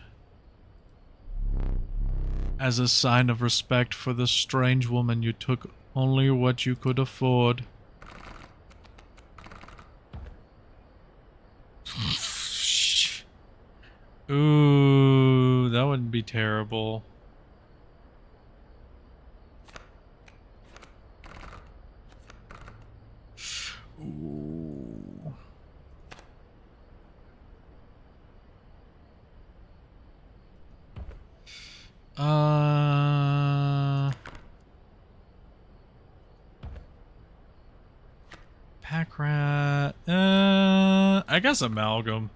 As a sign of respect for the strange woman, you took only what you could afford. Ooh, that wouldn't be terrible. Ooh. I guess amalgam.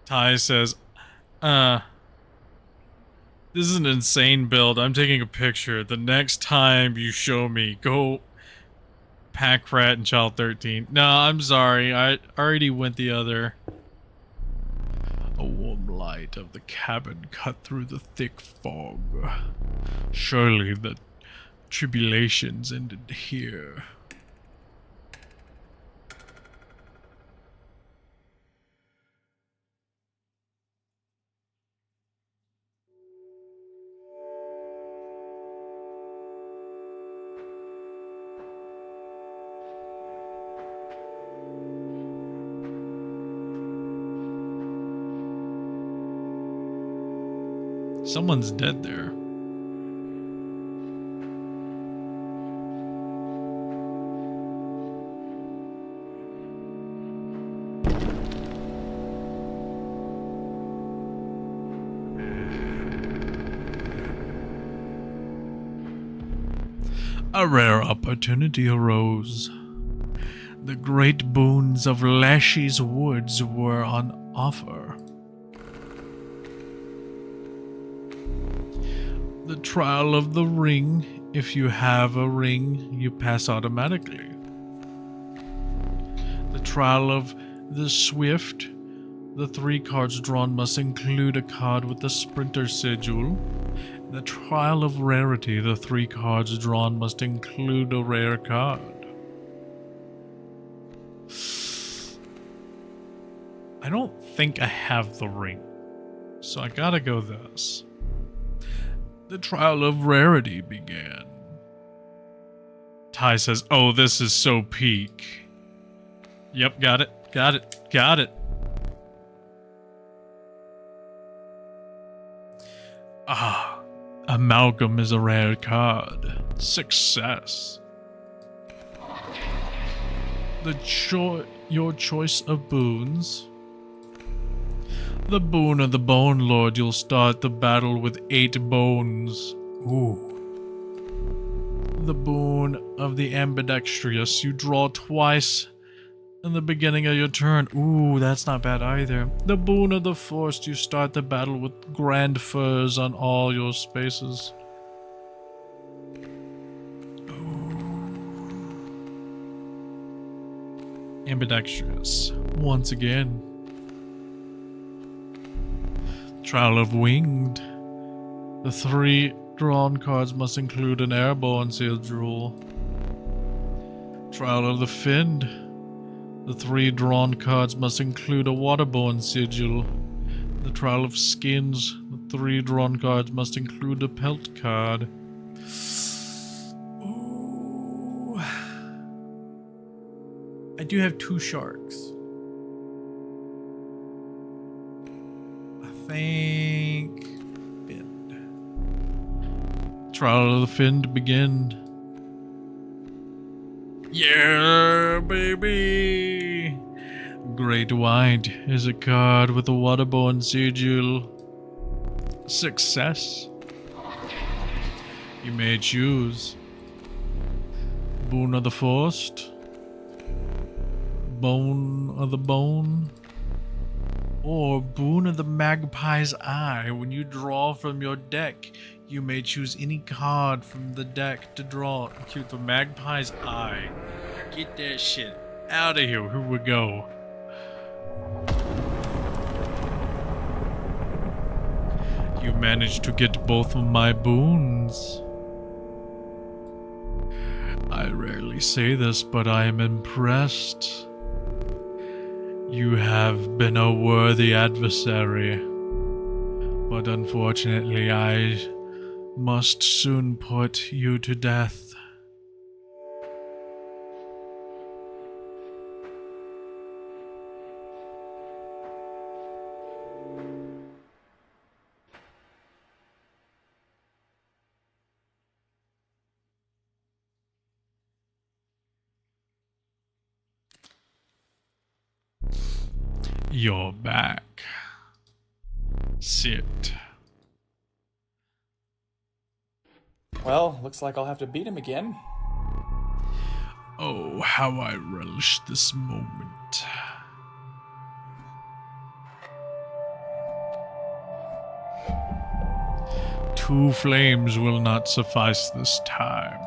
Ty says, this is an insane build. I'm taking a picture. The next time you show me, go Pack Rat and Child 13. No, I'm sorry. I already went the other. A warm light of the cabin cut through the thick fog. Surely the tribulations ended here. Someone's dead there. A rare opportunity arose. The great boons of Lashy's woods were on offer. The trial of the ring. If you have a ring, you pass automatically. The trial of the swift. The 3 cards drawn must include a card with the sprinter sigil. The trial of rarity. The 3 cards drawn must include a rare card. I don't think I have the ring, so I gotta go this. The trial of rarity began. Ty says, oh, this is so peak. Yep, got it, got it, got it. Ah, amalgam is a rare card. Success. Your choice of boons. The boon of the Bone Lord, you'll start the battle with 8 bones. Ooh. The boon of the Ambidextrous, you draw twice in the beginning of your turn. Ooh, that's not bad either. The boon of the Forced, you start the battle with Grand Furs on all your spaces. Ambidextrous, once again. Trial of Winged. The 3 drawn cards must include an airborne sealed rule. Trial of the Finned. The 3 drawn cards must include a waterborne sigil. The Trial of Skins. The 3 drawn cards must include a pelt card. Ooh. I do have 2 sharks. I think Finned. Trial of the Finned begin. Yeah, baby! Great White is a card with a waterborne sigil. Success. You may choose Boon of the Forced, Bone of the Bone, or Boon of the Magpie's Eye. When you draw from your deck, you may choose any card from the deck to draw. Cute, the Magpie's Eye. Get that shit out of here. Here we go. You managed to get both of my boons. I rarely say this, but I am impressed. You have been a worthy adversary, but unfortunately I must soon put you to death. You're back. Sit. Well, looks like I'll have to beat him again. Oh, how I relish this moment. Two flames will not suffice this time.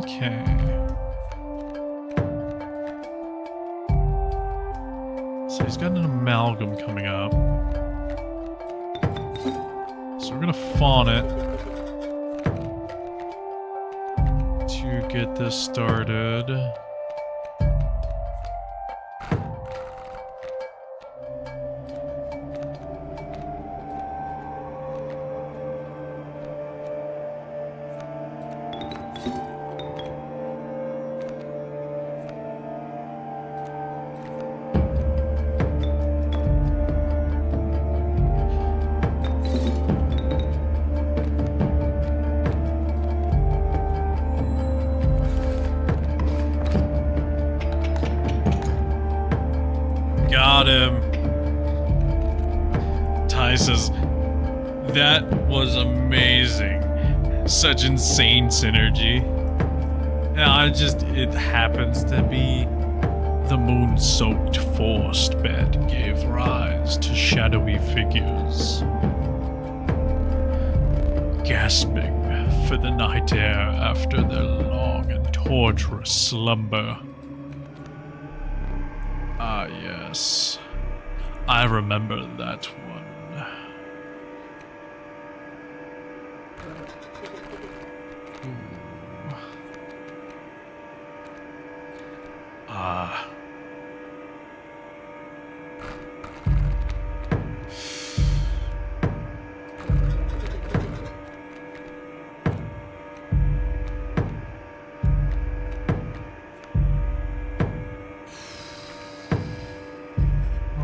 Okay. So he's got an amalgam coming up. So we're gonna fawn it to get this started. Got him. Ty says, that was amazing. Such insane synergy. It happens to be the moon-soaked forest bed gave rise to shadowy figures. Gasping for the night air after their long and torturous slumber. Ah, yes. I remember that one. Ooh. Ah.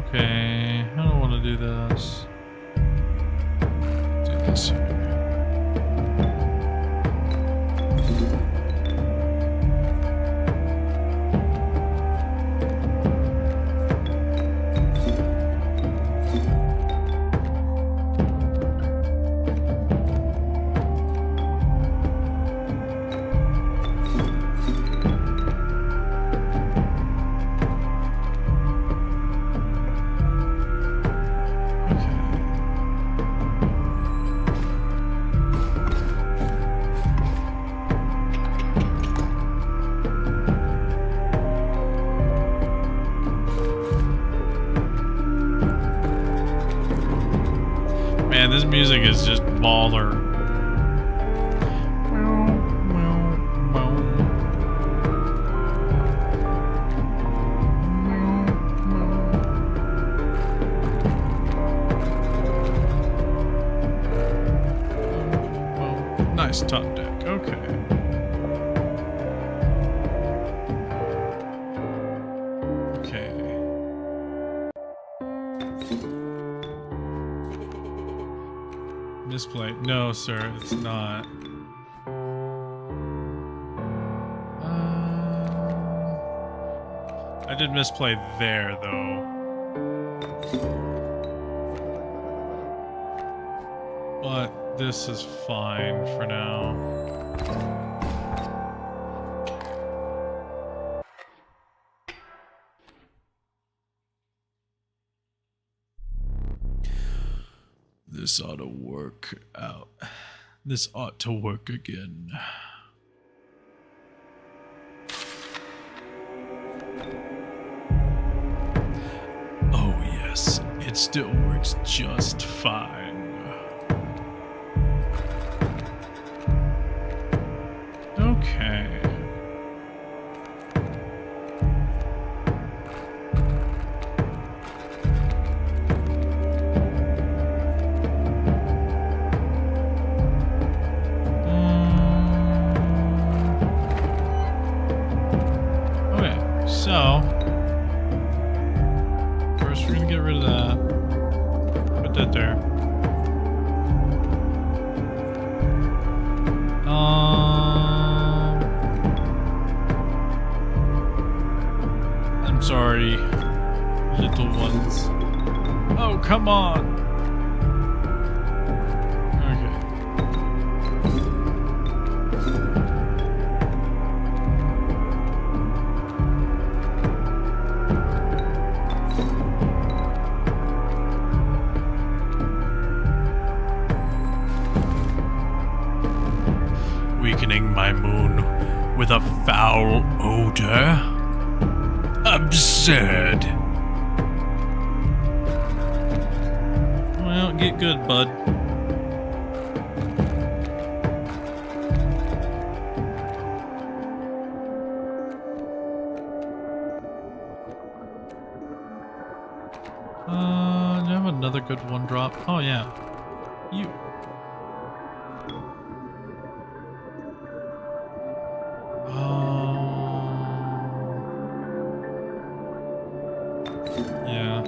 Okay, I don't want to do this. Do this here. Man, this music is just baller. Nice top deck, okay. Misplay. No, sir, it's not. I did misplay there, though. But this is fine for now. This ought to work out. This ought to work again. Oh yes, it still works just fine. Okay. So, first we're gonna get rid of that. Put that there. I'm sorry, little ones. Oh, come on. Weakening my moon with a foul odor? Absurd. Well, get good, bud. Do I have another good one drop? Oh, yeah. You. Yeah.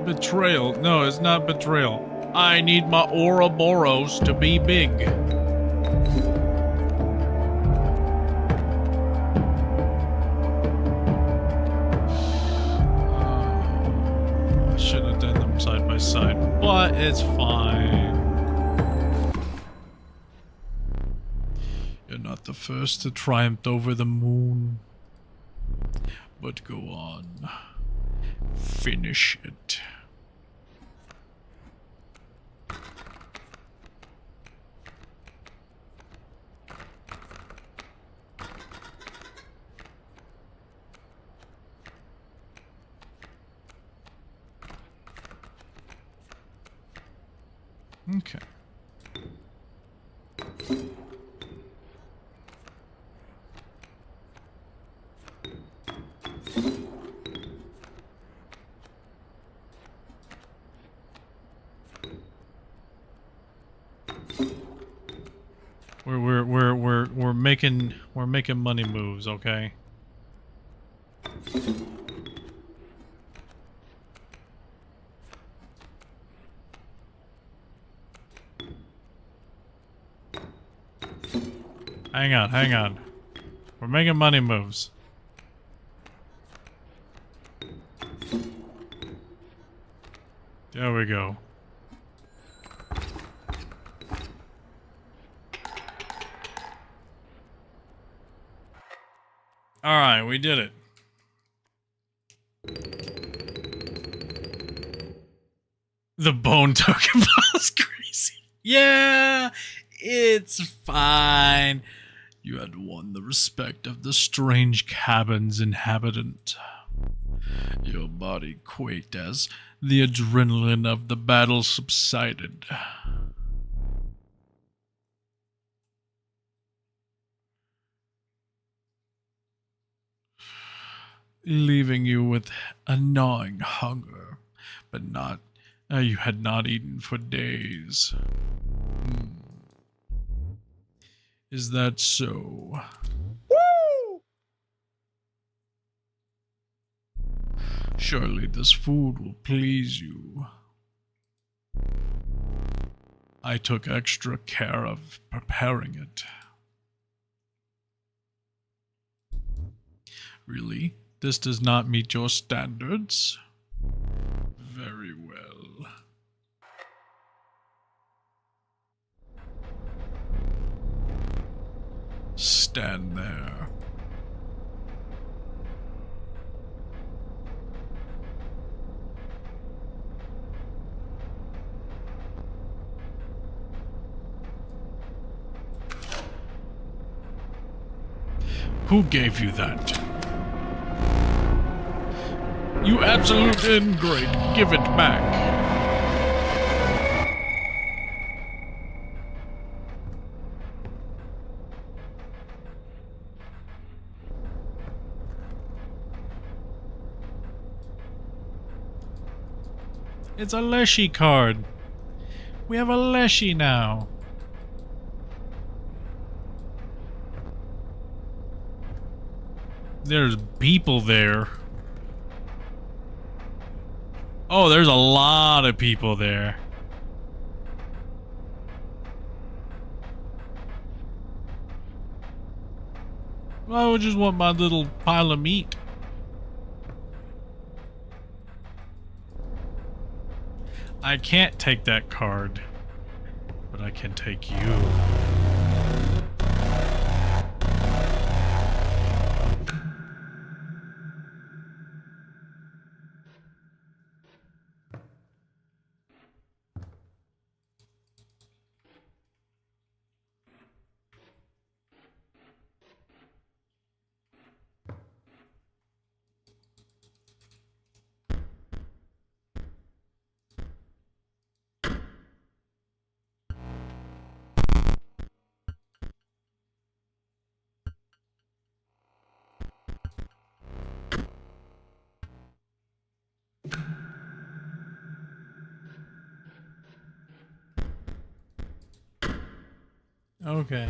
Betrayal. No, it's not betrayal. I need my Ouroboros to be big. I shouldn't have done them side by side, but it's fine. You're not the first to triumph over the moon. But go on. Finish it. Okay. We're making money moves, okay? Hang on. We're making money moves. There we go. Alright, we did it. The bone token was crazy. Yeah, it's fine. You had won the respect of the strange cabin's inhabitant. Your body quaked as the adrenaline of the battle subsided. Leaving you with a gnawing hunger, but you had not eaten for days. Is that so? Woo! Surely this food will please you. I took extra care of preparing it. Really? This does not meet your standards? Very well. Stand there. Who gave you that? You absolute ingrate! Give it back! It's a Leshy card! We have a Leshy now! There's people there. Oh, there's a lot of people there. Well, I would just want my little pile of meat. I can't take that card, but I can take you. Okay.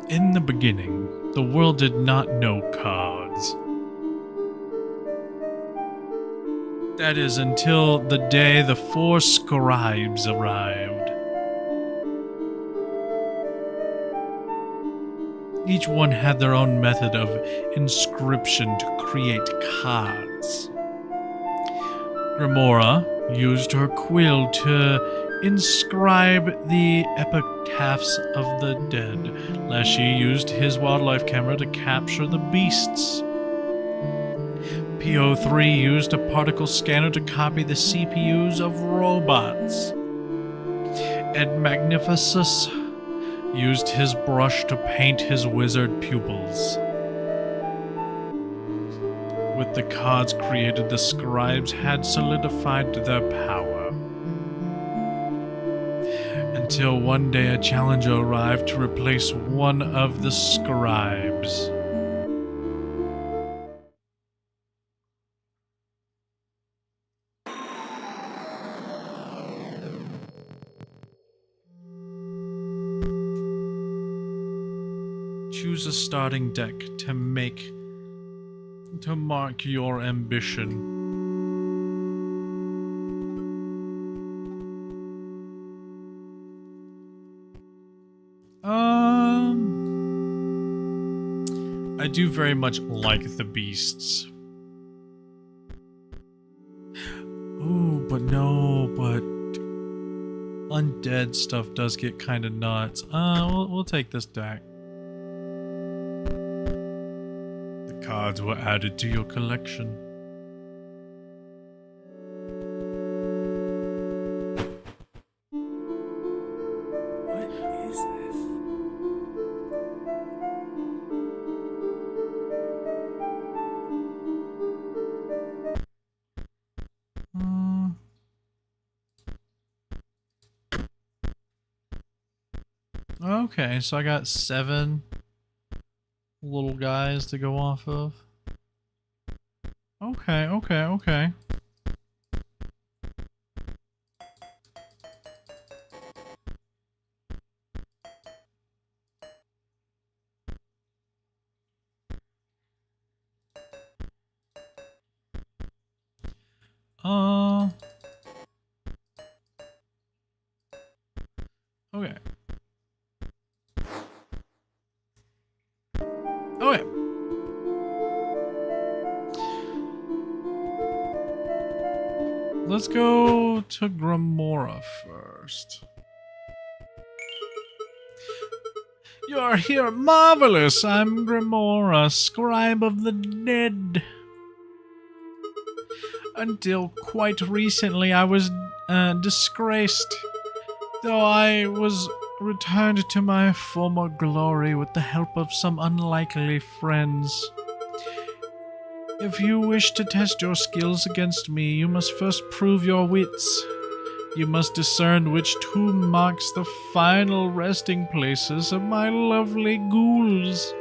In the beginning, the world did not know cards. That is until the day the 4 scribes arrived. Each one had their own method of inscription to create cards. Remora used her quill to inscribe the epitaphs of the dead. Leshy used his wildlife camera to capture the beasts. PO3 used a particle scanner to copy the CPUs of robots. And Magnificus used his brush to paint his wizard pupils. With the cards created, the scribes had solidified their power. Until one day a challenger arrived to replace one of the scribes. Choose a starting deck to mark your ambition. I do very much like the beasts. Ooh, but undead stuff does get kind of nuts. We'll take this deck. The cards were added to your collection. What is this? Okay, so I got 7 little guys to go off of. Okay. Okay. Okay. Let's go to Grimora first. You're here, marvelous! I'm Grimora, scribe of the dead. Until quite recently, I was disgraced, though I was returned to my former glory with the help of some unlikely friends. If you wish to test your skills against me, you must first prove your wits. You must discern which tomb marks the final resting places of my lovely ghouls.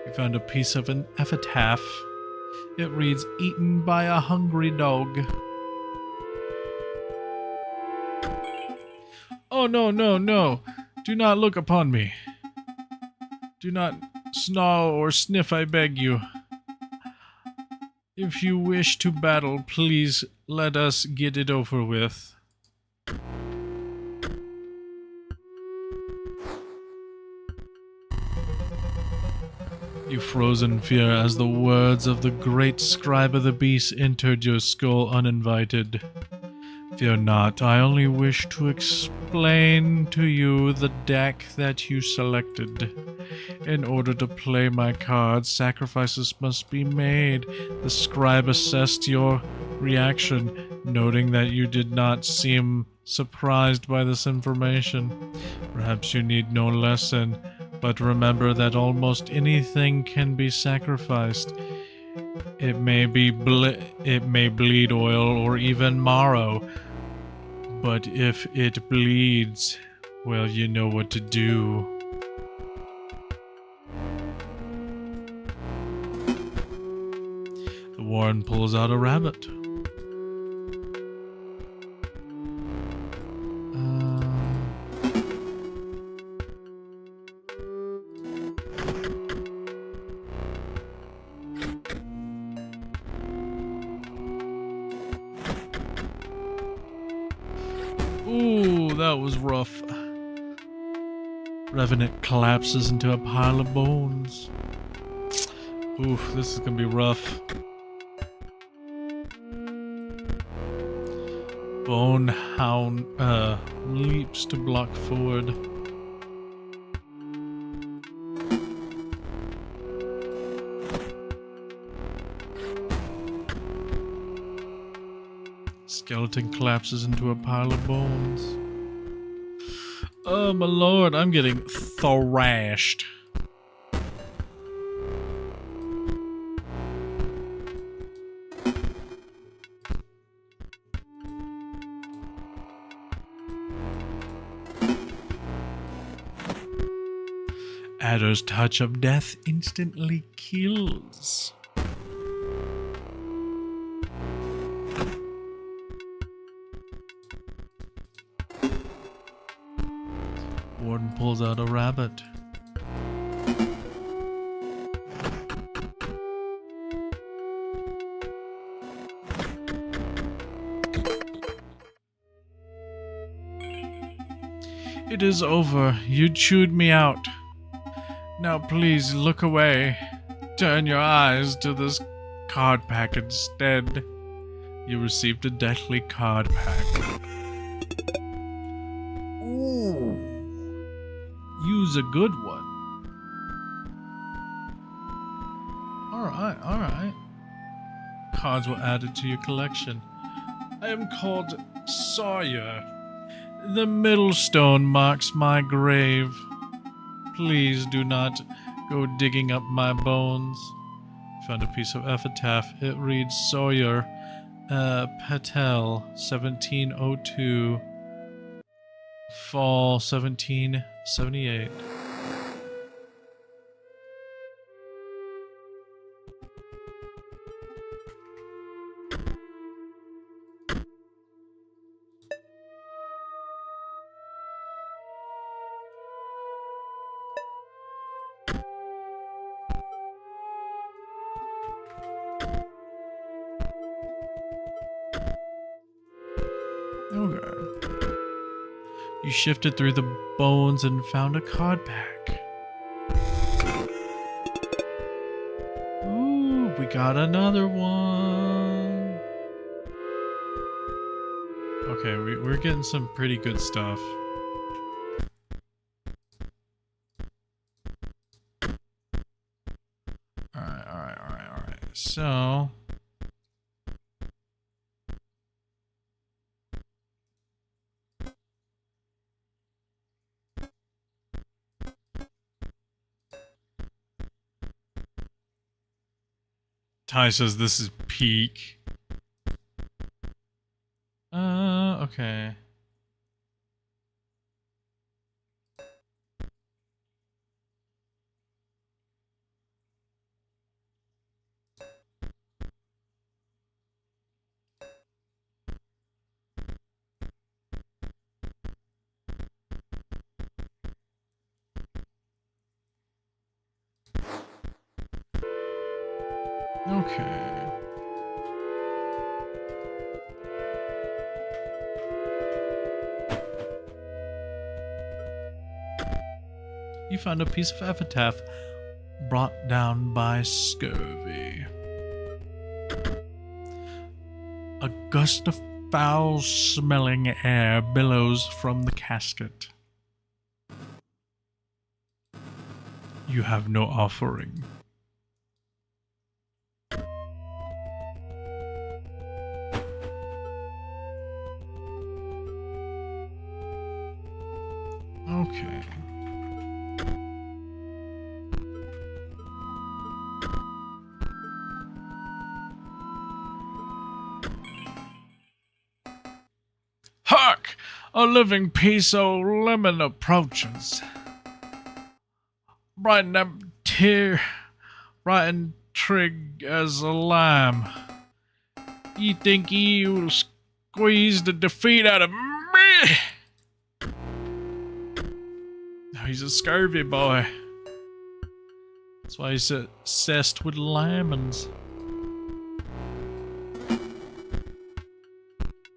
You found a piece of an epitaph. It reads, "Eaten by a hungry dog." Oh, no, no, no. Do not look upon me. Do not snarl or sniff, I beg you. If you wish to battle, please let us get it over with. You froze in fear as the words of the great scribe of the beast entered your skull uninvited. Fear not, I only wish to explain to you the deck that you selected. In order to play my cards, sacrifices must be made. The scribe assessed your reaction, noting that you did not seem surprised by this information. Perhaps you need no lesson, but remember that almost anything can be sacrificed. It may bleed oil or even marrow. But if it bleeds, well, you know what to do. The Warren pulls out a rabbit. Ooh, that was rough. Revenant collapses into a pile of bones. Oof, this is gonna be rough. Bonehound leaps to block forward. Skeleton collapses into a pile of bones. Oh my lord, I'm getting thrashed. Adder's touch of death instantly kills. Warden pulls out a rabbit. It is over. You chewed me out. Now please look away. Turn your eyes to this card pack instead. You received a deathly card pack. Ooh. Use a good one. Alright. Cards were added to your collection. I am called Sawyer. The middle stone marks my grave. Please do not go digging up my bones. Found a piece of epitaph. It reads Sawyer Patel, 1702, Fall 1778. Okay. You shifted through the bones and found a card pack. Ooh, we got another one. Okay, we're getting some pretty good stuff. So Ty says this is peak. Okay. Okay. You found a piece of epitaph brought down by scurvy. A gust of foul-smelling air billows from the casket. You have no offering. Okay. Hark! A living piece of lemon approaches. Bright and tear, bright and trig as a lamb. Ye think ye will squeeze the defeat out of me? He's a scurvy boy. That's why he's obsessed with lemons.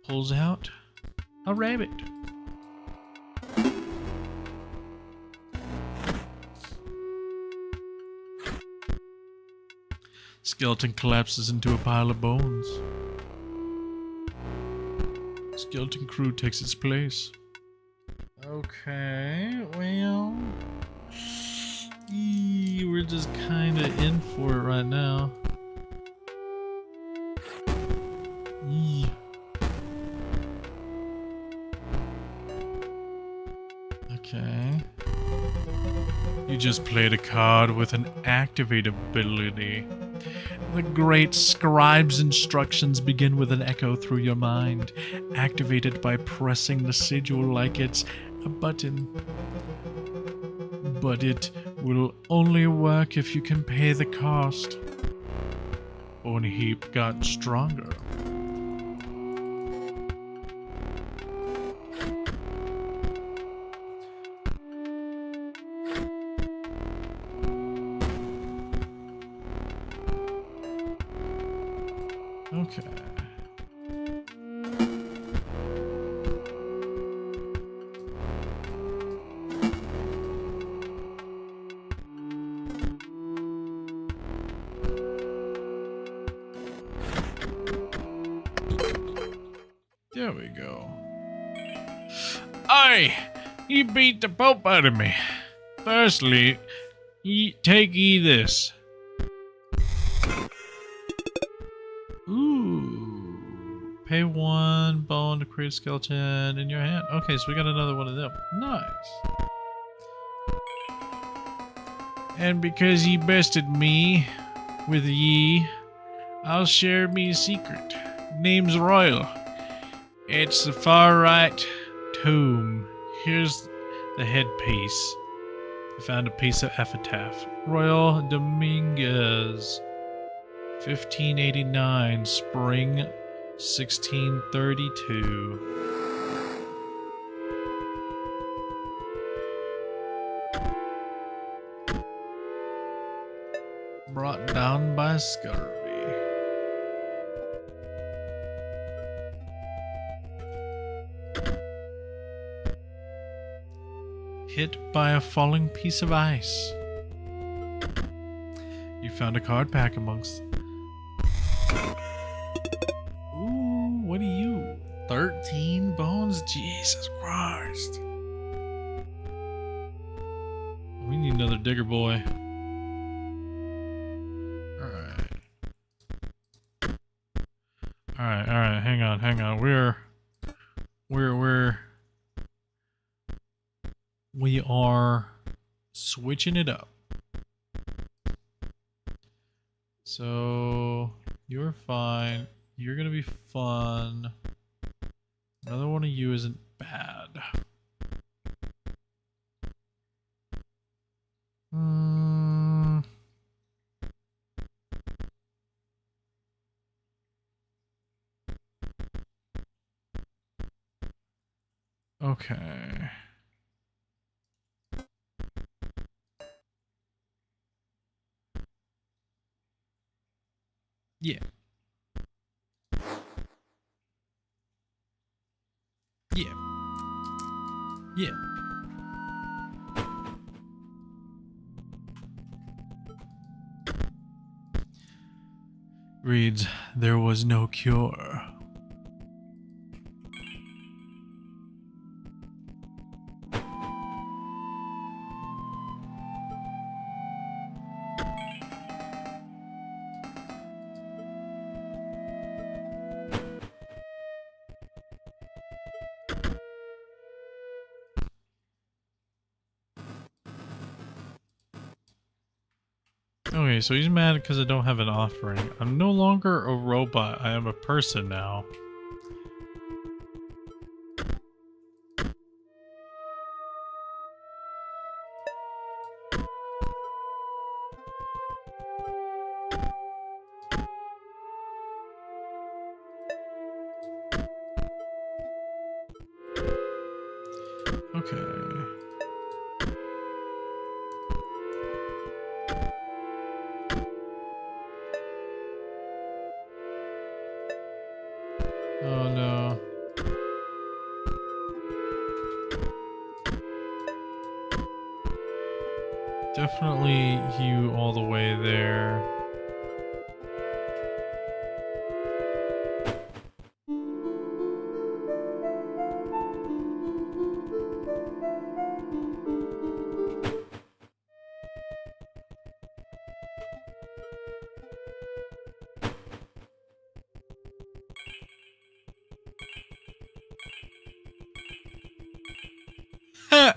Pulls out a rabbit. Skeleton collapses into a pile of bones. Skeleton crew takes its place. Okay, well, we're just kind of in for it right now. Okay. You just played a card with an activate ability. The great scribe's instructions begin with an echo through your mind, activated by pressing the sigil like it's a button. But it will only work if you can pay the cost. Bone Heap got stronger. Okay. There we go. Aye, you beat the Pope out of me. Firstly, take ye this. Ooh. Pay 1 bone to create a skeleton in your hand. Okay, so we got another one of them. Nice. And because ye bested me with ye, I'll share me a secret. Name's Royal. It's the far right tomb. Here's the headpiece. I found a piece of epitaph. Royal Dominguez. 1589, spring 1632. Brought down by scurvy. Hit by a falling piece of ice. You found a card pack amongst. Ooh, what are you? 13 bones? Jesus Christ. We need another digger boy. Alright. hang on. We are switching it up. So you're fine. You're gonna be fun. Another one of you isn't bad. Okay. Yeah. Yeah. Yeah. Reads, there was no cure. Okay, so he's mad because I don't have an offering. I'm no longer a robot. I am a person now. Okay. Oh no. Definitely you all the way there. Ha!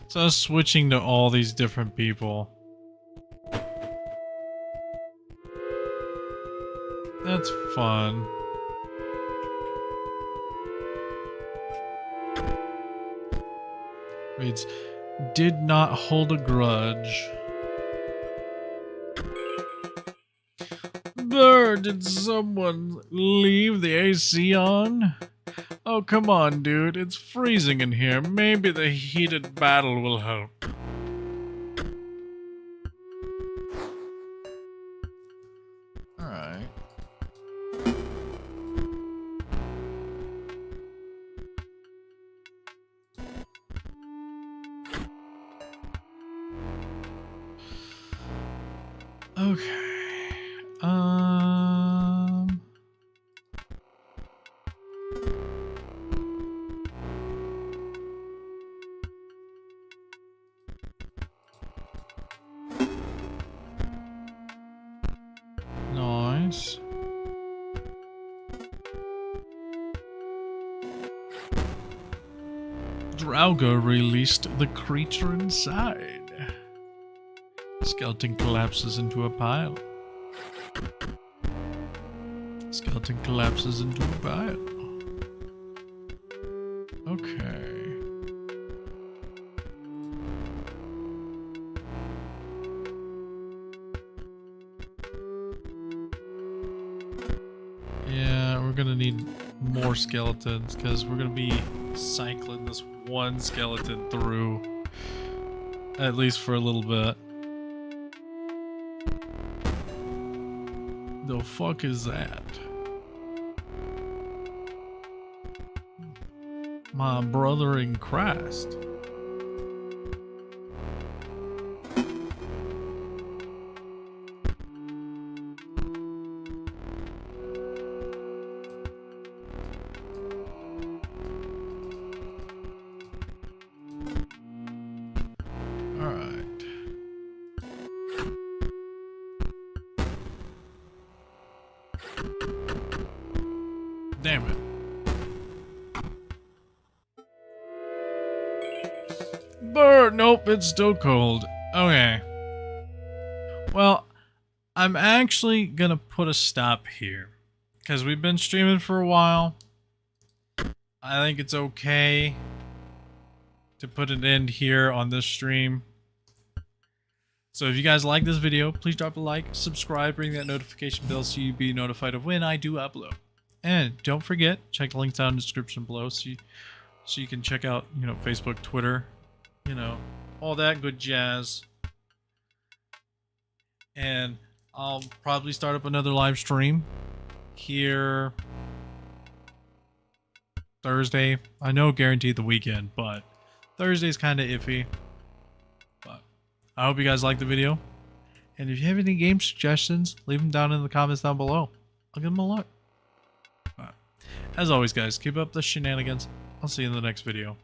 So I was switching to all these different people. That's fun. Reads, did not hold a grudge. Brr, did someone leave the AC on? Oh, come on, dude. It's freezing in here. Maybe the heated battle will help. Alright. Okay. Nice. Draugr released the creature inside. Skeleton collapses into a pile. Skeleton collapses into a pile. Okay. Yeah, we're gonna need more skeletons because we're gonna be cycling this one skeleton through at least for a little bit. The fuck is that? My brother in Christ. Damn it. But nope, it's still cold. Okay. Well, I'm actually gonna put a stop here. Because we've been streaming for a while. I think it's okay to put an end here on this stream. So if you guys like this video, please drop a like, subscribe, ring that notification bell so you be notified of when I do upload. And don't forget, check the links down in the description below so you can check out, you know, Facebook, Twitter, you know, all that good jazz. And I'll probably start up another live stream here Thursday. I know guaranteed the weekend, but Thursday's kind of iffy. But I hope you guys like the video. And if you have any game suggestions, leave them down in the comments down below. I'll give them a look. But as always, guys, keep up the shenanigans. I'll see you in the next video.